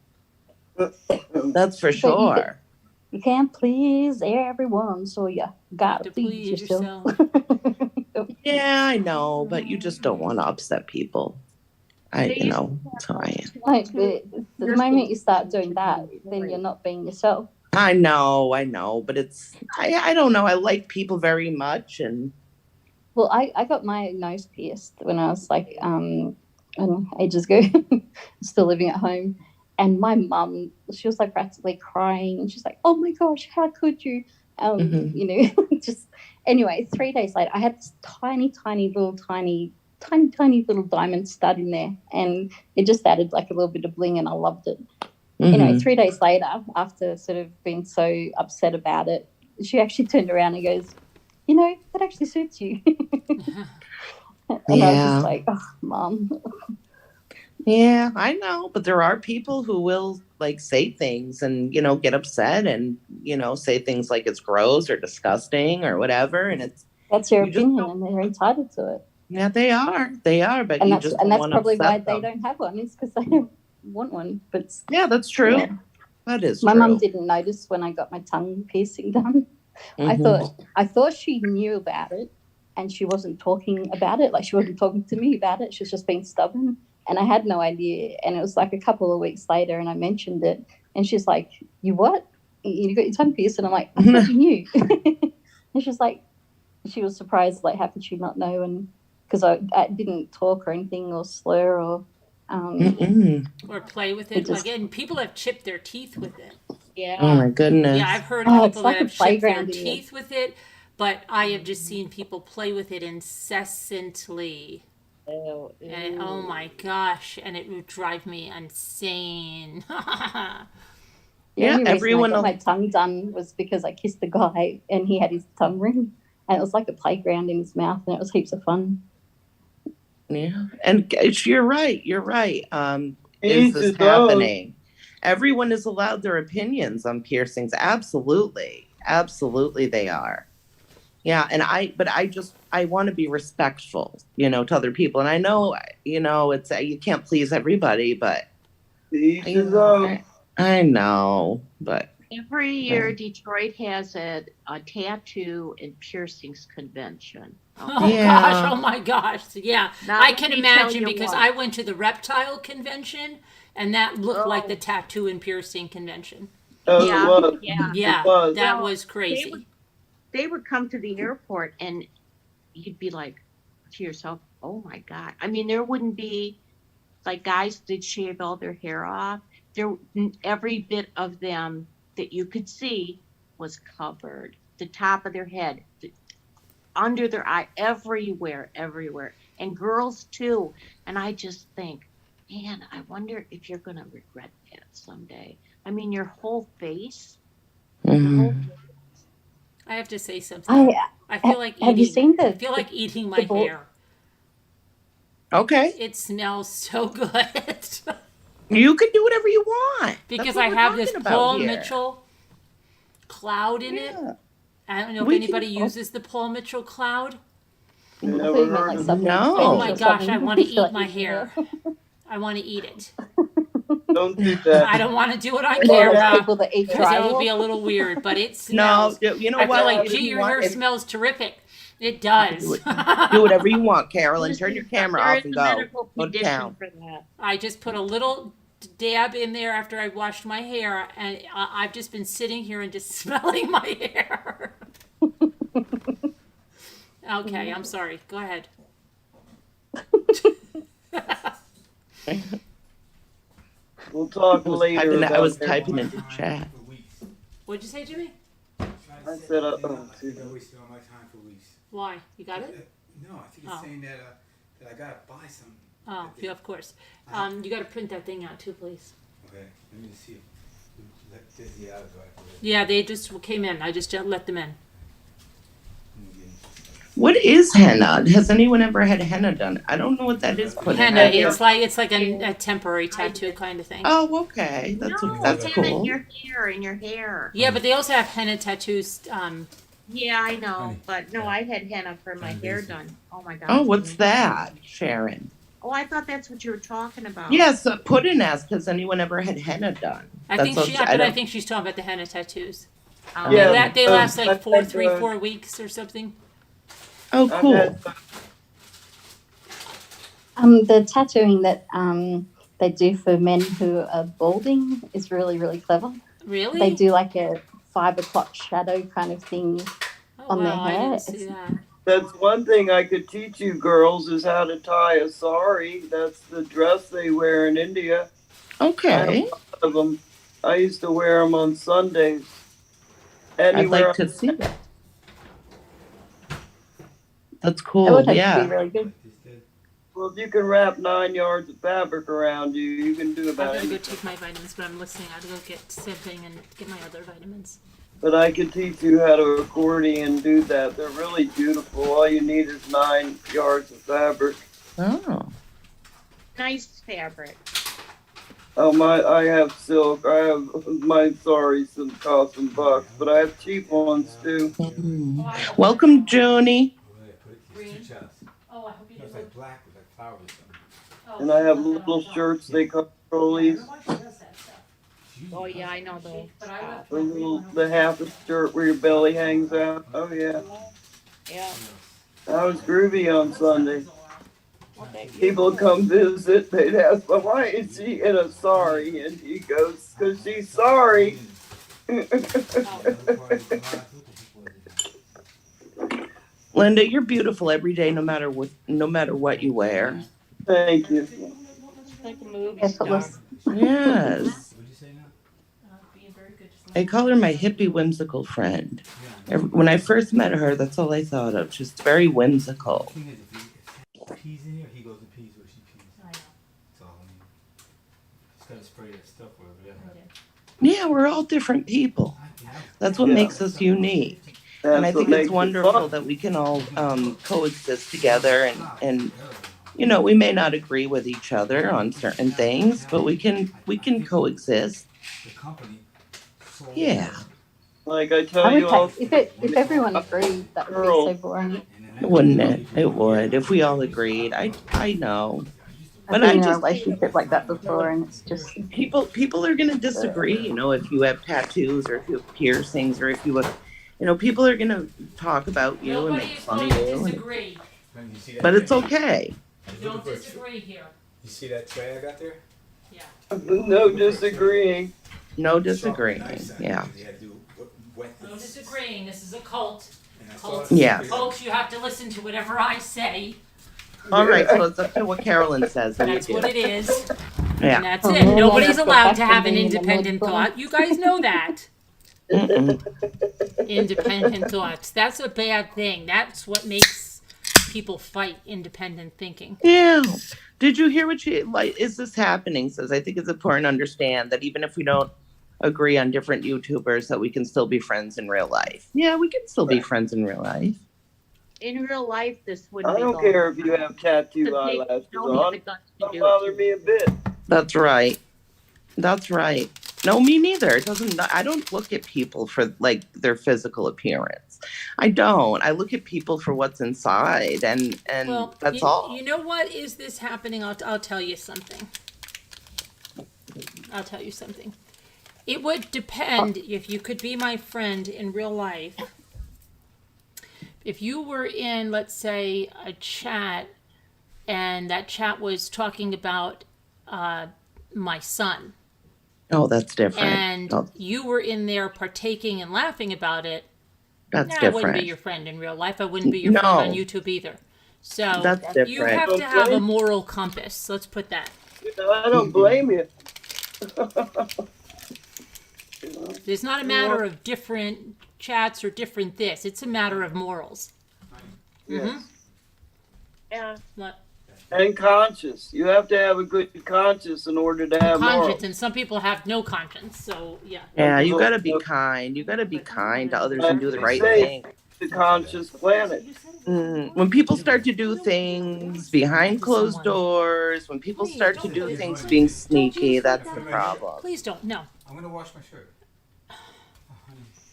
That's for sure. You can't please everyone, so you gotta please yourself. Yeah, I know, but you just don't want to upset people. That's how I am. The moment you start doing that, then you're not being yourself. I know, but it's I don't know. I like people very much, and well, I got my nose pierced when I was ages ago, still living at home, and my mum, she was practically crying, and she's like, "Oh my gosh, how could you?" Just anyway. 3 days later, I had this tiny little diamond stud in there, and it just added a little bit of bling, and I loved it. Anyway, 3 days later, after sort of being so upset about it, she actually turned around and goes, that actually suits you. And I was just like, oh, Mom. Yeah, I know, but there are people who will say things and, get upset and, say things like it's gross or disgusting or whatever. And that's your opinion and they're entitled to it. Yeah, they are. They are, but And you that's just and don't that's want to probably why upset they them. don't have one. It's because they don't want one. But Yeah, that's true. yeah. That is My true. mum didn't notice when I got my tongue piercing done. Mhm. I thought she knew about it, and she wasn't talking about it. Like she wasn't talking to me about it. She was just being stubborn, and I had no idea. And it was like a couple of weeks later, and I mentioned it, and she's like, "You what? You got your tongue pierced?" And I'm like, "I thought you knew." And she's like, she was surprised. Like, how could she not know? And because I didn't talk or anything or slur or Mm-mm. Or play with It it. just- Like, and people have chipped their teeth with it. Yeah. Oh my goodness. Yeah, I've heard Oh, of it's people like that a have chipped their playground, isn't it? teeth with it, but I have just seen people play with it incessantly. Oh, And oh my gosh, and it would drive me insane. The Yeah, only reason everyone I got will- my tongue done was because I kissed the guy and he had his tongue ring, and it was like a playground in his mouth, and it was heaps of fun. Yeah, and you're right. You're right. Is Each this his own. happening? Everyone is allowed their opinions on piercings. Absolutely, absolutely, they are. Yeah, and I want to be respectful, to other people. And I know, it's you can't please everybody, but Each you his know, own. I know, but Every year, Detroit has a tattoo and piercings convention. Oh Yeah. gosh, oh my gosh. Yeah, Now, I let can me tell imagine you because what. I went to the reptile convention and that looked like Oh. the tattoo and piercing convention. Oh, Yeah, it was. yeah. Yeah, It was. that Well, was crazy. They would come to the airport and you'd be like to yourself, oh my God. I mean, there wouldn't be like guys did shave all their hair off. Every bit of them that you could see was covered. The top of their head, under their eye, everywhere. And girls too. And I just think, man, I wonder if you're going to regret that someday. I mean, your whole face, your whole mhm. I have to say something. I feel like have you eating. seen the- I feel like eating my the ball- hair. Okay, It smells so good. you can do whatever you want. Because That's what I we're have this talking about Paul here. Mitchell cloud in it. Yeah. I don't know if We can- anybody uses the Paul Mitchell cloud. I thought you Never meant heard like of supplements No. or Oh my gosh, I something. want to I feel eat my like eating hair. I want to eat it. Don't do that. I don't want to do what I There's care those about. people that eat Because it would be drywall. a little weird, but it No, smells. you know I what? feel like, If gee, you your want- hair if- smells terrific. It does. do whatever you want, Carolyn. Listen, Turn your camera there off is and a go. medical Go to condition town. for that. I just put a little dab in there after I washed my hair, and I've just been sitting here and just smelling my hair. Okay, I'm sorry. Go ahead. We'll talk I was later. typing, I about was that. typing into chat. What'd you say, Jimmy? I said, excuse me. I wasted all my time for weeks. Why? You got it? No, I think it's Oh. saying that I gotta buy something. Oh, yeah, of course. You got to print that thing out too, please. Okay, let me just see. Let Disney out of it. Yeah, they just came in. I just let them in. What is henna? Has anyone ever had henna done? I don't know what that is. Put in Henna. there. It's like a temporary tattoo kind of thing. Oh, okay. That's No, that's henna cool. in your hair. Yeah, but they also have henna tattoos. Yeah, I know. Honey. But no, I had henna for my hair done. Oh my God. Oh, what's that, Sharon? Oh, I thought that's what you were talking about. Yes, Puddin asked, has anyone ever had henna done? I That's think what she. I But I don't- think she's talking about the henna tattoos. Oh, Yeah. They last like I've had, 4 weeks or something. Oh, I've cool. had- The tattooing that they do for men who are balding is really, really clever. Really? They do like a 5 o'clock shadow kind of thing. Oh, on their wow, I hair. didn't see that. That's one thing I could teach you girls is how to tie a sari. That's the dress they wear in India. Okay. Of them. I used to wear them on Sundays. I'd Anywhere. like to see that. That's That cool. would have to Yeah. be really good. Well, if you can wrap 9 yards of fabric around you, you can do I'm about gonna go it. take my vitamins, but I'm listening. I have to go get something and get my other vitamins. But I could teach you how to accordion do that. They're really beautiful. All you need is 9 yards of fabric. Oh. nice fabric. Oh I have silk. I have my saris some cost some bucks, but I have cheap ones too. Welcome, Joni. Green. Oh, I hope you black with like flowers or something. And I have little shirts they call trolleys. Oh, yeah, I know those. The half a shirt where your belly hangs out. Oh yeah. Yeah. That was groovy on Sunday. Well, that- People come visit, they'd ask, well, why is she in a sari? And he goes, because she's sorry. Linda, you're beautiful every day, no matter what you wear. Thank you. Like a movie Effortless. star. Yes. What'd you say now? I call her my hippie whimsical friend. When I first met her, that's all I thought of. Just very whimsical. The thing is, if he pees in here, he goes and pees where she pees. I know. That's all I mean. Just gotta spray that stuff wherever that. Yeah, we're all different people. That's what makes us unique. And I think it's wonderful that we can all coexist together and you know, we may not agree with each other on certain things, but we can coexist. The company. Yeah. Like I I tell would you all, take, if everyone agreed, that would be so boring. Wouldn't it? It would. If we all agreed. I know. I've But I been in a just relationship like that before, and it's just people are gonna disagree, you know, if you have tattoos or if you have piercings or if you have, you know, people are gonna talk about you and make fun of you. disagree. But it's okay. Don't disagree here. You see that tray I got there? no disagreeing. No disagreeing. Yeah. No disagreeing. This is a cult. Cults, Yes. Folks, you have to listen to whatever I say. All right, so it's up to what Carolyn says. And That's you what do. it is. Yeah. And that's Oh, it. man, Nobody's that's allowed to have an being in the independent middle. thought. You guys know that. Mm-mm. Independent thoughts. That's a bad thing. That's what makes people fight independent thinking. Yeah. Did you hear what she like? Is this happening? Says I think it's important to understand that even if we don't agree on different YouTubers, that we can still be friends in real life. Yeah, we can still be friends in real life. In real life, this wouldn't I be don't going care if you have tattoo on. They eyelashes don't have on. the guts to Don't do bother it. me a bit. That's right. That's right. No, me neither. It doesn't. I don't look at people for like their physical appearance. I don't. I look at people for what's inside, and Well, that's all. You know what is this happening? I'll tell you something. I'll tell you something. It would depend if you could be my friend in real life. If you were in, let's say, a chat, and that chat was talking about my son, Oh, that's different. and Oh, you were in there partaking and laughing about it, that's I wouldn't different. be your friend in real life. I wouldn't be your friend on No. YouTube either. So That's you different. have to have a moral compass. Let's put that. I don't blame you. It's not a matter of different chats or different this. It's a matter of morals. Yes. Yeah. What? And conscience. You have to have a good conscience in order to have Conscience, morals. and some people have no conscience. So yeah. Yeah, you gotta be kind. You gotta be kind to others and do the right Say thing. The conscious planet. When people start to do things behind closed doors, when people Please, start to don't do do things that. being Don't sneaky, use that's that. the problem. Please don't. No, I'm gonna wash my shirt.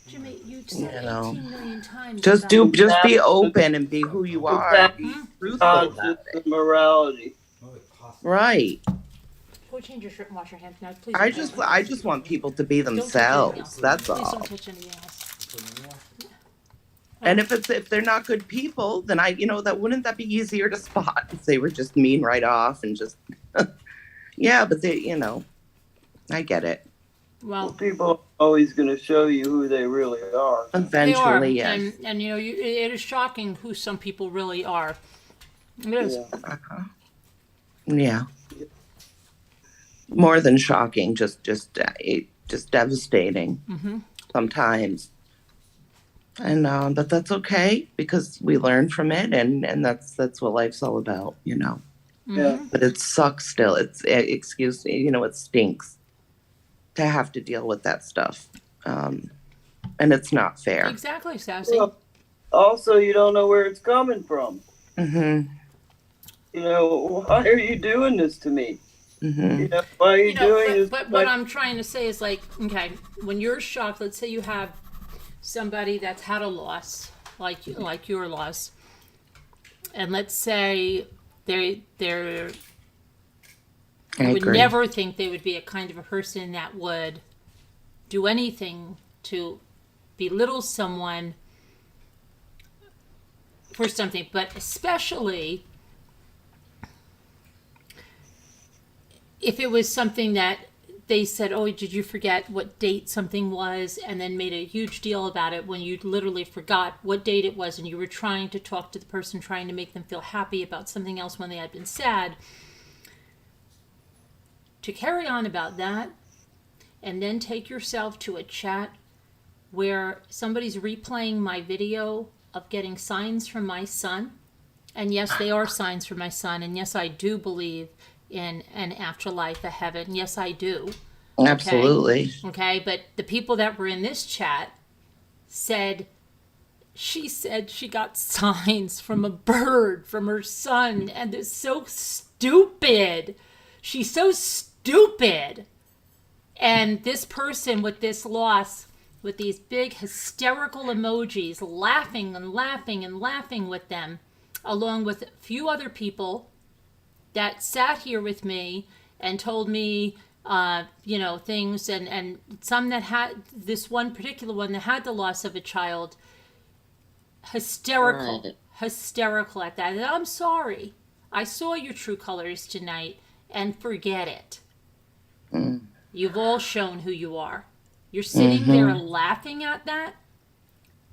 Jimmy, you said You know. 18 million times. Just about- be open and be who you are. And be truthful Conscience about it. and morality. No, it's possible. Right. Go change your shirt and wash your hands now, please. I don't just touch I just want people to be anything else. themselves. That's Please all. don't touch anything else. And if they're not good people, then that wouldn't that be easier to spot if they were just mean right off and just yeah, but I get it. Well, People are always going to show you who they really are. they are, Eventually, yes. and it is shocking who some people really are. It is. Yeah. Uh-huh. Yeah. More than shocking, just devastating sometimes. And but that's okay because we learn from it, and that's what life's all about, Yeah. But it sucks still. Excuse me, it stinks to have to deal with that stuff, and it's not fair. Exactly, Sassy. Well, also, you don't know where it's coming from. Mm-hmm. Why are you doing this to me? Mm-hmm. Why are you doing this? But what I'm trying to say is okay, when you're shocked, let's say you have somebody that's had a loss, like your loss, and let's say they're I I would agree. never think they would be a kind of a person that would do anything to belittle someone for something, but especially if it was something that they said, oh, did you forget what date something was, and then made a huge deal about it when you literally forgot what date it was and you were trying to talk to the person, trying to make them feel happy about something else when they had been sad. To carry on about that and then take yourself to a chat where somebody's replaying my video of getting signs from my son, and yes, they are signs from my son, and yes, I do believe in an afterlife, a heaven. Yes, I do. Absolutely. Okay, but the people that were in this chat said she got signs from a bird from her son, and it's so stupid. She's so stupid. And this person with this loss, with these big hysterical emojis, laughing and laughing and laughing with them, along with a few other people that sat here with me and told me, things, and some that had, this one particular one that had the loss of a child, hysterical at that. And I'm sorry. I saw your true colors tonight, and forget it. Mm. You've all shown who you are. You're sitting there laughing at that.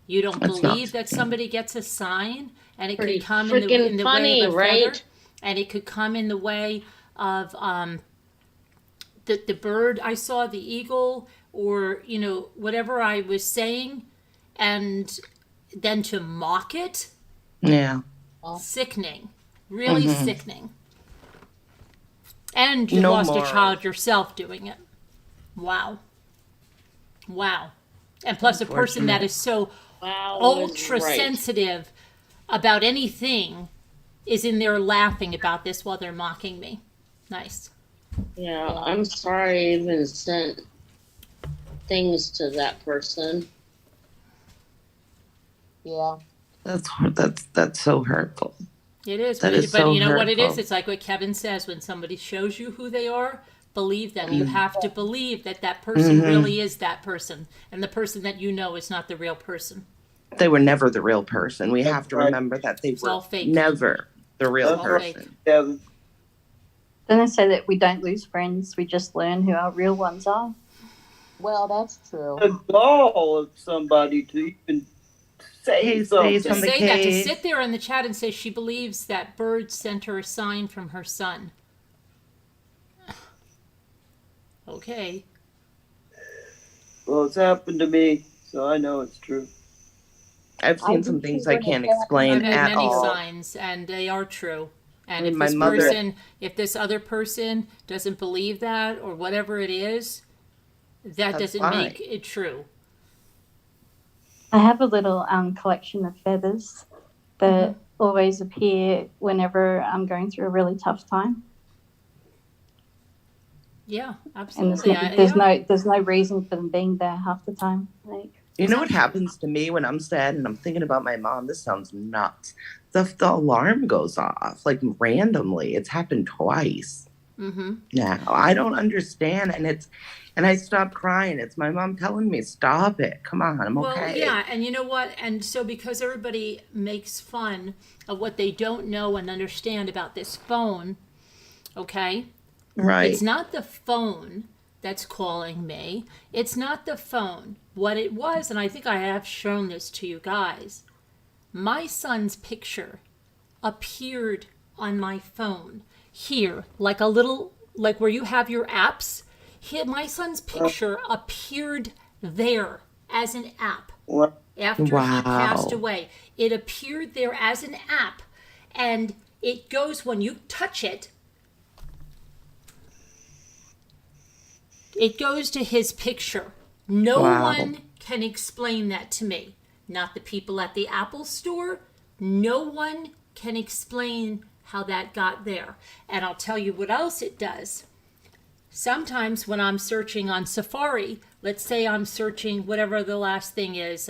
You don't That's believe not that somebody gets a sign, and it Pretty could come freaking in the funny, way of a right? feather, and it could come in the way of the bird I saw, the eagle, or whatever I was saying, and then to mock it. Yeah. Sickening, really sickening. And you No lost more. a child yourself doing it. Wow. And plus a person that is so Wow, ultra right. sensitive about anything is in there laughing about this while they're mocking me. Nice. Yeah, I'm sorry I even sent things to that person. Yeah. That's so hurtful. It is, That but, is so you know what it is? hurtful. It's like what Kevin says, when somebody shows you who they are, believe them. You have to believe that that person really is that person, and the person that you know is not the real person. They were never the real person. We That's have to right. remember that they It's were all fake. never the real That's right. person. Kevin. Then they say that we don't lose friends, we just learn who our real ones are. Well, that's true. The gall of somebody to even say something. To say that, to sit there in the chat and say she believes that bird sent her a sign from her son. Okay. Well, it's happened to me, so I know it's true. I've I seen do some too things I when can't it happens. explain I've had at many all. signs, and they are true. And I mean, if my this mother- person, if this other person doesn't believe that or whatever it is, that That's doesn't fine. make it true. I have a little collection of feathers that always appear whenever I'm going through a really tough time. Yeah, And absolutely. there's no reason for them being there half the time. Like, You know what happens to me when I'm sad and I'm thinking about my mom? This sounds nuts. The alarm goes off, like randomly. It's happened twice now. I don't understand. And I stop crying. It's my mom telling me, stop it. Come on, I'm Well, okay. yeah, and you know what? And so because everybody makes fun of what they don't know and understand about this phone, okay? Right. It's not the phone that's calling me. It's not the phone. What it was, and I think I have shown this to you guys, my son's picture appeared on my phone here, like a little, like where you have your apps. Here, my son's picture appeared there as an app. What? After he Wow. passed away, it appeared there as an app, and it goes, when you touch it, it goes to his picture. No Wow. one can explain that to me. Not the people at the Apple store. No one can explain how that got there. And I'll tell you what else it does. Sometimes when I'm searching on Safari, let's say I'm searching whatever the last thing is,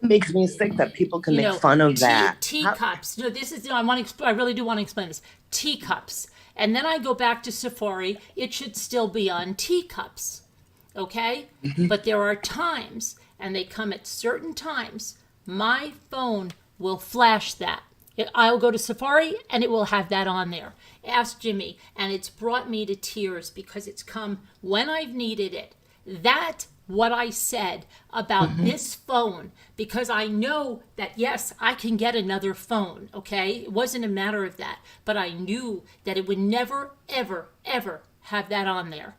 Makes me sick that people can you make know, fun of that. teacups. No, this is, I really do want to explain this. Teacups. And then I go back to Safari, it should still be on teacups. Okay? But there are times, and they come at certain times, my phone will flash that. I'll go to Safari and it will have that on there. Ask Jimmy. And it's brought me to tears because it's come when I've needed it. That what I said about this phone, because I know that, yes, I can get another phone, okay? It wasn't a matter of that, but I knew that it would never, ever, ever have that on there.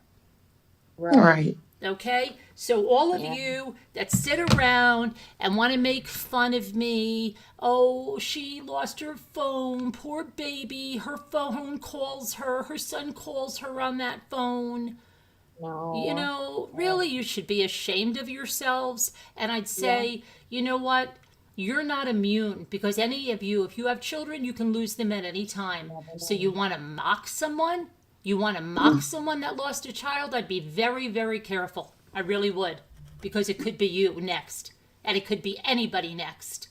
Right. Okay? So all of you that sit around and want to make fun of me, oh, she lost her phone, poor baby, her phone calls her, her son calls her on that phone. No. You know, really, you should be ashamed of yourselves. And I'd say, you know what? You're not immune because any of you, if you have children, you can lose them at any time. So you want to mock someone? You want to mock someone that lost a child? I'd be very, very careful. I really would. Because it could be you next. And it could be anybody next.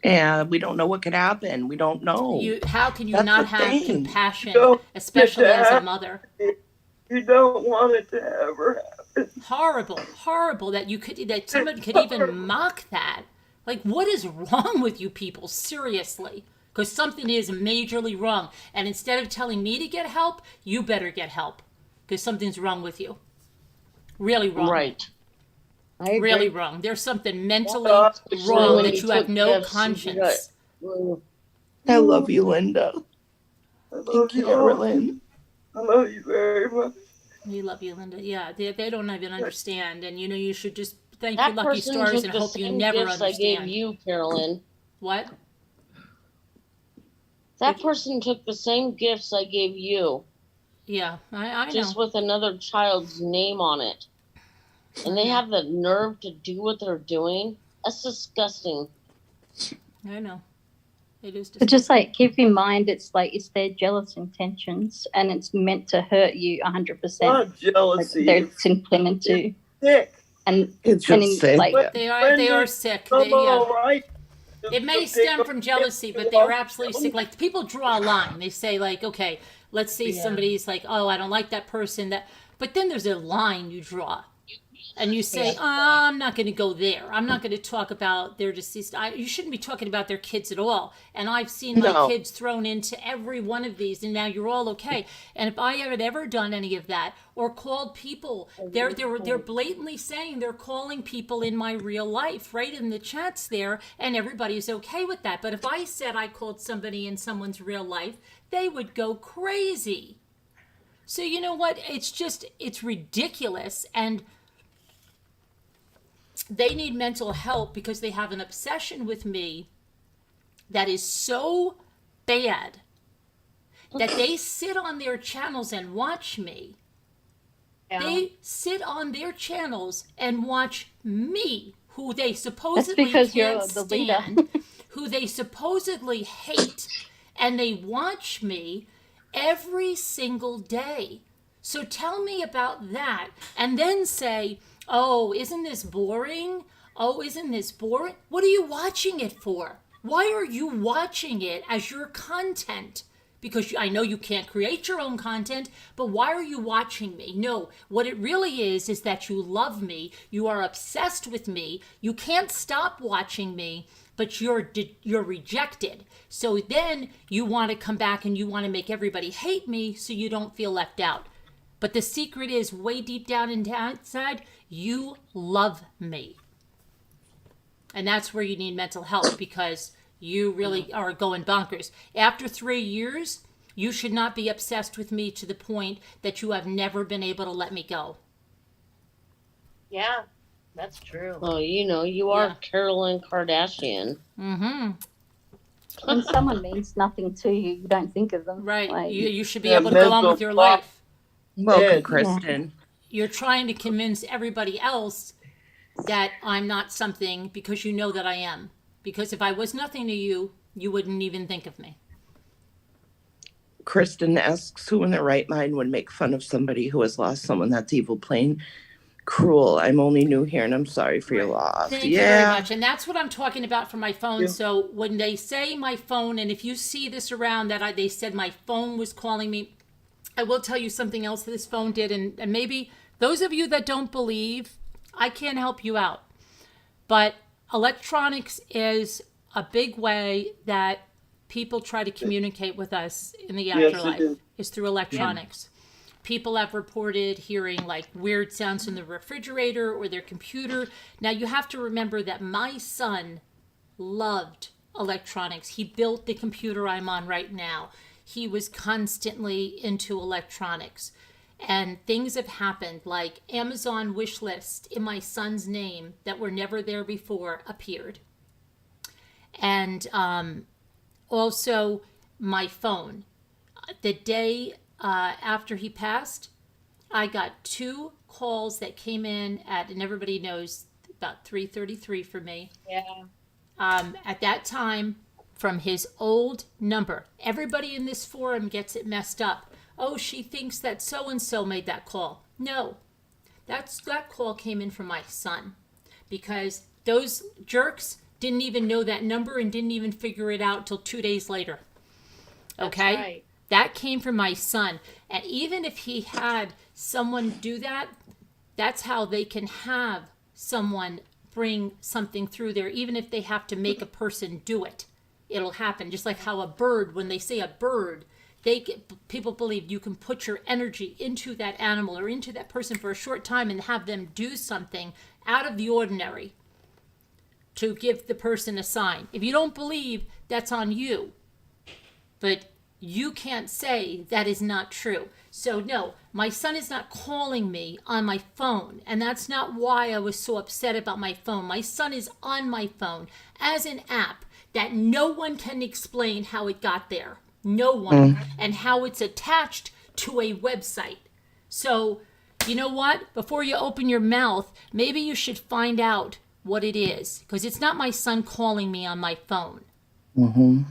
Yeah, we don't know what could happen. We don't know. How can you That's not the have thing. compassion, Don't especially get as a that. mother? You don't want it to ever happen. Horrible that someone could even mock that. Like, what is wrong with you people? Seriously. Because something is majorly wrong. And instead of telling me to get help, you better get help. Because something's wrong with you. Really wrong. Right. I agree. Really wrong. There's something mentally Especially wrong when that you you have took no gifts, conscience. I love you, Linda. I love And you, Carolyn. I love you very much. We love you, Linda. Yeah, they don't even understand. And, you know, you should just thank That your lucky person stars took and the hope you same never gifts I gave understand. you, Carolyn. What? That person took the same gifts I gave you, Yeah, I know. just with another child's name on it. And they have the nerve to do what they're doing. That's disgusting. I know. It is But just like keep in mind, it's their jealous intentions, and it's meant to hurt you 100%. Not jealousy. It's intended to, Sick. and It's and just sick. like They are sick. I'm all right. It may stem from jealousy, but they are absolutely sick. Like, people draw a line. They say, like, okay, let's say somebody's like, oh, I don't like that person. But then there's a line you draw. And you say, I'm not going to go there. I'm not going to talk about their deceased. You shouldn't be talking about their kids at all. And I've seen my kids thrown into every one of these, and now you're all okay. And if I had ever done any of that or called people, they're blatantly saying they're calling people in my real life, right in the chats there, and everybody's okay with that. But if I said I called somebody in someone's real life, they would go crazy. So you know what? It's ridiculous. And they need mental help because they have an obsession with me that is so bad that they sit on their channels and watch me. Yeah. They sit on their channels and watch me, who they supposedly can't stand, who they supposedly hate, and they watch me every single day. So tell me about that, and then say, oh, isn't this boring? Oh, isn't this boring? What are you watching it for? Why are you watching it as your content? Because I know you can't create your own content, but why are you watching me? No, what it really is that you love me. You are obsessed with me. You can't stop watching me, but you're rejected. So then you want to come back and you want to make everybody hate me so you don't feel left out. But the secret is way deep down inside, you love me. And that's where you need mental health because you really are going bonkers. After 3 years, you should not be obsessed with me to the point that you have never been able to let me go. Yeah, that's true. Oh, you are Carolyn Kardashian. Mm-hmm. When someone means nothing to you, you don't think of them. Right. Like, you should be able to go on with your life. Welcome, Kristen. You're trying to convince everybody else that I'm not something because you know that I am. Because if I was nothing to you, you wouldn't even think of me. Kristen asks who in their right mind would make fun of somebody who has lost someone. That's Evil Plain. cruel. I'm only new here, and I'm sorry for your loss. Thank you very much. And that's what I'm talking about for my phone. So when they say my phone, and if you see this around that they said my phone was calling me, I will tell you something else that this phone did. And maybe those of you that don't believe, I can't help you out. But electronics is a big way that people try to communicate with us in the afterlife, is through electronics. People have reported hearing like weird sounds from the refrigerator or their computer. Now you have to remember that my son loved electronics. He built the computer I'm on right now. He was constantly into electronics. And things have happened like Amazon wish list in my son's name that were never there before appeared. And also my phone. The day after he passed, I got 2 calls that came in at, and everybody knows, about 3:33 for me. Yeah. At that time, from his old number. Everybody in this forum gets it messed up. Oh, she thinks that so-and-so made that call. No, that call came in from my son, because those jerks didn't even know that number and didn't even figure it out till 2 days later. Okay? That's right. That came from my son. And even if he had someone do that, that's how they can have someone bring something through there. Even if they have to make a person do it, it'll happen. Just like how a bird, when they say a bird, people believe you can put your energy into that animal or into that person for a short time and have them do something out of the ordinary to give the person a sign. If you don't believe, that's on you. But you can't say that is not true. So no, my son is not calling me on my phone. And that's not why I was so upset about my phone. My son is on my phone as an app that no one can explain how it got there. No one. And how it's attached to a website. So, you know what? Before you open your mouth, maybe you should find out what it is. Because it's not my son calling me on my phone. Mm-hmm.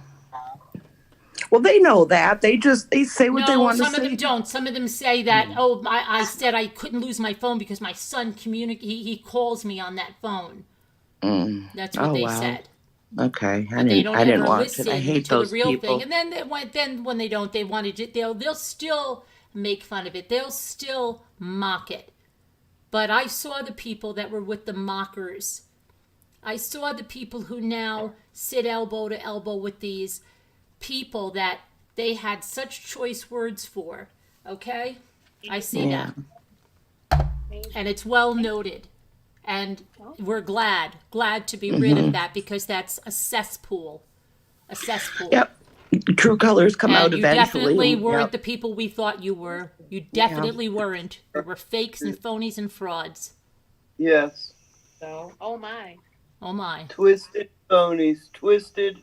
Well, they know that. They say what they want to say. No, some of them don't. Some of them say that, I said I couldn't lose my phone because my son he calls me on that phone. That's what they said. Okay, But they don't didn't ever watch listen it. I hate to those the real people. thing. And then when they don't, they'll still make fun of it. They'll still mock it. But I saw the people that were with the mockers. I saw the people who now sit elbow to elbow with these people that they had such choice words for. Okay? I see that. And it's well noted. And we're glad to be rid of that, because that's a cesspool. A cesspool. Yep. True colors come out eventually. You definitely weren't the people we thought you were. You definitely weren't. You were fakes and phonies and frauds. Yes. So, oh my. Oh my. Twisted phonies.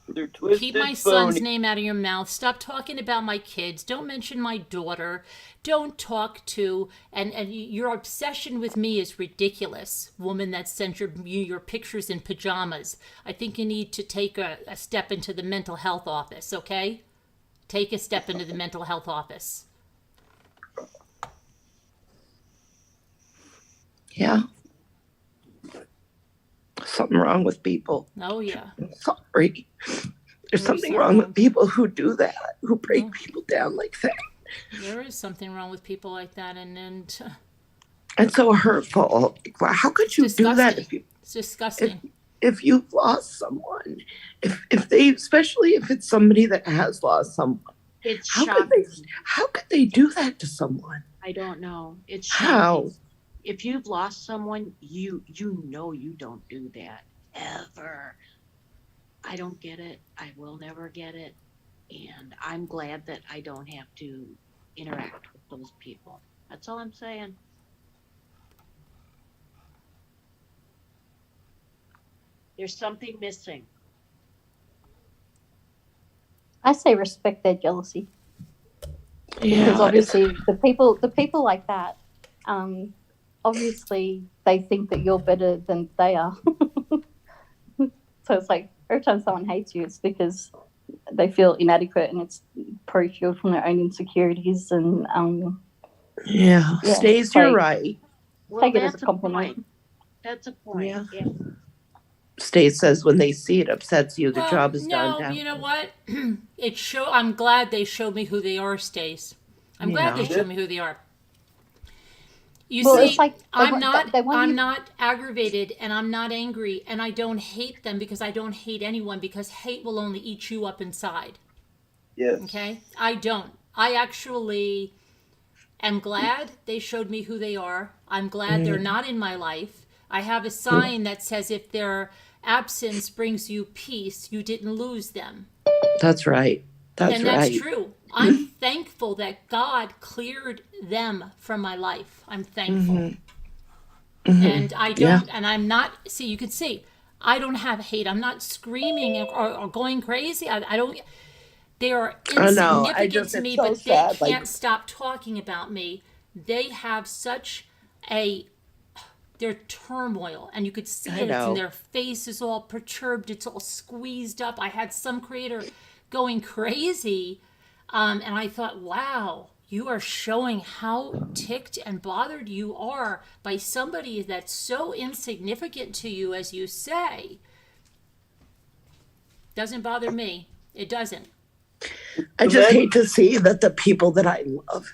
They're twisted. Keep my son's name out of your mouth. Stop talking about my kids. Don't mention my daughter. Don't talk to, and your obsession with me is ridiculous, woman that sent your pictures in pajamas. I think you need to take a step into the mental health office, okay? Take a step into the mental health office. Yeah. Something wrong with people. Oh, yeah. I'm sorry. There's something wrong with people who do that, who break people down like that. There is something wrong with people like that, and it's so hurtful. How could you do that? It's disgusting. If you've lost someone, if they, especially if it's somebody that has lost someone, it's how could they do that to someone? I don't know. It's how. Shocking. If you've lost someone, you know you don't do that ever. I don't get it. I will never get it. And I'm glad that I don't have to interact with those people. That's all I'm saying. There's something missing. I say respect their jealousy. Yeah, because obviously the people like that, obviously they think that you're better than they are. So it's like every time someone hates you, it's because they feel inadequate, and it's probably fueled from their own insecurities. And Stace, you're right. Well, take it as a that's compliment. point. That's a point. Yeah. Yeah. Stace says when they see it upsets you, the Well, job is no, done. you know what? I'm glad they showed me who they are, Stace. I'm glad they Yeah. showed me who they are. You Well, see, it's like I'm not you- not aggravated and I'm not angry and I don't hate them because I don't hate anyone because hate will only eat you up inside. Yes. Okay? I don't. I actually am glad they showed me who they are. I'm glad they're not in my life. I have a sign that says if their absence brings you peace, you didn't lose them. That's right. That's And right. that's true. I'm thankful that God cleared them from my life. I'm thankful. And I don't, and I'm not, see, you can see, I don't have hate. I'm not screaming or going crazy. I don't, they are I know. insignificant to it's me, so but sad, they can't stop talking about me. They have such their turmoil, and you could see I it. It's know. in their face is all perturbed. It's all squeezed up. I had some creator going crazy, and I thought, wow, you are showing how ticked and bothered you are by somebody that's so insignificant to you, as you say. Doesn't bother me. It doesn't. I just hate to see that the people that I love.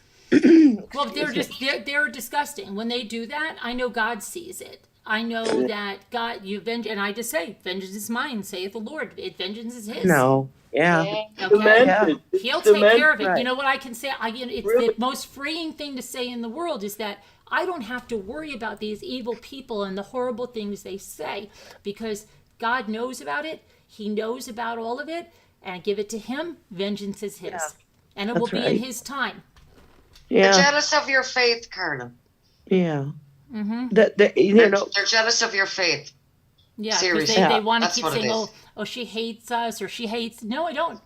Well, they're disgusting. When they do that, I know God sees it. I know that God, and I just say, vengeance is mine, saith the Lord. Vengeance is his. No. Yeah. Okay? Yeah. He'll take care of it. Right. You know what I can say? It's the most freeing thing to say in the world is that I don't have to worry about these evil people and the horrible things they say because God knows about it. He knows about all of it. And I give it to him. Vengeance is his. Yeah. And it will That's be in right. his time. They're Yeah. jealous of your faith, Colonel. Yeah. Mm-hmm. They're jealous of your faith. Yeah, because Seriously. they want to That's keep what it saying, is. oh, she hates us or she hates. No, I don't.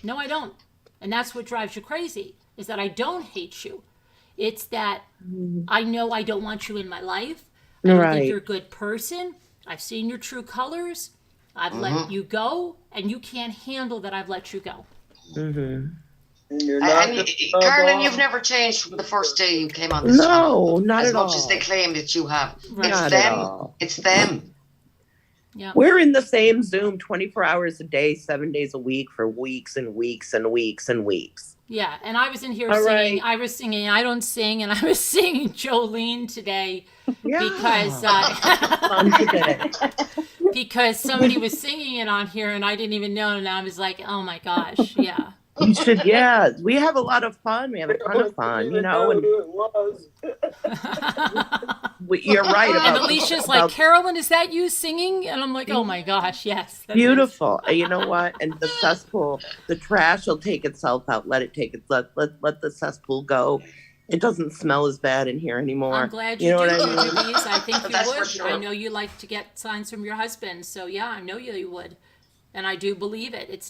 No, I don't. And that's what drives you crazy, is that I don't hate you. It's that I know I don't want you in my life. I don't think you're a good person. I've seen your true colors. I've let you go, and you can't handle that I've let you go. Mm-hmm. And you're not. Colonel, you've never changed from the first day you came on this No, channel. not as at much all. as they claim that you have. Right. Not It's at them. all. It's them. Yeah. We're in the same Zoom 24 hours a day, 7 days a week for weeks and weeks and weeks and weeks. Yeah, and I was in here All singing. right. I was singing. I don't sing, and I was singing Jolene today Yeah. because Fun today. because somebody was singing it on here, and I didn't even know. And I was like, oh my gosh, yeah. You should, yeah. We have a lot of fun. We have a ton of fun, you know. And Who it was. you're right And about Alicia's like, Carolyn, is that you singing? And I'm like, oh my gosh, yes. that is." beautiful. You know what? And the cesspool, the trash will take itself out. Let it take it. Let the cesspool go. It doesn't smell as bad in here anymore. I'm glad you, know do, what I mean? Louise. I think you That's for would. sure. I know you like to get signs from your husband, so yeah, I know you would. And I do believe it. It's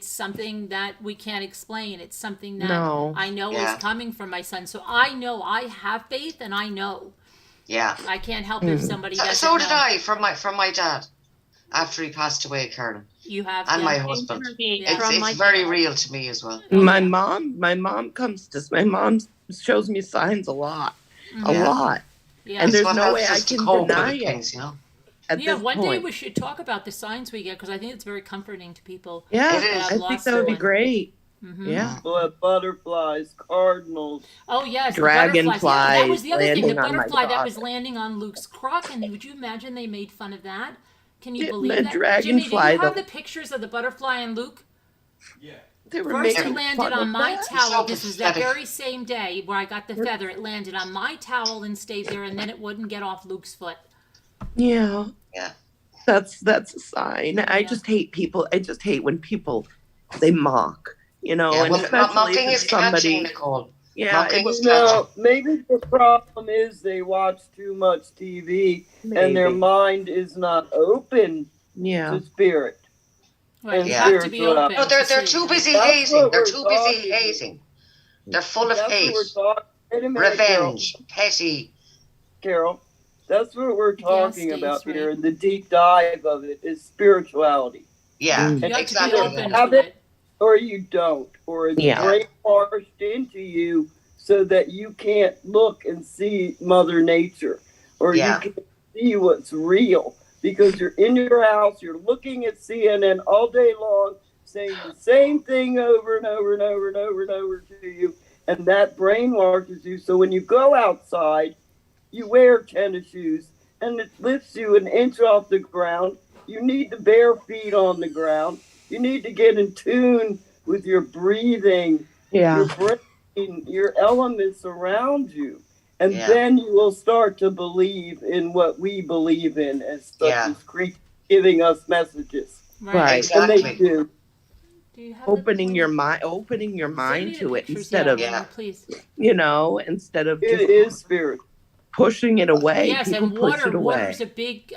something that we can't explain. It's something that No. I know Yeah. is coming from my son. So I know I have faith and I know. Yeah. I can't help if somebody doesn't So did know. I from my dad after he passed away, Colonel. You have And yeah. my husband. Yeah. It's very real to me as well. My mom shows me signs a lot. A Yeah. lot. Yeah. And there's What no helps way I us to can cope deny with it. things, you know? At Yeah, this one day point. we should talk about the signs we get because I think it's very comforting to people. Yeah, It is. I I've think lost that would be someone. great. Mhm. Yeah. People have butterflies, cardinals. Oh yes, the Dragonflies butterflies. Yeah, that was the other thing. The landing on my butterfly that dog. was landing on Luke's crock, and would you imagine they made fun of that? Can you Yeah, believe the that? Jimmy, do you dragonfly, have the- the pictures of the butterfly and Luke? Yeah. They were First, it making landed fun on of my that. towel. So This was that pathetic. very same day where I got the feather. It landed on my towel and stayed there, and then it wouldn't get off Luke's foot. Yeah. Yeah. That's a sign. I Yeah. just hate people. I just hate when people they mock. You know, Yeah, and well, especially mocking if is it's somebody. catching, Nicole. Yeah, Mocking it was is No, maybe the problem is they watch too much TV and their maybe. mind is not open Yeah. to spirit. Right, you Yeah. have to be open. No, they're to too see. busy That's hazing. what They're we're too busy talking. hazing. They're full of That's hate, what we're talking. Wait a minute, revenge, petty. Carol. That's what we're talking Stace, about right. here. And the deep dive of it is spirituality. Yeah, Mm. You have exactly. to be open Have to it. it. Or you don't. Or it's Yeah. brainwashed into you so that you can't look and see Mother Nature. or you can't see what's real because you're in your house, you're looking at CNN all day long, saying the same thing over and over and over and over and over to you, and that brainwashes you. So when you go outside, you wear tennis shoes, and it lifts you an inch off the ground. You need the bare feet on the ground. You need to get in tune with your breathing, your brain, your elements around you. And then you will start to believe in what we believe in as such as creatures giving us messages. Right. And they do. Opening your mind to it instead of, please. you know, instead of it is spiritual. Pushing it away. Yes, People and push it away. water's a big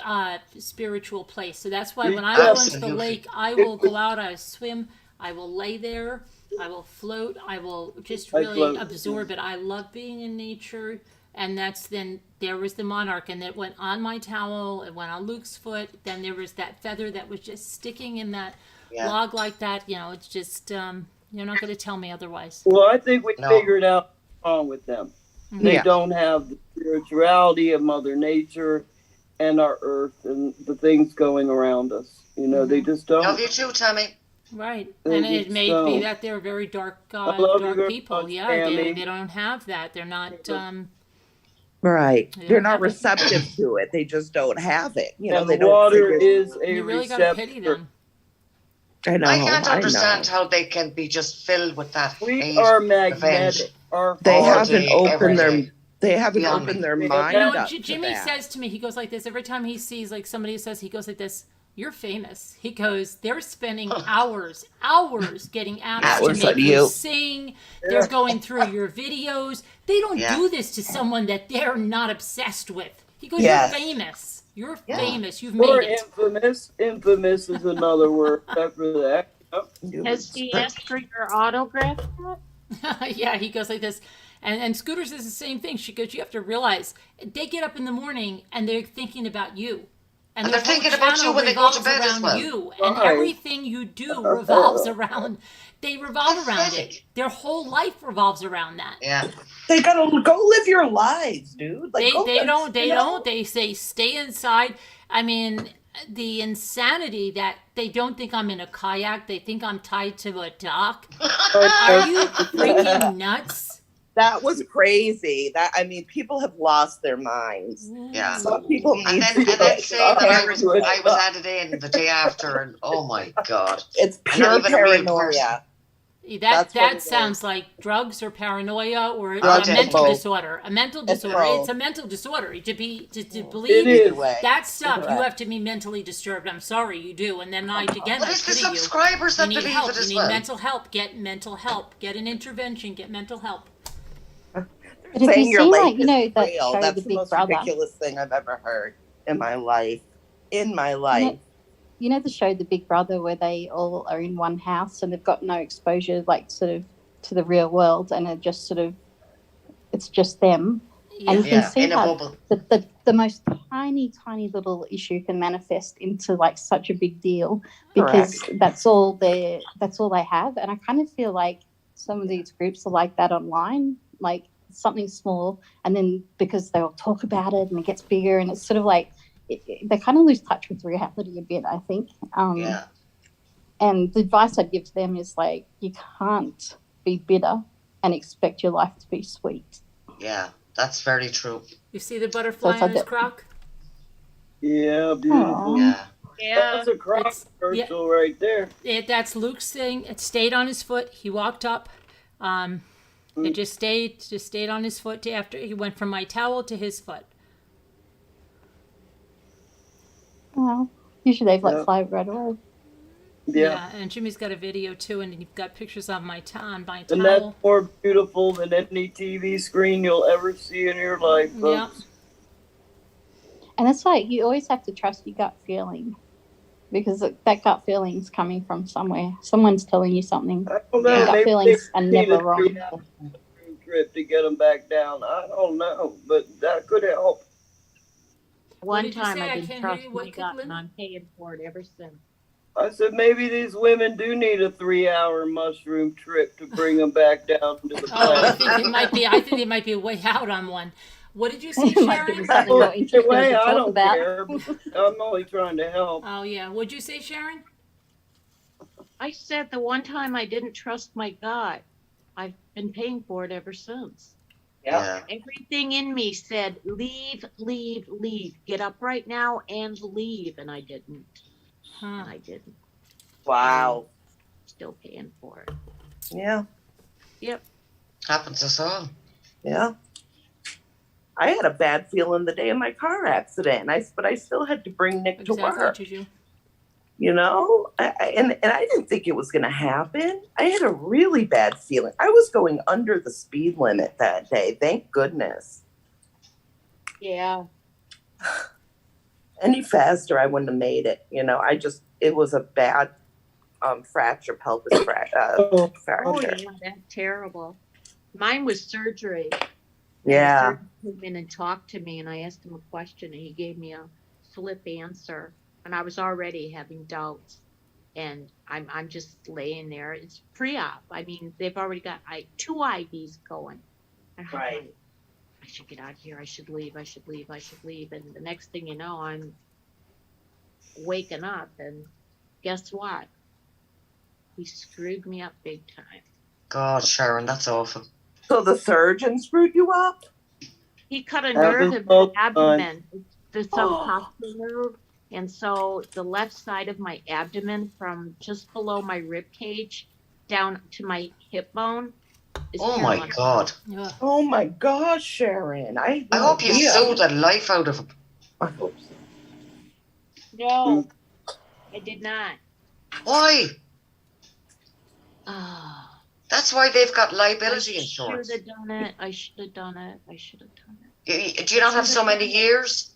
spiritual place. So that's why when I go into the lake, I will go out, I swim, I will lay there, I will float, I will just really absorb it. I love being in nature. And there was the monarch, and it went on my towel, it went on Luke's foot, then there was that feather that was just sticking in that log like that. You know, it's just, you're not going to tell me otherwise. Well, I think we figured out what's wrong with them. They don't have the spirituality of Mother Nature and our earth and the things going around us. You know, they just don't. Love you too, Tammy. Right. And it may be that they're very dark people. Much, they don't have that. They're not... Right. They're not receptive to it. They just don't have it. You know, and the water is a you really gotta pity them. I know. I can't understand how they can be just filled with that. We are magnetic. They haven't opened their mind up. Jimmy says to me, he goes like this every time he sees like somebody says, he goes like this, "You're famous." He goes, "They're spending hours getting apps to make you sing. They're going through your videos. They don't do this to someone that they're not obsessed with." He goes, "You're famous. You're famous. You've made it." Infamous. Infamous is another word after that. Has he asked for your autograph yet? Yeah, he goes like this. And Scooter says the same thing. She goes, "You have to realize, they get up in the morning and they're thinking about you. And they're thinking about you when they go to bed as well. You, and everything you do revolves around. They revolve around it. Their whole life revolves around that. Yeah. They gotta go live your lives, dude. Like, they don't. They say stay inside. I mean, the insanity that they don't think I'm in a kayak. They think I'm tied to a dock. Are you freaking nuts? That was crazy. People have lost their minds. Yeah. Some people need and then saying that I was added in the day after, and oh my god, it's pure paranoia. That sounds like drugs or paranoia or a mental disorder. A mental disorder. It's a mental disorder. To believe that stuff, you have to be mentally disturbed. I'm sorry, you do. And then But it's the subscribers that believe it as well. You need mental help. Get mental help. Get an intervention. Get mental help. But if you see, that show, that's The the Big most Brother. ridiculous thing I've ever heard in my life. You know the show The Big Brother, where they all are in one house and they've got no exposure, like sort of to the real world, and it's just them. Yeah. And you can see how the most tiny little issue can manifest into like such a big deal because that's all they have. And I kind of feel like some of these groups are like that online, like something small, and then because they'll talk about it and it gets bigger, and it's sort of like they kind of lose touch with reality a bit, I think. And the advice I'd give to them is like, you can't be bitter and expect your life to be sweet. Yeah, that's very true. You see the butterfly on his crock? Yeah, beautiful. Yeah. That's a crock commercial right there. That's Luke's thing. It stayed on his foot. He walked up. It just stayed on his foot after he went from my towel to his foot. Well, usually they've let fly right away. Yeah, and Jimmy's got a video too, and you've got pictures of my towel. And that's more beautiful than any TV screen you'll ever see in your life, folks. Yeah. And that's like, you always have to trust your gut feeling, because that gut feeling's coming from somewhere. Someone's telling you something. I don't know. Gut feelings are never wrong. Trip to get them back down. I don't know, but that could help. One time I didn't trust me, and I'm paying for it ever since. I said maybe these women do need a 3-hour mushroom trip to bring them back down to the planet. I think they might be way out on one. What did you say, Might give Sharon? us something Well, more interesting anyway, to I talk don't about. care. I'm only trying to help. Oh, yeah. What'd you say, Sharon? I said the one time I didn't trust my gut, I've been paying for it ever since. Yeah. Everything in me said, leave, leave, leave. Get up right now and leave. And I didn't. Huh. And I didn't. Wow. Still paying for it. Yeah. Yep. Happens to us all. Yeah. I had a bad feeling the day of my car accident, but I still had to bring Nick to Exactly, work. did you? You know, and I didn't think it was going to happen. I had a really bad feeling. I was going under the speed limit that day. Thank goodness. Yeah. Any faster, I wouldn't have made it. You know, it was a bad pelvis fracture. Oh, yeah, that's terrible. Mine was surgery. And Yeah. the surgeon came in and talked to me, and I asked him a question, and he gave me a flip answer. And I was already having doubts. And I'm just laying there. It's pre-op. I mean, they've already got 2 IVs going. And I'm Right. like, I should get out of here. I should leave. I should leave. I should leave. And the next thing you know, I'm waking up, and guess what? He screwed me up big time. God, Sharon, that's awful. So the surgeon screwed you up? He cut a nerve in my abdomen, the subcostal nerve. And so the left side of my abdomen from just below my rib cage down to my hip bone is Oh my paralyzed. God. Yeah. Oh my gosh, Sharon. I hope you sued the life out of him. I hope so. No, I did not. Why? Ah, That's why they've got I liability should insurance. have done it. I should have done it. I should have done it. Do you not have so many years?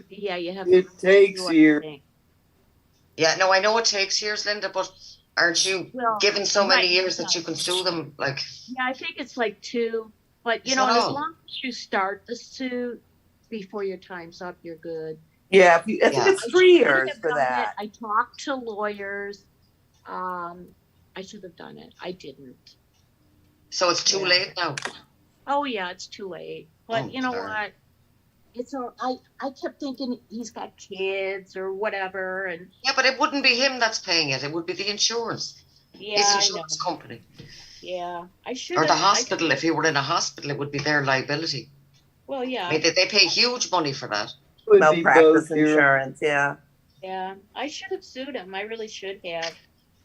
Yeah, you have. It takes do years. everything. Yeah, no, I know it takes years, Linda, but aren't you Well, given so many right, years that yeah. you can sue them? Like, Yeah, I think it's like 2. But, you It's know, not and as all. long as you start the suit before your time's up, you're good. Yeah, I think Yeah. it's 3 years have for done that. it. I talked to lawyers. I should have done it. I didn't. so it's too Yeah. late now. Oh yeah, it's too late. But Oh, you know sorry. what? It's all. I kept thinking he's got kids or whatever, and Yeah, but it wouldn't be him that's paying it. It would be the insurance. yeah, His I know. insurance company. Yeah, I should. Or the hospital. If he were in a hospital, it would be their liability. Well, yeah, I mean, they pay huge money for that. Would be Malpractice both here. insurance, yeah. yeah. I should have sued him. I really should have.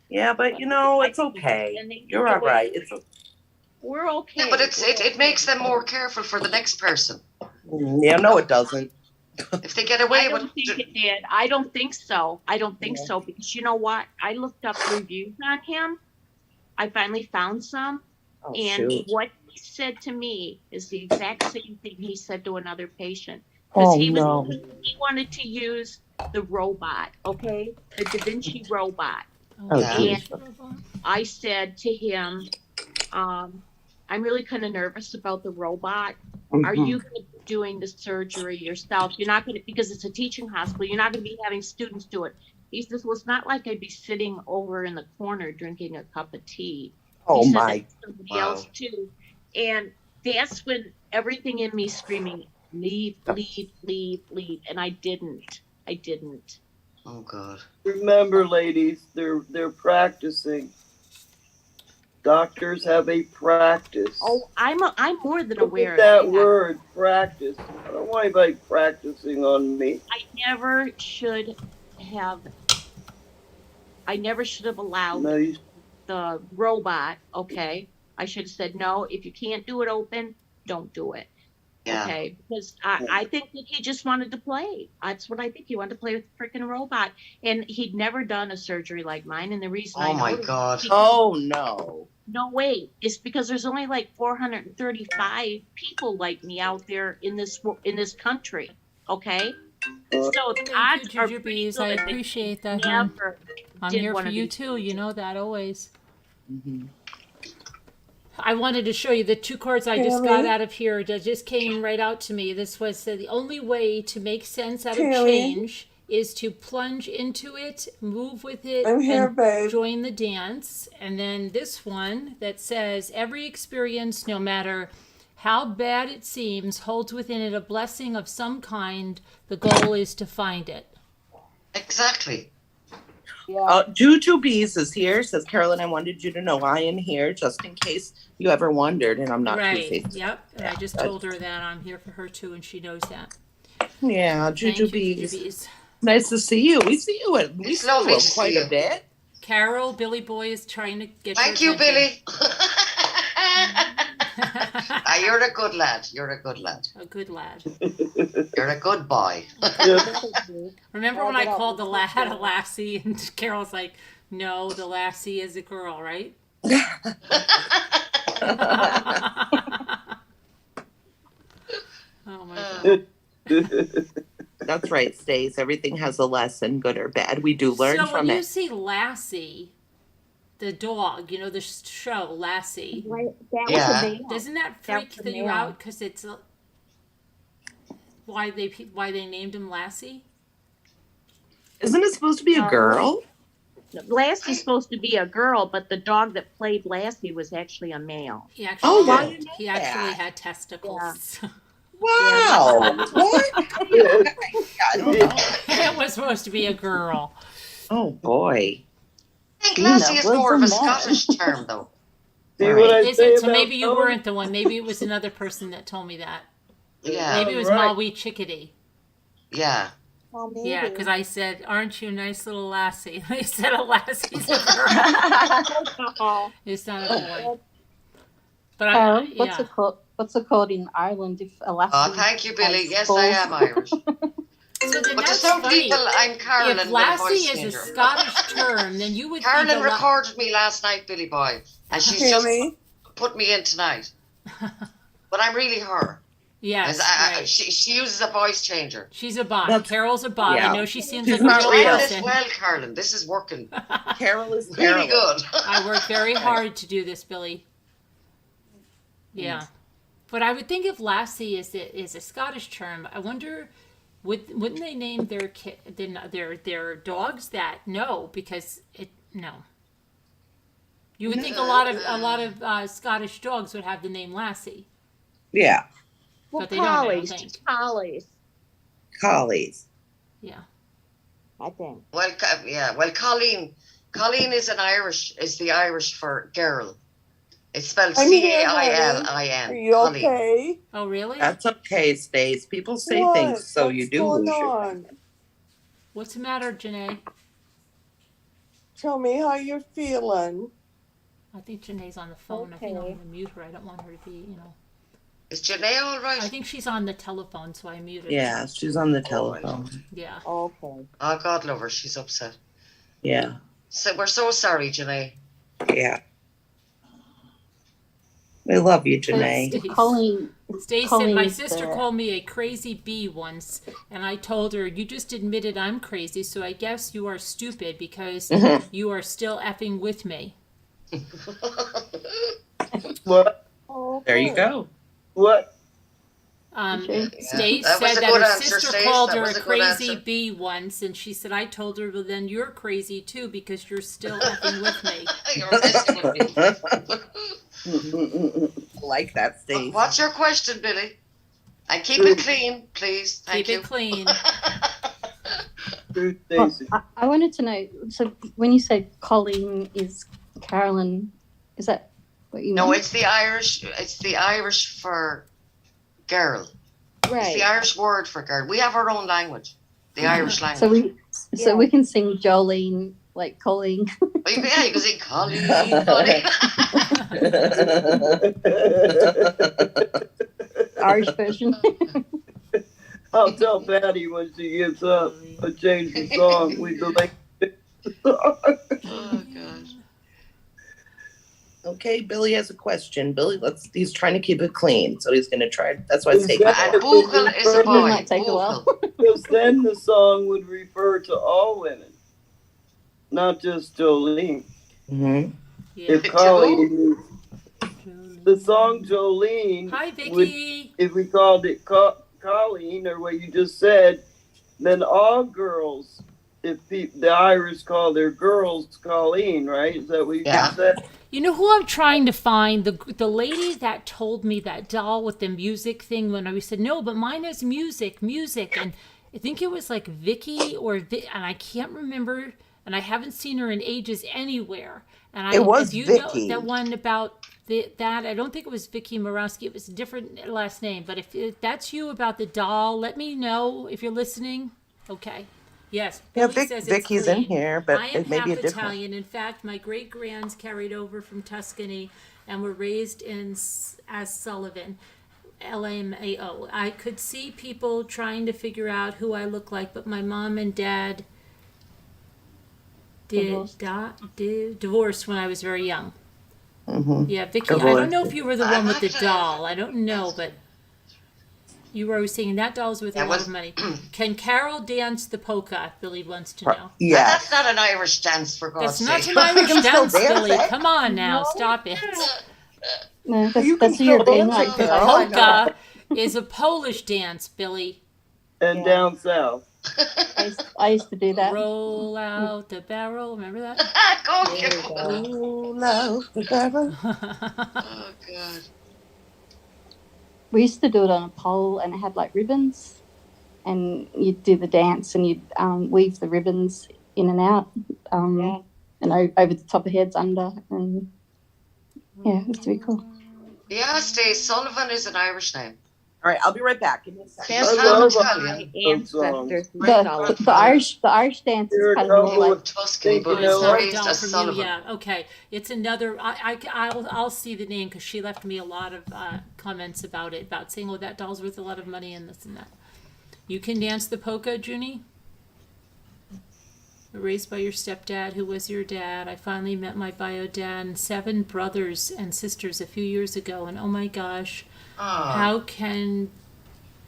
Yeah, but you know, I it's didn't. okay. And they You're did all the way- right. We're okay. Yeah, but it We're makes okay. them more careful for the next person. Yeah, no, it doesn't. If they get I away don't with think it did. I don't think so. I don't think so because you know what? I looked up reviews on him. I finally found some, Oh, and shoot. what he said to me is the exact same thing he said to another patient. Because Oh, he no. wanted to use the robot, okay, the Da Vinci robot. Oh, Yeah. geez. And I said to him, I'm really kind of nervous about the robot. Are Mhm. you going to be doing the surgery yourself? You're not going to, because it's a teaching hospital, you're not going to be having students do it. He says, well, it's not like I'd be sitting over in the corner drinking a cup of tea. Oh, He said my. that to somebody Wow. else too. And that's when everything in me screaming, leave, leave, leave, leave. And I didn't. Oh God. Remember, ladies, they're practicing. Doctors have a practice. Oh, I'm more than Look aware at that of word, practice. I don't want anybody practicing on me. I never should have allowed No, you the robot, okay? I should have said, no, if you can't do it open, don't do it. Yeah. Okay, because I think that he just wanted to play. That's what I think. He wanted to play with the freaking robot. And he'd never done a surgery like mine. And the reason I Oh know my this is God. because- Oh, no. no way. It's because there's only like 435 people like me out there in this country. Okay? So the Thank odds you, are Ginger pretty Bees. I good that appreciate that, he hon. never I'm did here one for of you these. too. You know that always. Mhm. I wanted to show you the 2 cards I just got out of here that just came right out to me. This was the only way to make sense out of change is to plunge into it, move with it, I'm here, and babe. join the dance. And then this one that says every experience, no matter how bad it seems holds within it a blessing of some kind. The goal is to find it. Exactly. Juju Bees is here. Says, Carolyn, I wanted you to know I am here just in case you ever wondered, and I'm not Right. two-faced. Yep. And I just told her that I'm here for her too, and she knows that. Yeah, Juju Thank you, Bees. Juju Bees. Nice to see you. We see you It's lovely to see quite you. a bit. Carol, Billy Boy is trying to get Thank your you, attention. Billy. You're a good lad. You're a good lad. A good lad. You're a good boy. Remember when I called the lad a lassie, and Carol's like, "No, the lassie is a girl, right?" Oh my God. That's right, Stace. Everything has a lesson, good or bad. We do learn So from when you it. see Lassie, the dog, you know, the show Lassie, Yeah. doesn't that freak you out? Because it's why they named him Lassie? Isn't it supposed to be a girl? Lassie's supposed to be a girl, but the dog that played Lassie was actually a male. He actually, Oh, had, I didn't know he actually that. had testicles. Wow. What? I don't know. It was supposed to be a girl. Oh, boy. I think lassie is more of a Scottish term, though. See what I Is say it? So about maybe you those? weren't the one. Maybe it was another person that told me that. Yeah. Maybe it was Right. Maui Chickadee. Yeah. Well, Yeah, maybe. because I said, "Aren't you a nice little lassie?" They said, "A lassie's a girl. It's not a boy." But Carol, yeah. what's it called in Ireland if a lassie? Oh, thank you, Billy. has Yes, balls? I am Irish. So then But to that's some funny. people, I'm Carolyn If with a lassie voice is a changer. Scottish term, then you would Carolyn think recorded me last night, Billy Boy, and she's just Really? put me in tonight. But I'm really her. Yes, right. She uses a voice changer. She's a bot. That's- Carol's a bot. yeah. I know she seems She's like a not real real. Trying this person. well, Carolyn. This is working Carol is really Carol. good. I work very hard to do this, Billy. Yeah. But I would think if lassie is a Scottish term, I wonder wouldn't they name their dogs that? No, because no. You would think a lot of Scottish dogs would have the name Lassie, Yeah. but they don't. I don't think. Collies. Yeah. I think. Well, Well, Colleen is the Irish for girl. It's spelled I'm here, Cailin. Are you okay? Oh, really? That's okay, Stace. People say What? things, so What's you do going lose your. on? What's the matter, Janae? Tell me how you're feeling. I think Janae's on the phone. I think I'm Okay. going to mute her. I don't want her to be, Is Janae all right? I think she's on the telephone, so I muted her. Yeah, she's on the telephone. Yeah. Okay. Oh, God love her. She's upset. Yeah. So we're so sorry, Janae. Yeah. We love you, Janae. Stace. Colleen. Stace said, Colleen my is sister the- called me a crazy bee once, and I told her, you just admitted I'm crazy, so I guess you are stupid because you are still effing with me. What? There you go. What? Stace That was said a that good her answer, sister Stace. called That her was a a good crazy answer. bee once, and she said, I told her, well, then you're crazy too because you're still effing with me. You're messing with me. Like that, Stace. What's your question, Billy? And keep it clean, please. Thank Keep you. it clean. Well, Stacy. I wanted to know. So when you said Colleen is Carolyn, is that what you No, meant? it's the Irish. It's the Irish for girl. It's the Right. Irish word for girl. We have our own language, the Irish language. So we can sing Jolene like Colleen. Oh, you can sing Colleen, Colleen. Irish version. I'll tell Patty when she gets up. I'll change the song. We delay the song. Oh, gosh. Okay, Billy has a question. Billy, he's trying to keep it clean, so he's gonna try. That's why it's taking a And while. Buchel is a boy. Might take a while. Buchel. Because then the song would refer to all women, not just Jolene. Mhm. Yeah. If Colleen, the song Jolene, Hi, would, Vicky. if we called it Colleen, or what you just said, then all girls the Irish call their girls Colleen, right? Is that what you Yeah. just said? You know who I'm trying to find? The lady that told me that doll with the music thing when I said, no, but mine is music. And I think it was like Vicky and I can't remember, and I haven't seen her in ages anywhere. And It was if you Vicky. know that one about that, I don't think it was Vicky Morosky. It was a different last name. But if that's you about the doll, let me know if you're listening. Okay. Yes. Yeah, Billy says it's Vicky's in clean. here, but I am it may be half a different. Italian. In fact, my great grands carried over from Tuscany and were raised as Sullivan. LMAO. I could see people trying to figure out who I look like, but my mom and dad divorced when I was very young. Mm-hmm. Yeah, Vicky, I don't know if you were the one with the doll. I don't know, but you were always saying that doll's worth a lot of money. Can Carol dance the polka? Billy wants to know. Yeah. That's not an Irish dance, for God's That's sake. not an Irish dance, dance Billy. it. Come on now, stop it. No, You can that's still European, dance it, like Carol. I know. Polka is a Polish dance, Billy. And Yeah. down south. I used to do that. Roll out the barrel. Remember that? Go, There we Carol. go. Roll out the barrel. Oh, God. We used to do it on a pole, and it had like ribbons, and you'd do the dance, and you'd weave the ribbons in and out, and over the top of heads, under, and yeah, it was pretty cool. Yeah, Stace, Sullivan is an Irish name. All right, I'll be right back. Give me a second. Yes, I I'm love Italian. ancestors. The Irish dance is You're a kind of more couple like of Tuscany, but You It's know not what? a raised doll as from you, Sullivan. yeah. Okay, it's another. I'll see the name because she left me a lot of comments about it, about saying, "Oh, that doll's worth a lot of money," and this and that. You can dance the polka, Junie. Raised by your stepdad, who was your dad. I finally met my bio dad and 7 brothers and sisters a few years ago, and oh my gosh, how can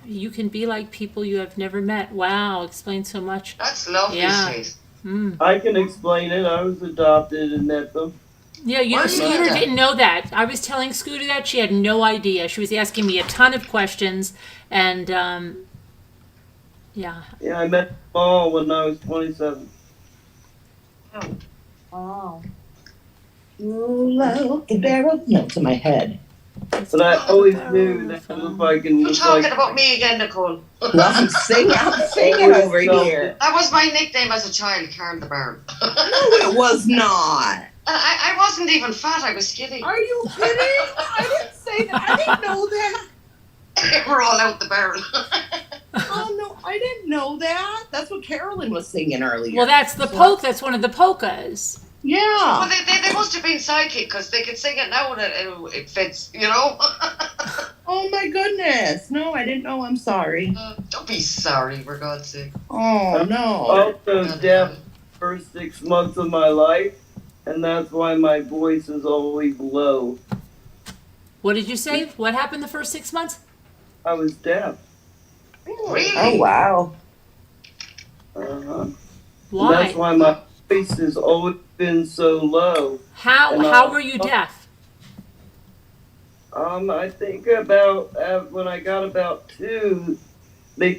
you can be like people you have never met? Wow, explains so much. That's lovely, Yeah. Stace. I can explain it. I was adopted and met them. Yeah, you know, Why do you Scooter do that? didn't know that. I was telling Scooter that she had no idea. She was asking me a ton of questions, and yeah. Yeah, I met them all when I was 27. wow. Roll out the barrel. No, it's in my head. But I always knew that if I can You're just talking like about me again, Nicole. Well, I'm singing over here. That was my nickname as a child, Karen the Baron. No, it was not. I wasn't even fat, I was skinny. Are you kidding? I didn't say that. I didn't know that. We're all out the barrel. Oh, no, I didn't know that. That's what Carolyn was singing earlier. Well, that's the polka. That's one of the polkas. Yeah. Well, they must have been psychic because they can sing it now and it fits, you know? Oh, my goodness. No, I didn't know. I'm sorry. Don't be sorry, for God's sake. Oh, no. also deaf first 6 months of my life, and that's why my voice is always low. What did you say? What happened the first 6 months? I was deaf. Really? Oh, wow. Uh-huh. And Why? that's why my voice has always been so low. How were you deaf? I think about when I got about 2, they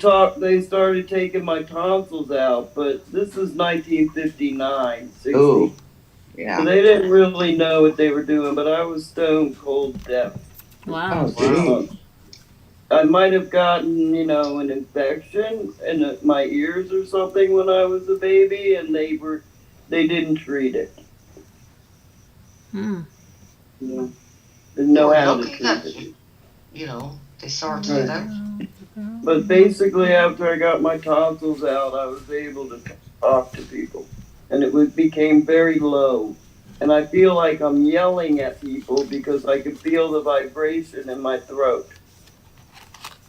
started taking my tonsils out, but this is 1959, 60. Ooh. So Yeah. they didn't really know what they were doing, but I was stone cold deaf. Wow. Oh, geez. I might have gotten, an infection in my ears or something when I was a baby, and they didn't treat it. Hmm. Yeah. Didn't know how to Lucky treat that, it. they sorted it out. But basically, after I got my tonsils out, I was able to talk to people, and it became very low. And I feel like I'm yelling at people because I can feel the vibration in my throat.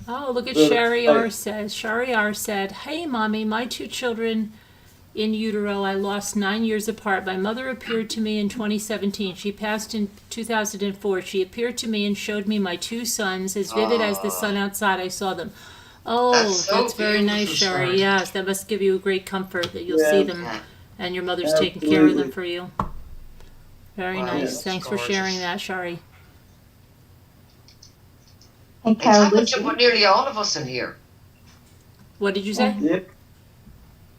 Oh, look at So, Sherry R says. Sherry R said, "Hey, mommy, my 2 children in utero I lost 9 years apart. My mother appeared to me in 2017. She passed in 2004. She appeared to me and showed me my 2 sons, as vivid as the sun outside. I saw them." Oh, That's that's, so very nice, beautiful, Sherry. Sherry. Yes, that must give you a great comfort that you'll Yeah. see them, Yeah. and your mother's taking care of them Absolutely. for you. Very Wow, nice. that's Thanks gorgeous. for sharing that, Sherry. And It's Carol, happened to nearly all of us in here. What did you say? Yeah.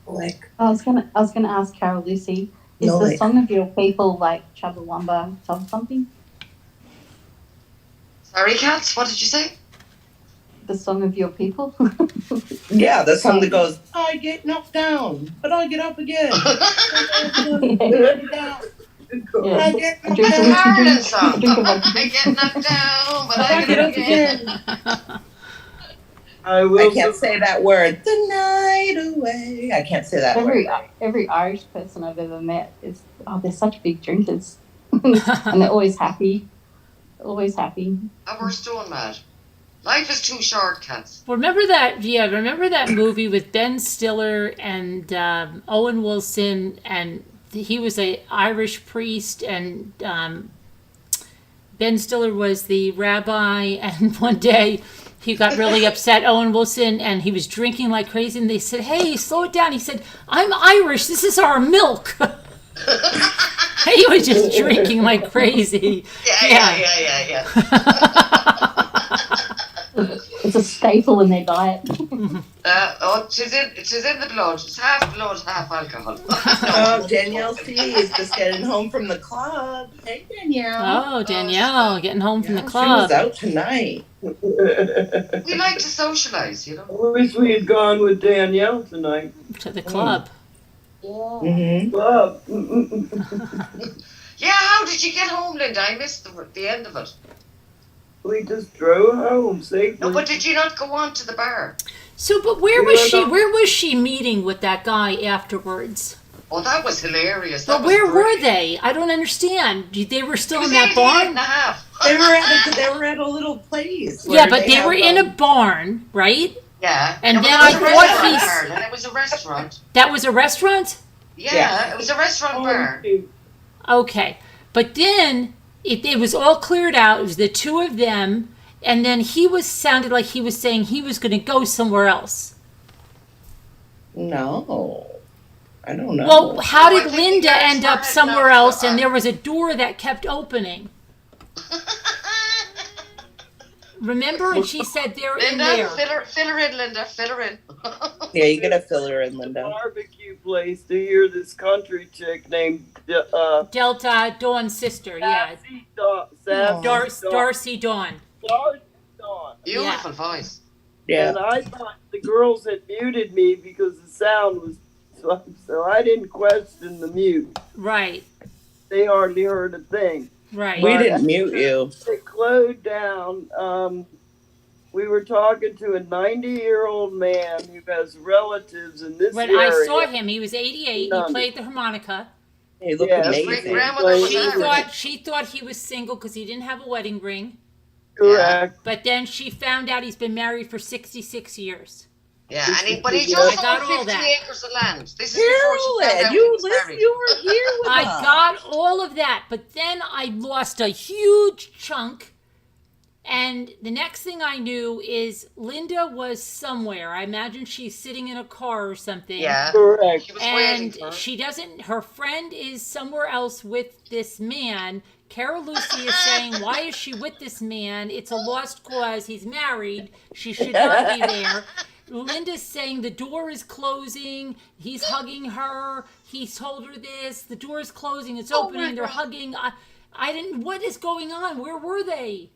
Like, I was gonna ask Carol Lucy, is No, the like- song of your people like Chubbawamba something? Sorry, Cats, what did you say? The song of your people? yeah, the song that goes, I get knocked down, but I get up again. Yeah. I get I knocked drink a The down. whiskey, Harlan drink song. a drink of vodka. I get knocked down, but I get up again. I I will. can't say that word. The night away. I can't say that word. Every Irish person I've ever met is they're such big drinkers, and they're always happy. Always happy. And we're stone mad. Life is too short, Cats. Remember that? Yeah, remember that movie with Ben Stiller and Owen Wilson, and he was a Irish priest, and Ben Stiller was the rabbi, and one day he got really upset, Owen Wilson, and he was drinking like crazy, and they said, hey, slow it down. He said, I'm Irish, this is our milk. He was just drinking like crazy. Yeah. It's a staple in their diet. It is in the blood. It's half blood, half alcohol. Oh, Danielle C is just getting home from the club. Hey, Danielle. Oh, Danielle, getting home from the She club. was out tonight. We like to socialize, you know. I wish we had gone with Danielle tonight. To the club. Mm-hmm. Club. Yeah, how did you get home, Linda? I missed the end of it. We just drove home safely. No, but did you not go on to the bar? So, but where was she meeting with that guy afterwards? Oh, that was hilarious. But where were they? I don't understand. They were still in that 88 barn? and a half. They were at a little place. Yeah, but they were in a barn, right? Yeah. And No, then but I it was a thought restaurant, he's- Ireland. It was a restaurant. That was a restaurant? Yeah, it was a restaurant bar. Okay. But then it was all cleared out. It was the two of them. And then sounded like he was saying he was going to go somewhere else. No. I don't know. Well, how No, I did think Linda the guys end were up heading somewhere out else to- and there was a door that kept opening? Remember? And she said they're in Linda, there. fill her in, Linda. Fill her in. Yeah, you gotta fill her in, Linda. Barbecue place to hear this country chick named Delta Dawn's sister, yeah. Darcy Dawn. Beautiful voice. Yeah. And I thought the girls had muted me because the sound was so I didn't question the mute. Right, They hardly heard a thing. right. We didn't mute you. It slowed down. We were talking to a 90-year-old man who has relatives in this When area. I saw him, he was 88. None. He played the harmonica. He looked Yeah, amazing. grandmother was She Irish. thought he was single because he didn't have a wedding ring. Correct. But then she found out he's been married for 66 years. Yeah, but he I just got owned all 50 that. acres of land. This is before she found Carolyn, out he you was listen, married. you were here with I us. got all of that, but then I lost a huge chunk. And the next thing I knew is Linda was somewhere. I imagine she's sitting in a car or something. Yeah. Correct. She was waiting And for her. she doesn't, her friend is somewhere else with this man. Carol Lucy is saying, why is she with this man? It's a lost cause. He's married. She should not be there. Linda's saying the door is closing. He's hugging her. He's told her this. The door is closing. It's opening. They're hugging. I didn't, what is going on? Where were they?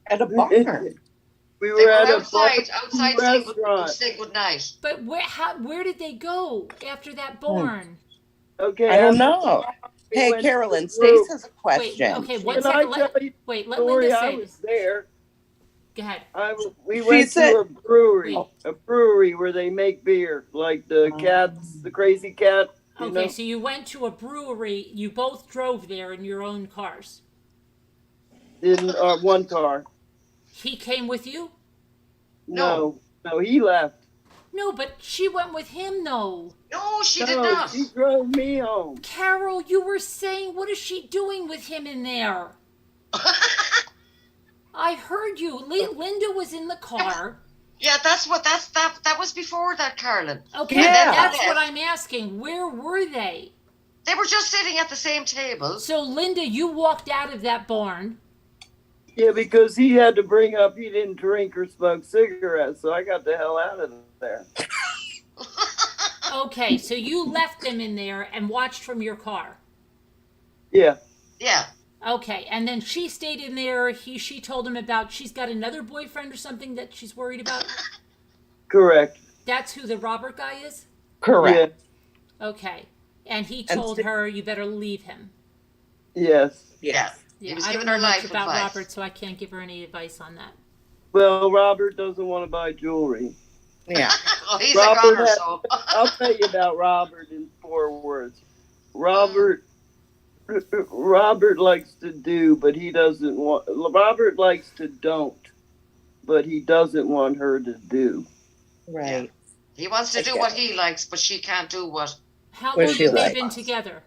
At a barn. We They were were at outside a saying restaurant. say good night. But where did they go after that barn? Okay. I don't after know. we Hey, went to Carolyn, the Stace has a Wait, question. okay, one Can I second. tell you Wait, let story? Linda I say was this. there. Go ahead. We She went said- to a brewery, Wait. a brewery where they make beer, like the cats, the crazy cat. You Okay, know? so you went to a brewery. You both drove there in your own cars. In one car. He came with you? No, he left. No, but she went with him, though. No, she did No, not. she drove me home. Carol, you were saying, what is she doing with him in there? I heard you. Linda was in the car. Yeah, that was before that, Carolyn. Okay, Yeah. that's what I'm asking. Where were they? They were just sitting at the same table. So, Linda, you walked out of that barn. Yeah, because he had to bring up he didn't drink or smoke cigarettes, so I got the hell out of there. Okay, so you left them in there and watched from your car. Yeah. Yeah. Okay, and then she stayed in there. She told him about she's got another boyfriend or something that she's worried about. Correct. That's who the Robert guy is? Correct. Okay. And he And told her you better leave him. Yes. Yeah. Yeah, He was I giving don't her know much life about advice. Robert, so I can't give her any advice on that. Well, Robert doesn't want to buy jewelry. Yeah. Well, he's Robert a goner, had- so. I'll tell you about Robert in 4 words. Robert likes to do, but he doesn't want. Robert likes to don't, but he doesn't want her to do. Right. He wants to do what he likes, but she can't do what. How What long she have they likes. been together?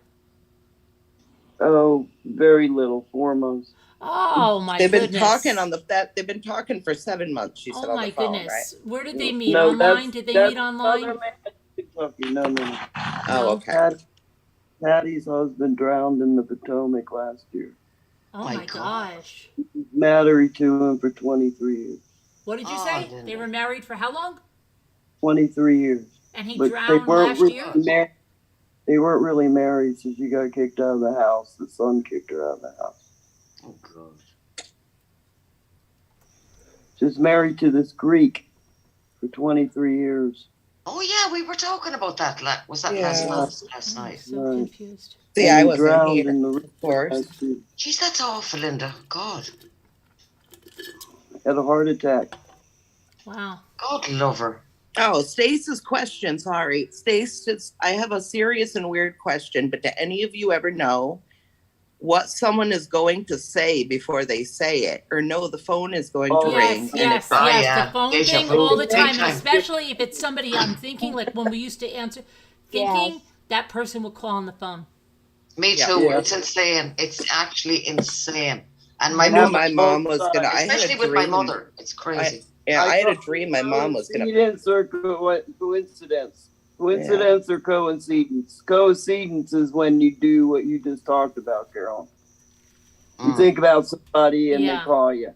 Oh, very little. 4 months. Oh my They've been goodness. talking on they've been talking for 7 months, she said Oh on my the phone, goodness. right? Where did they meet? No, Online? Did they that's meet online? another man in Kentucky. No. Oh, okay. Patty's husband drowned in the Potomac last year. Oh my gosh. Married to him for 23 years. What did you Oh, say? Linda. They were married for how long? 23 years. And he But drowned last year? They weren't really married, so she got kicked out of the house. The son kicked her out of the house. Oh, God. She was married to this Greek for 23 years. Oh, yeah, we were talking about that. Was that Yeah. last I'm night? so Right. confused. See, And I he wasn't drowned here, in the of course. last year. Jeez, that's awful, Linda. God. Had a heart attack. Wow. God love her. Oh, Stace's question, sorry. Stace, I have a serious and weird question, but do any of you ever know what someone is going to say before they say it? Or no, the phone is going to ring. Yes, Oh, yes. yeah. The phone Deja thing vu. all the Big time, time. especially if it's somebody I'm thinking, like when we used to answer, thinking that person will call on the phone. Me Yeah. too. Yeah. It's insane. It's actually insane. And my I know mother, my mom was gonna, I had especially a with my dream. mother, it's crazy. I had a dream my mom was gonna. Coincidence or coincidence? Coincidence or coincidence? Coincidence is when you do what you just talked about, Carol. You think about somebody and Yeah. they call you.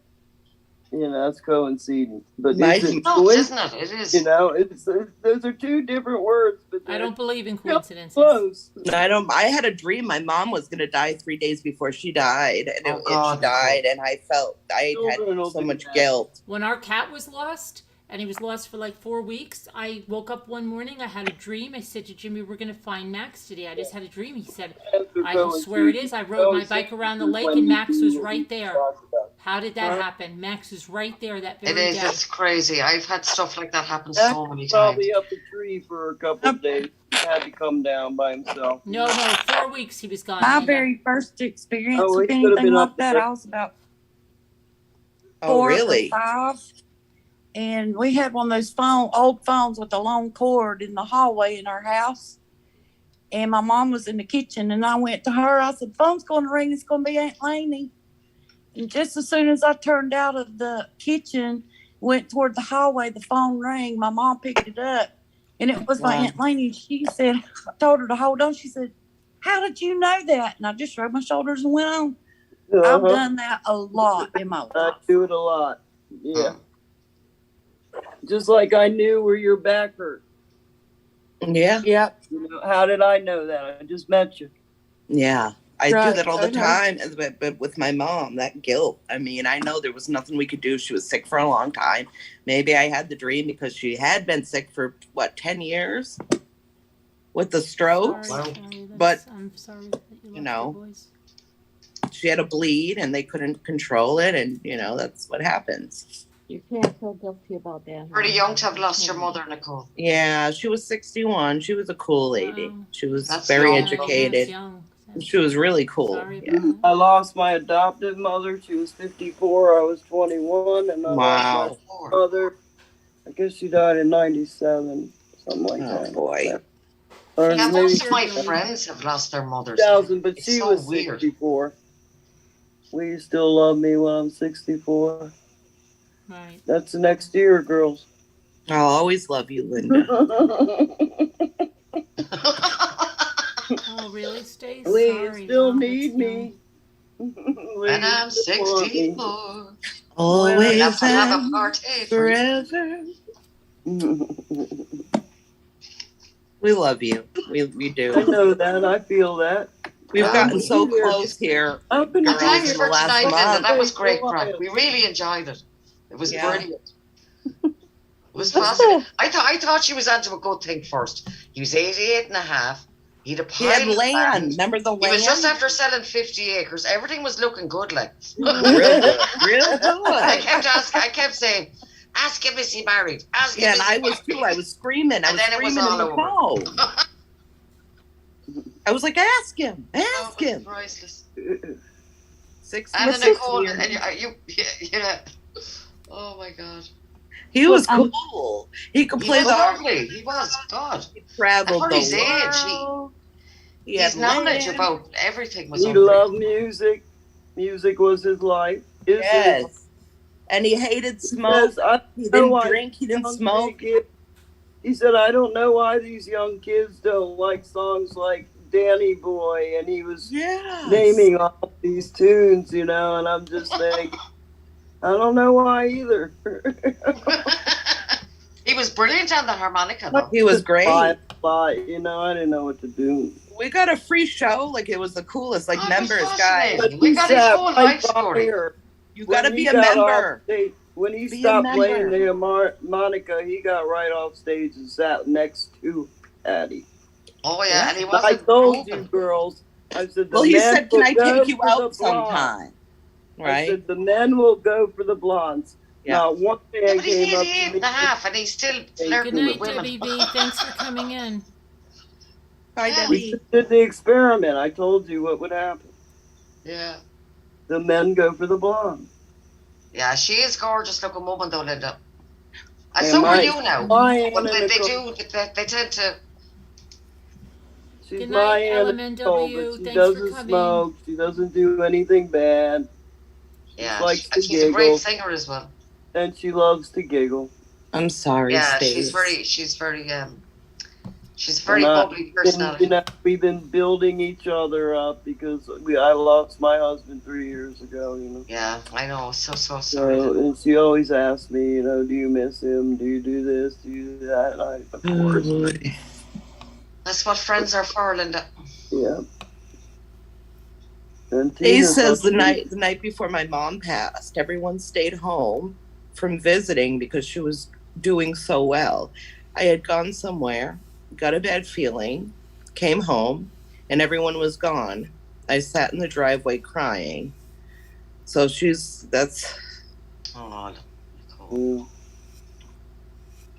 You know, that's coincidence. But My- is it No, isn't it? It is. You know, it's those are 2 different words, but I they're don't believe in coincidences. close. I had a dream my mom was gonna die 3 days before she died, and Oh, she God. died, and I had Children will so do much that. guilt. When our cat was lost, and he was lost for like 4 weeks, I woke up one morning, I had a dream. I said to Jimmy, we're going to find Max today. I just had a dream. He said, I swear it is. I rode my bike around the lake and Max was right there. How did that happen? Max was right there that It very is. day. It's crazy. I've had stuff like that happen That's so many times. probably up the tree for a couple of days. He had to come down by himself. No, 4 weeks he was gone. My Linda. very first experience Oh, with he could've anything been like up that, there. I was about Oh, 4 really? or 5, and we had one of those old phones with a long cord in the hallway in our house. And my mom was in the kitchen, and I went to her. I said, "Phone's going to ring. It's going to be Aunt Lainey." And just as soon as I turned out of the kitchen, went toward the hallway, the phone rang. My mom picked it up, and it was my Wow. Aunt Lainey. She said, I told her to hold on. She said, "How did you know that?" And I just shrugged my shoulders and went on. I've done that a lot in my I life. do it a lot. Yeah. Just like I knew where your back hurt. Yeah. Yep. You know, how did I know that? I just met you. Yeah. I Right. do that all the Okay. time, but with my mom, that guilt. I mean, I know there was nothing we could do. She was sick for a long time. Maybe I had the dream because she had been sick for, 10 years? With the stroke? Sorry, But, I'm sorry that you lost know, your voice. She had a bleed and they couldn't control it, and, that's what happens. You can't feel guilty about that. Pretty young to have lost your mother, Nicole. Yeah, she was 61. She was a cool lady. Wow. She was That's very young. educated. Yeah, it's young. She was really cool. Sorry Yeah. about I lost my adoptive mother. She was 54. I was 21. And I Wow. lost my mother. I guess she died in 97. Something like Oh, that. boy. Or Yeah, maybe most of my friends have lost their mothers. 2000, but It's she so was weird. 64. Will you still love me when I'm 64? Right. That's the next year, girls. I'll always love you, Linda. Oh, really, Stace? Will you Sorry. still Wow, need that's me? When I'm 64. Always Have to have a and party forever. We love you. We I do. know that. I feel that. We've Well, gotten so Here. close here, Up in and girls, thanks in for the last tonight, Linda. month. That was great, Wild. Grant. We really enjoyed it. It was Yeah. brilliant. It was What's fascinating. I thought she was onto a good thing first. He was 88 and a half. He'd a He had pile of land. Remember the He was just land? after selling 50 acres. Everything was looking good, like. Real good. Real I good. kept asking. I kept saying, "Ask him is he married? Ask him." Yeah, is and he I was too. I was screaming. I And was then it was screaming in the all phone. I was like, ask him. Ask him. Priceless. 6 And months. then Nicole, and you, yeah. Oh my God. He was Well, cool. He could He play was the lovely. He was. God. He traveled For the his age, world. He had His knowledge land. about everything was He unreal. loved music. Music was his life. Is his Yes. And he hated smoke. Because I He know didn't why drink. He didn't young smoke. kids- He said, I don't know why these young kids don't like songs like Danny Boy. And he was Yes. naming all these tunes, you know, and I'm just thinking, I don't know why either. He was brilliant on the harmonica, though. He was great. You know, I didn't know what to do. We got a free show. Like, it was the coolest. Like, Oh, it was members, guys. fascinating. But We he got his sat whole right life story. here. You When gotta he be a got member. off stage- When he Be a stopped playing member. the harmonica, he got right off stage and sat next to Patty. Oh yeah, and he I wasn't told you, moving. girls. I said, Well, the he men said, can will I go take you for the out blondes." sometime? I Right? said, the men will go for the blondes. Yeah. Not one Yeah, man but he's came up 88 to and a me. half, and he's still Good flirting night, with women. Debbie B. Thanks for coming in. Bye, Yeah. We Debbie. just did the experiment. I told you what would happen. Yeah. The men go for the blonde. Yeah, she is gorgeous looking woman though, Linda. And And so are my- you now. my But Anna they Nicole- they tend to. She's Good my night, Anna LMNW. Nicole, but she Thanks for doesn't coming. smoke. She doesn't do anything bad. Yeah, likes to she's a great giggle. singer as well. And she loves to giggle. I'm sorry, Yeah, Stace. she's very And bubbly personality. You know, we've been building each other up because I lost my husband 3 years ago, you know. Yeah, I know. So sorry. So, and she always asks me, you know, do you miss him? Do you do this? Do you do that? And I, of course. That's what friends are for, Linda. Yeah. And He Tina says loves the night before my mom passed, everyone stayed home from visiting because she was doing so well. I had gone somewhere, got a bad feeling, came home, and everyone was gone. I sat in the driveway crying. So that's Oh, Yeah.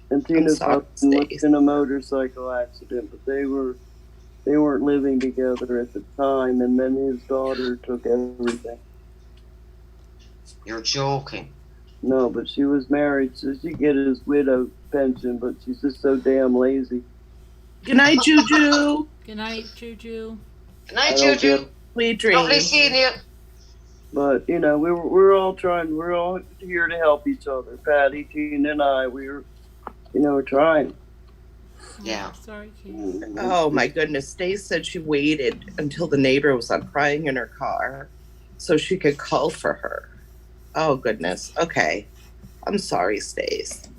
And Tina's sorry, husband was Stace. in a motorcycle accident, but they weren't living together at the time, and then his daughter took everything. you're joking. No, but she was married, so she get his widow pension, but she's just so damn lazy. good night, Juju. Good night, Juju. Good night, I don't Juju. get- Sweet Lovely dreams. seeing you. But you know, we're all here to help each other. Patty, Tina, and I, we're trying. Yeah. Sorry, Kate. Oh my goodness. Stace said she waited until the neighbor was up crying in her car so she could call for her. Oh goodness. Okay. I'm sorry, Stace.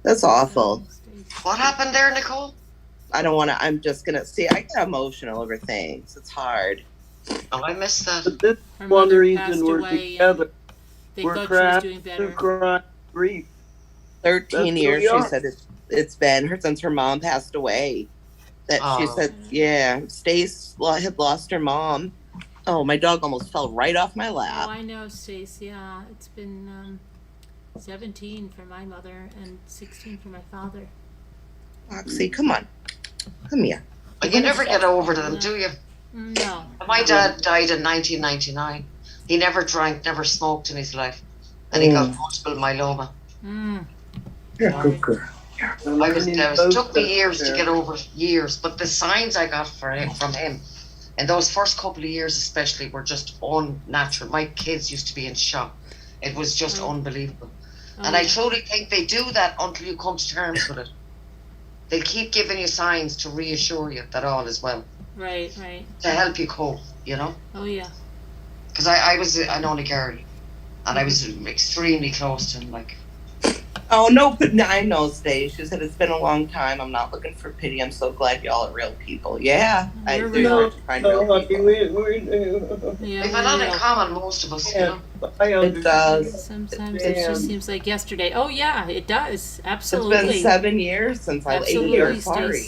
That's awful. What happened there, Nicole? I don't want to, I'm just going to see, I get emotional over things. It's hard. Oh, I missed that. But this Her is one mother reason passed we're away together. They We're thought she was crying doing through better. crying grief. 13 That's who years, we she are. said it's been her since her mom passed away. That she Oh. said, yeah, Stace had lost her mom. Oh, my dog almost fell right off my Oh, lap. I know, Stace. Yeah, it's been 17 for my mother and 16 for my father. Foxy, come on. Come here. But you never get over them, do you? No. My dad died in 1999. He never drank, never smoked in his life. And he got multiple myeloma. Mm. You're a good girl. It took me years to get over it, years. But the signs I got from him, and those first couple of years especially, were just unnatural. My kids used to be in shock. It was just unbelievable. And I truly think they do that until you come to terms with it. They keep giving you signs to reassure you that all is well, Right, right. to help you cope, you know? Oh, yeah. Because I was an only girl, and I was extremely close to him, like. Oh, no, but I know, Stay. She said, it's been a long time. I'm not looking for pity. I'm so glad y'all are real people. Yeah. We're There's real. hard to find real people. Yeah, We've a we're lot in real. common, most of us, you know. It does. Sometimes it just seems like yesterday. Oh yeah, it does. It's been Absolutely. 7 years since I 8 Absolutely, years, Stace. sorry.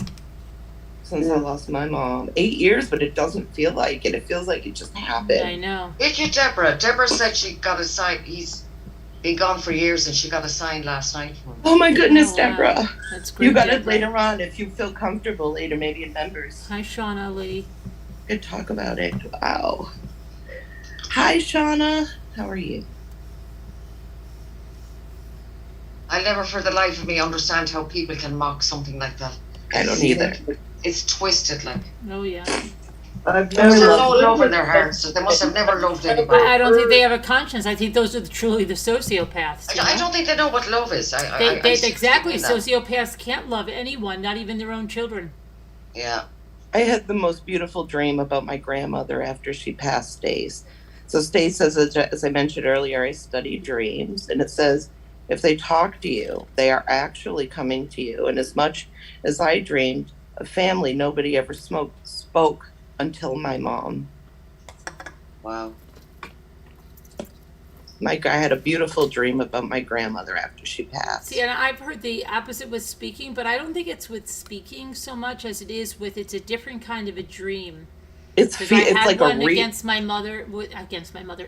Since I lost my mom. 8 years, but it doesn't feel like it. It feels like it just happened. I know. Look at Deborah. Deborah said she got a sign. He's been gone for years and she got a sign last night for him. Oh my goodness, Oh, wow. Deborah. That's great. You got it Deborah. later on if you feel comfortable later, maybe in members. Hi, Shauna Lee. Could talk about it. Wow. Hi, Shauna. How are you? I'll never for the life of me understand how people can mock something like that. I don't either. It's twisted, like. Oh yeah. I've There's never no love in their hearts. So they must have never loved anybody. I don't think they have a conscience. I think those are truly the sociopaths. you I know? don't think they know what love is. I They seriously exactly. mean that. Sociopaths can't love anyone, not even their own children. Yeah. I had the most beautiful dream about my grandmother after she passed, Stace. So Stace says, as I mentioned earlier, I study dreams, and it says, if they talk to you, they are actually coming to you. And as much as I dreamed of family, nobody ever spoke until my mom. Wow. I had a beautiful dream about my grandmother after she passed. See, and I've heard the opposite with speaking, but I don't think it's with speaking so much as it is with it's a different kind of a dream. It's Because I had like one a against my mother,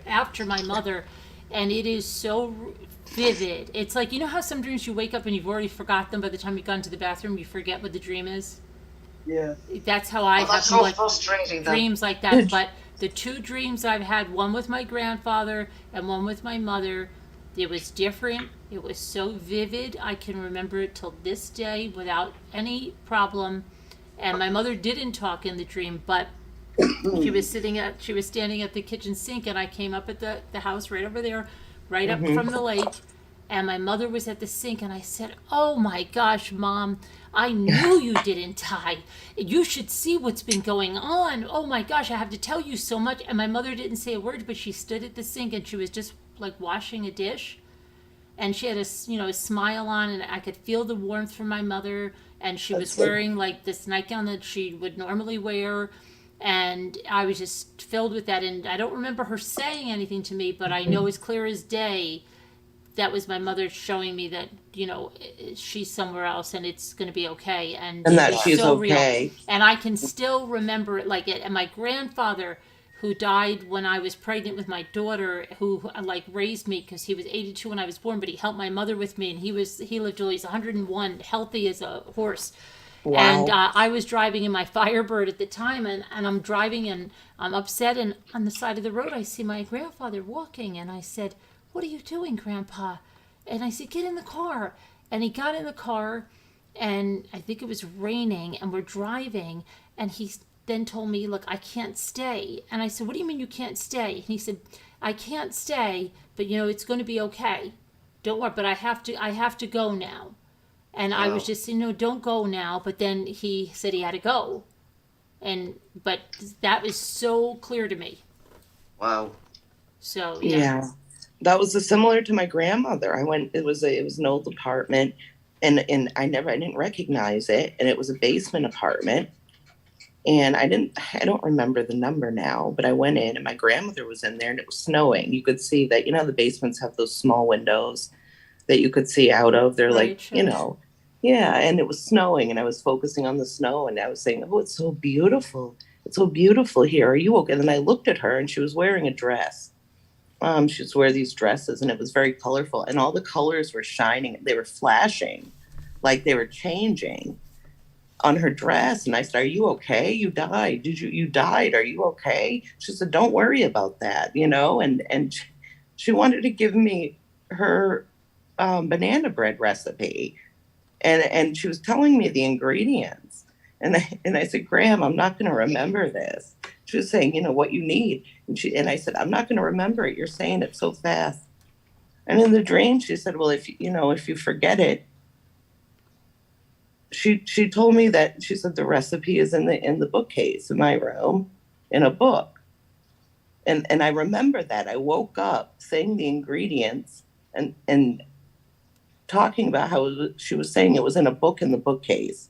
after my mother, and it is so vivid. It's like, you know how some dreams you wake up and you've already forgot them by the time you've gone to the bathroom, you forget what the dream is? Yeah. That's how I have That's so frustrating. dreams like that. But the two dreams I've had, one with my grandfather and one with my mother, it was different. It was so vivid. I can remember it till this day without any problem. And my mother didn't talk in the dream, but she was standing at the kitchen sink, and I came up at the house right over there, right up from the lake. And my mother was at the sink, and I said, "Oh my gosh, Mom, I knew you didn't die. You should see what's been going on. Oh my gosh, I have to tell you so much." And my mother didn't say a word, but she stood at the sink, and she was just like washing a dish. And she had a smile on, and I could feel the warmth from my mother. And she was wearing like this nightgown that she would normally wear. And I was just filled with that. And I don't remember her saying anything to me, but I know as clear as day that was my mother showing me that, she's somewhere else and it's going to be okay. And that it's she's so okay. real. And I can still remember it like it. And my grandfather, who died when I was pregnant with my daughter, who raised me because he was 82 when I was born, but he helped my mother with me, and he lived till he's 101, healthy as a horse. Wow. And I was driving in my Firebird at the time, and I'm driving and I'm upset, and on the side of the road I see my grandfather walking, and I said, "What are you doing, Grandpa?" And I said, "Get in the car." And he got in the car, and I think it was raining, and we're driving, and he then told me, "Look, I can't stay." And I said, "What do you mean you can't stay?" And he said, "I can't stay, but it's going to be okay. Don't worry, but I have to go now." And I was just saying, "Don't go now." But then he said he had to go. But that was so clear to me. Wow. So, Yeah. That was similar to my grandmother. It was an old apartment, and I didn't recognize it. And it was a basement apartment. And I don't remember the number now, but I went in and my grandmother was in there and it was snowing. You could see that, the basements have those small windows that you could see out of. They're Right, like, sure. yeah. And it was snowing and I was focusing on the snow and I was saying, "Oh, it's so beautiful. It's so beautiful here. Are you okay?" And then I looked at her and she was wearing a dress. She was wearing these dresses and it was very colorful and all the colors were shining. They were flashing like they were changing on her dress. And I said, "Are you okay? You died. You died. Are you okay?" She said, "Don't worry about that," and she wanted to give me her banana bread recipe. And she was telling me the ingredients. And I said, "Graham, I'm not going to remember this." She was saying, "What you need." And I said, "I'm not going to remember it. You're saying it so fast." And in the dream, she said, "Well, if you forget it," she told me that she said the recipe is in the bookcase in my room in a book. And I remember that I woke up saying the ingredients and talking about how she was saying it was in a book in the bookcase.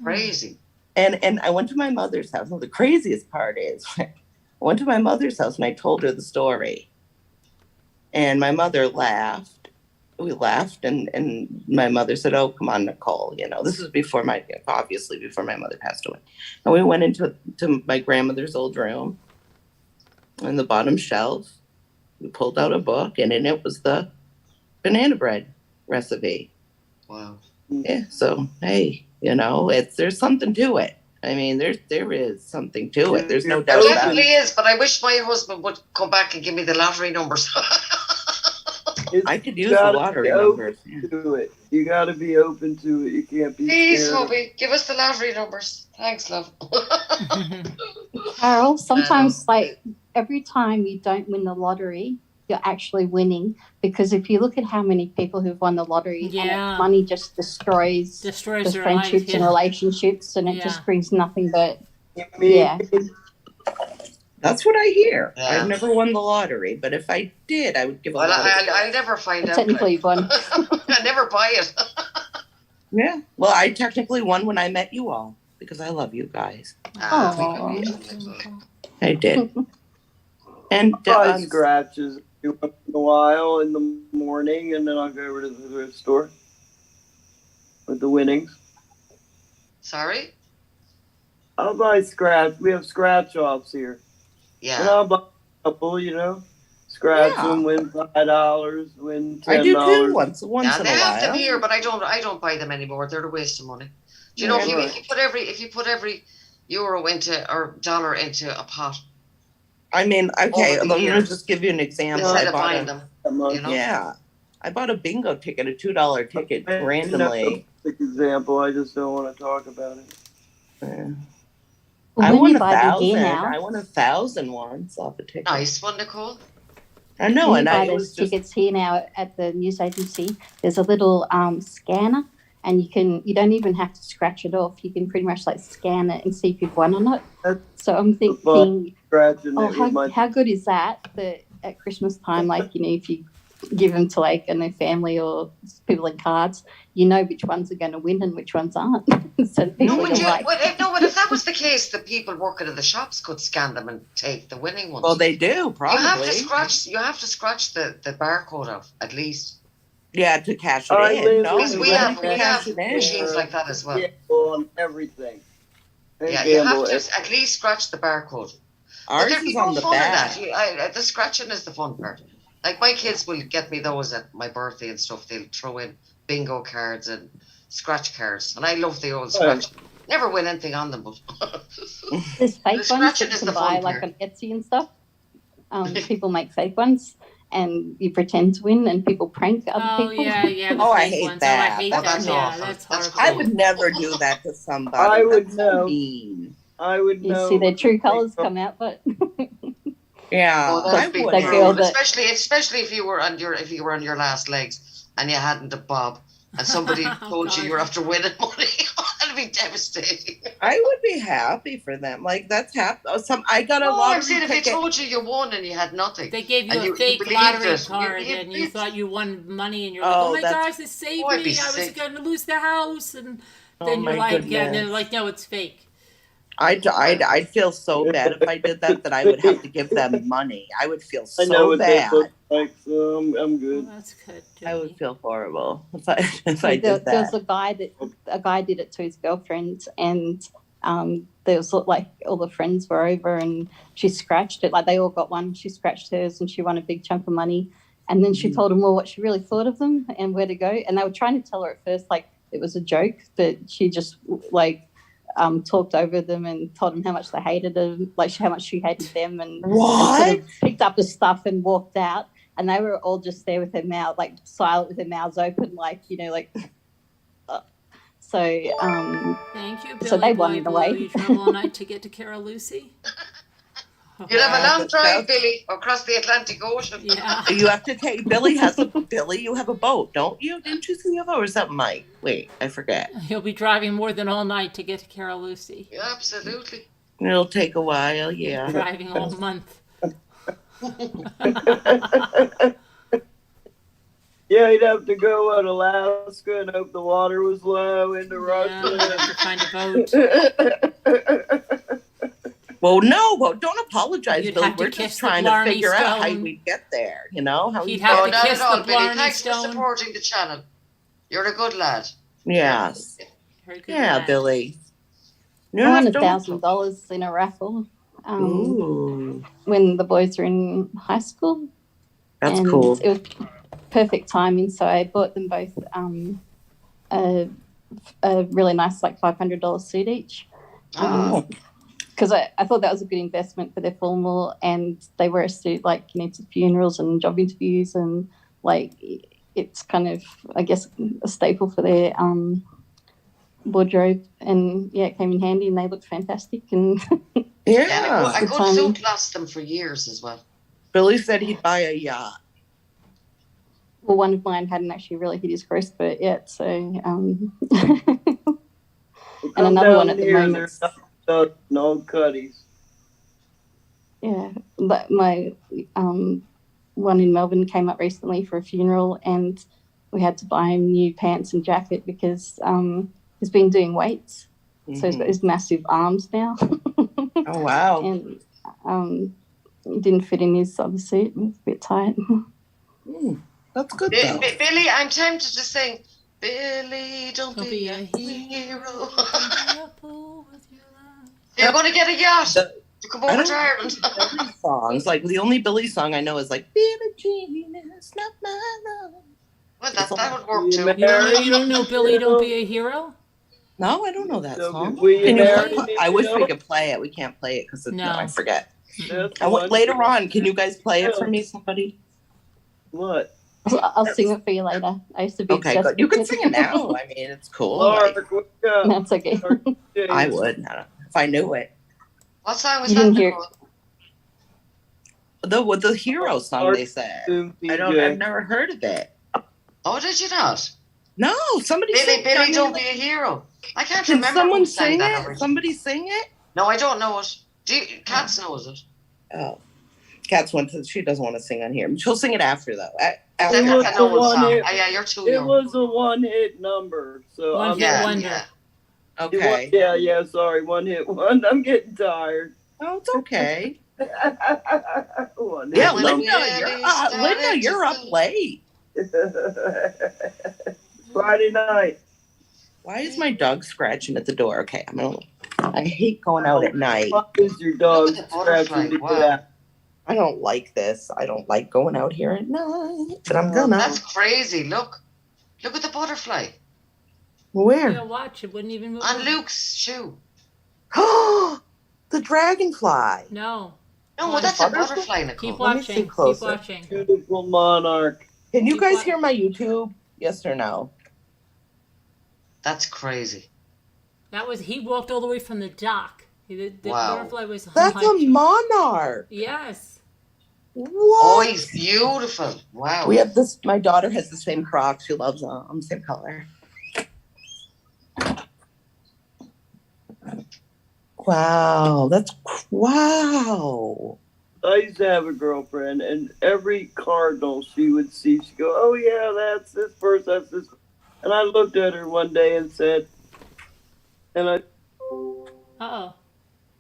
Crazy. And I went to my mother's house. And the craziest part is I went to my mother's house and I told her the story. And my mother laughed. We laughed and my mother said, "Oh, come on, Nicole." You know, this was obviously before my mother passed away. And we went into my grandmother's old room. On the bottom shelf, we pulled out a book and in it was the banana bread recipe. Wow. Yeah, so hey, you know, there's something to it. I mean, there is something to it. There's no doubt There about definitely it. is, but I wish my husband would come back and give me the lottery numbers. I could use the lottery numbers. Yeah. To it. You gotta be open to it. You can't be Please, scared. hubby, give us the lottery numbers. Thanks, love. Carol, sometimes like every time you don't win the lottery, you're actually winning, because if you look at how many people who've won the lottery, and money just destroys the their friendships life, and yeah. relationships, and it Yeah. just brings nothing but yeah. That's what I hear. Yeah. I've never won the lottery, but if I did, I would give a Well, lot. I'll never find out. Technically, you've won. I never buy it. Yeah. Well, I technically won when I met you all because I love you guys. Oh, I did. And I scratches every once in a while in the morning, and then I'll go over to the thrift store with the winnings. Sorry? I'll buy scratch. We have scratch offs here. Yeah. And I'll buy a couple, scratch Yeah. them, win $5, win $10. I do too once Yeah, in they a have them while. here, but I don't buy them anymore. They're a waste of money. Do you know if you put every euro into or dollar into a pot? I mean, okay, Over the let me years. just give you an example. Instead I of bought buying them, you know? Yeah. I bought a bingo ticket, a $2 ticket randomly. Example, I just don't want to talk about it. Yeah. Well, I when won you buy the 1,000. gear now, I won 1,000 once off a ticket. Nice one, Nicole. I know, when and you buy it those was just tickets here now at the news agency, there's a little scanner, and you don't even have to scratch it off. You can pretty much like scan it and see if you've won or not. So I'm thinking, how good is that? That at Christmas time, like if you give them to like a family or people in cards, you know which ones are going to win and which ones aren't. So people But are if that was the case, the people working in the shops could scan them and take the winning ones. Well, they do probably. You have to scratch the barcode off at least. Yeah, to cash it in. No, we have machines like that as well. On everything. Yeah, you have to at least scratch the barcode. Ours There'd be is on the back. The scratching is the fun part. Like my kids will get me those at my birthday and stuff. They'll throw in bingo cards and scratch cards, and I love the old scratch. Never win anything on them, but there's fake the ones scratching that is you the can buy fun like part. on Etsy and stuff. People make fake ones, and you pretend to win, and people prank other people. Yeah. Oh, I hate that. I hate That's that. Yeah, awful. that's That's horrible. I would never do that to somebody. I would That's know. mean. I would You know. see their true colors come out, but Yeah, Oh, that'd be wouldn't. brutal. Especially if you were on your last legs and you hadn't a bob, and somebody told you were after winning money. That'd be devastating. I would be happy for them. Like that's I got a lottery I'm saying if ticket. they told you won and you had nothing. They gave you and a fake believed lottery it. card, You and you thought you won money, and you're Oh, like, "Oh my that's- gosh, it saved Oh, I'd be me! I was sick. going to lose the house," and Oh, then you're my like, "Yeah," and they're goodness. like, "No, it's fake." I'd feel so bad if I did that I would have to give them money. I would feel I know so what bad. they look like, so I'm good. Well, that's good. I would Jody. feel horrible if I there did was that. a guy did it to his girlfriend, and there was like all the friends were over, and she scratched it. Like they all got one. She scratched hers, and she won a big chunk of money. And then she told them all what she really thought of them and where to go. And they were trying to tell her at first like it was a joke, but she just like talked over them and told them how much they hated them, like how much she hated them, and sort of picked up the stuff and walked out. And they were all just there with their mouth, like silent, with their mouths open, like like. So Thank you, Billy so they Boy won in a Blue. way. You drove all night to get to Carol Lucy. You'll have a long that's- drive, Billy, across the Atlantic Ocean. Yeah. You have to take Billy. You have a boat, don't you? Didn't you say you have a boat, or is that Mike? Wait, I forget. He'll be driving more than all night to get to Carol Lucy. Yeah, absolutely. It'll take a while, yeah. Driving all month. Yeah, he'd have to go in Alaska and hope the water was low into Yeah, we'd Russia. have to find a boat. Well, no, well, don't apologize, You'd Billy. have to We're kiss just the trying to Blarney figure out how Stone. we'd get there, you know? How He'd we'd have get to there. not kiss at all, the Billy. Blarney Thanks for Stone. supporting the channel. You're a good lad. Yes. Very good Yeah, lad. Billy. I Yeah, won don't- $1,000 in a raffle Ooh, when the boys were in high school. that's and cool. It was perfect timing, so I bought them both a really nice, like $500 suit each. Oh, Because I thought that was a good investment for their formal, and they wear a suit like to funerals and job interviews, and like it's kind of, I guess, a staple for their wardrobe. And yeah, it came in handy, and they looked fantastic. And yeah. And a Good good timing. suit lasts them for years as well. Billy said he'd buy a yacht. well, one of mine hadn't actually really hit his growth spurt yet, so Well, and come another down one at the here, moment. there's no cutties. Yeah, but my one in Melbourne came up recently for a funeral, and we had to buy him new pants and jacket because he's been doing weights, so he's got his massive arms now. Oh, wow. And it didn't fit in his other suit. It was a bit tight. That's good, though. Billy, I'm tempted to sing, Billy, don't be a hero. You're going to get a yacht to come over to Ireland. Billy songs, like the only Billy song I know is like Billie Jean is not my love. Well, that would work too. You don't know Billy Don't Be a Hero? No, I don't know that song. Will you Can you marry play- me, I wish Bill? we could play it. We can't play it because No. I forget. That's I want, one- later on, can you guys play it for me, somebody? What? I'll sing it for you later. I used to be Okay, obsessed good. You with can sing it now. I mean, it's cool. Lark, Like, wake up. That's okay. I would if I knew it. What song was You that? didn't hear- Nicole? The hero song they said. I've never heard of it. Oh, did you not? No, somebody Billy, sing it. don't be a hero. I can't Can remember someone who sang sing that it? originally. Somebody sing it? No, I don't know it. Katz knows it. Oh, Kat's she doesn't want to sing on here. She'll sing it after though. That's It was an a old song. one-hit- Yeah, you're too It young. was a one-hit number, so One I'm hit yeah, wonder. yeah. Okay. Yeah, sorry, one-hit one. I'm getting tired. Oh, it's okay. One Yeah, hit Linda, you're up late. Friday night. Why is my dog scratching at the door? Okay, I hate going out at night. What is your dog Look at the butterfly, scratching to wow. get out? I don't like this. I don't like going out here at night, but I'm gonna. That's crazy. Look at the butterfly Where? Yeah, watch. It wouldn't even move. on Luke's shoe. The dragonfly. No. No, Watch. that's a butterfly, Nicole. Keep Let me see watching. Keep closer. watching. Beautiful monarch. Can you Keep guys wa- hear my YouTube? Yes or no? That's crazy. He walked all the way from the dock. The Wow. butterfly was. That's a monarch. Yes. What? Oh, he's beautiful. Wow. We have this. My daughter has the same Crocs. She loves them. Same color. Wow, wow. I used to have a girlfriend, and every cardinal she would see, she'd go, "Oh yeah, that's this person, that's this." And I looked at her one day and said, Uh-oh.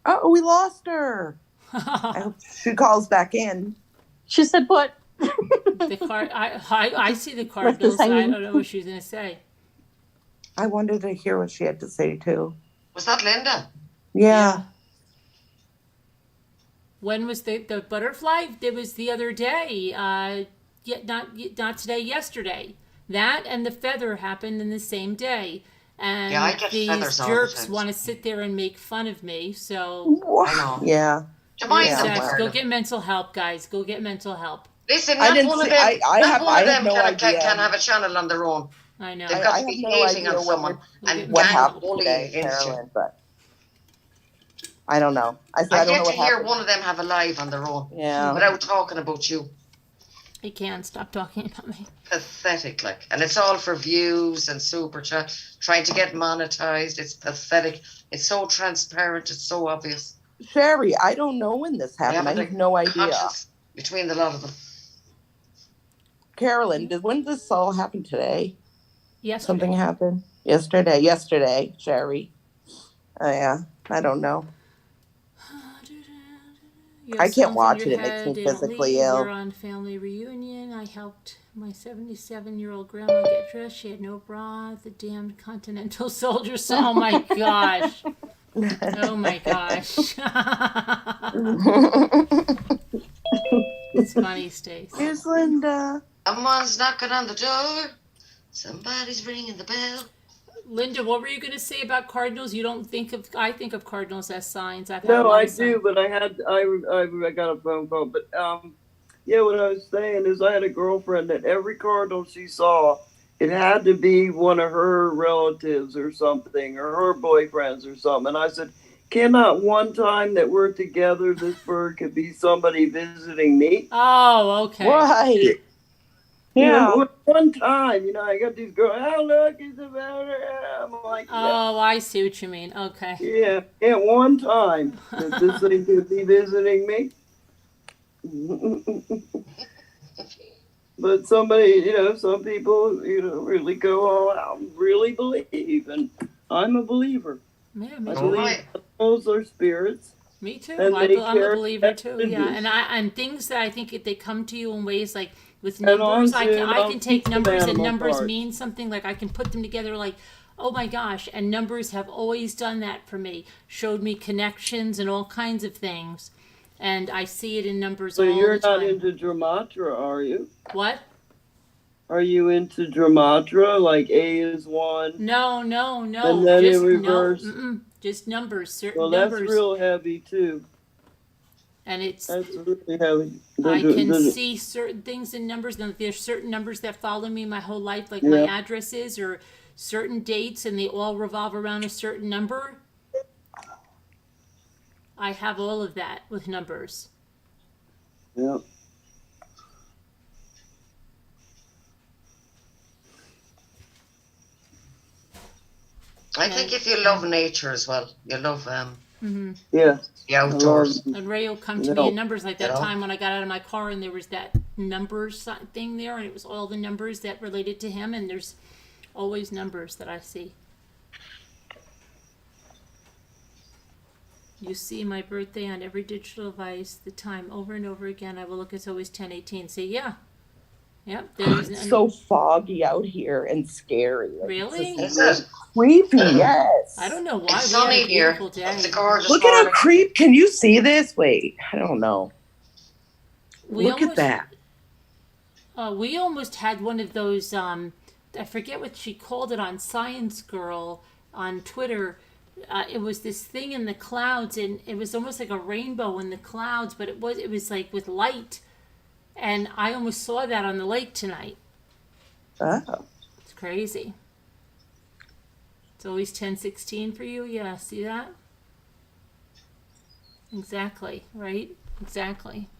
Oh, we lost her. I hope she calls back in. She said, "What?" The card. I see the Left us cardinals. I hanging. don't know what she was gonna say. I wanted to hear what she had to say too. Was that Linda? Yeah. When was the butterfly? It was the other day. Not today. Yesterday. That and the feather happened in the same day. And Yeah, I get these feathers all the jerks time. want to sit there and make fun of me. So I know. Yeah. Do you mind Yeah. them sex. wearing Go them? get mental help, guys. Go get mental help. Listen, I not didn't one of see- them. I not have- one I of have them no can idea. have a channel on their own. I know. They've I got have to be no hating idea on someone and what gang happened bullying today, against you. Carolyn, but I don't know. I I've don't know yet to what hear happened. one of them have a live on their own Yeah. without talking about you. I can't stop talking about me. Pathetic, like, and it's all for views and super chat, trying to get monetized. It's pathetic. It's so transparent. It's so obvious. Sherry, I don't know when this happened. I have no idea. Conscience between the lot of them. Carolyn, when did this all happen today? Yesterday. Something happened yesterday, Sherry. Oh yeah, I don't know. You have I can't songs in watch your it. It makes me head, physically We're ill. on family reunion. I helped my 77-year-old grandma get dressed. She had no bra. The damned Continental Soldiers. Oh my gosh. Oh my gosh. It's funny, Stace. Here's Linda. Someone's knocking on the door. Somebody's ringing the bell. Linda, what were you going to say about cardinals? You don't think of, I think of cardinals as signs. I've had No, a lot I of signs. do, but I got a phone call. But yeah, what I was saying is I had a girlfriend that every cardinal she saw, it had to be one of her relatives or something, or her boyfriends or something. And I said, cannot one time that we're together, this bird could be somebody visiting me? Oh, okay. Right. Yeah. You know, one time, I got these girls, oh, look, it's about her. I'm like, Oh, I see what you mean. Okay. yeah, at one time that this thing could be visiting me. But somebody, some people, really go all out and really believe. And I'm a believer. Yeah, me I too. believe those are spirits. Me too. And I'm a care believer too. Yeah, messages. and things that I think if they come to you in ways like with And numbers, on I can take some numbers and animal numbers parts. mean something. Like I can put them together. Like, oh my gosh! And numbers have always done that for me. Showed me connections and all kinds of things, and I see it in numbers So all you're the time. not into Dramatra, are you? What? Are you into Dramatra? Like A is 1? No. And then just in reverse? no. Just numbers. Certain Well, that's numbers. real heavy too. And it's. That's really heavy. I can see certain things in numbers. Now, there's certain numbers that follow me my whole life, like my addresses or certain dates, and they all revolve around a certain number. I have all of that with numbers. Yeah. I think if you love nature as well, you love Yeah. the outdoors. And Ray will come to me in numbers, like that time when I got out of my car and there was that numbers thing there, and it was all the numbers that related to him, and there's always numbers that I see. You see my birthday on every digital device, the time over and over again. I will look, it's always 10:18. See, yeah. Yep. It's so foggy out here and scary. Like, Really? It's just creepy, yes. I don't know why. It's We had sunny a here. beautiful day. It's a gorgeous Look at morning. how creep. Can you see this? Wait, I don't know. Look at that. We almost had one of those, I forget what she called it on Science Girl on Twitter. It was this thing in the clouds, and it was almost like a rainbow in the clouds, but it was like with light. And I almost saw that on the lake tonight. Oh. It's crazy. It's always 10:16 for you? Yeah, see that? Exactly, right? Exactly.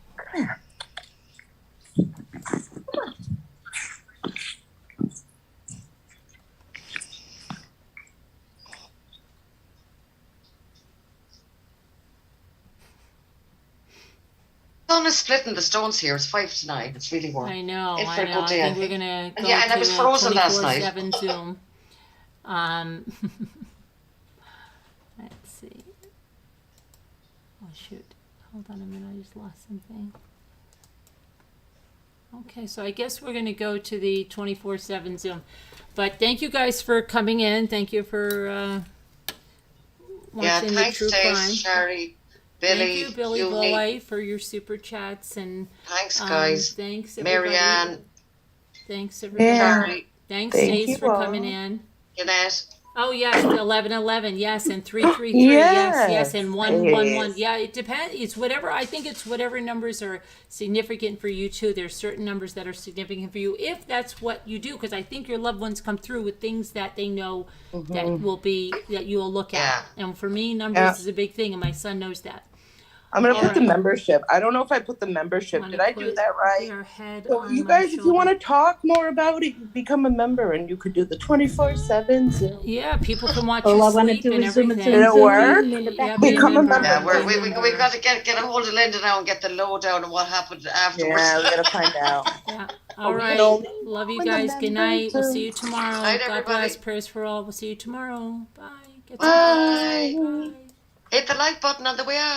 The sun is splitting the stones here. It's 5 to 9. It's really warm. I know. In for a good I day, think we're gonna go and I to was a frozen last night. 24/7 Zoom. Let's see. Oh shoot! Hold on a minute. I just lost something. Okay, so I guess we're gonna go to the 24/7 Zoom. But thank you guys for coming in. Thank you for watching the thanks, true crime. Stace, Sherry, Billy, Thank you, Billy Julie. Boy, for your super chats, and Thanks, guys. thanks, everybody. Marianne. Thanks, everybody. Yeah. Sherry, Thanks, Thank Stace, you for all. coming in. Jeanette. Oh yes, 1111, yes, and 333, yes, Yes. and 111. Yes. Yeah, it depends. It's whatever. I think it's whatever numbers are significant for you too. There's certain numbers that are significant for you if that's what you do, because I think your loved ones come through with things that they know that will be that you will look at. And for me, numbers is a big thing, and my son knows that. I'm gonna put the Alright. membership. I don't know if I put the membership. Wanna Did I do put that right? Your head So on you my guys, if you shoulder. want to talk more about it, you become a member and you could do the 24/7 Zoom. Yeah, people can watch All you I want to sleep do and is zoom everything. and It'll work. in the Yeah, back. be a Become a member. member. Yeah, we've got to get a hold of Linda now and get the lowdown on what happened afterwards. Yeah, we gotta find out. Yeah. All right. Love you guys. Good night. We'll see you tomorrow. Night, God everybody. bless. Prayers for all. We'll see you tomorrow. Bye. Get some Bye. rest. Bye. Hit the like button on the way out.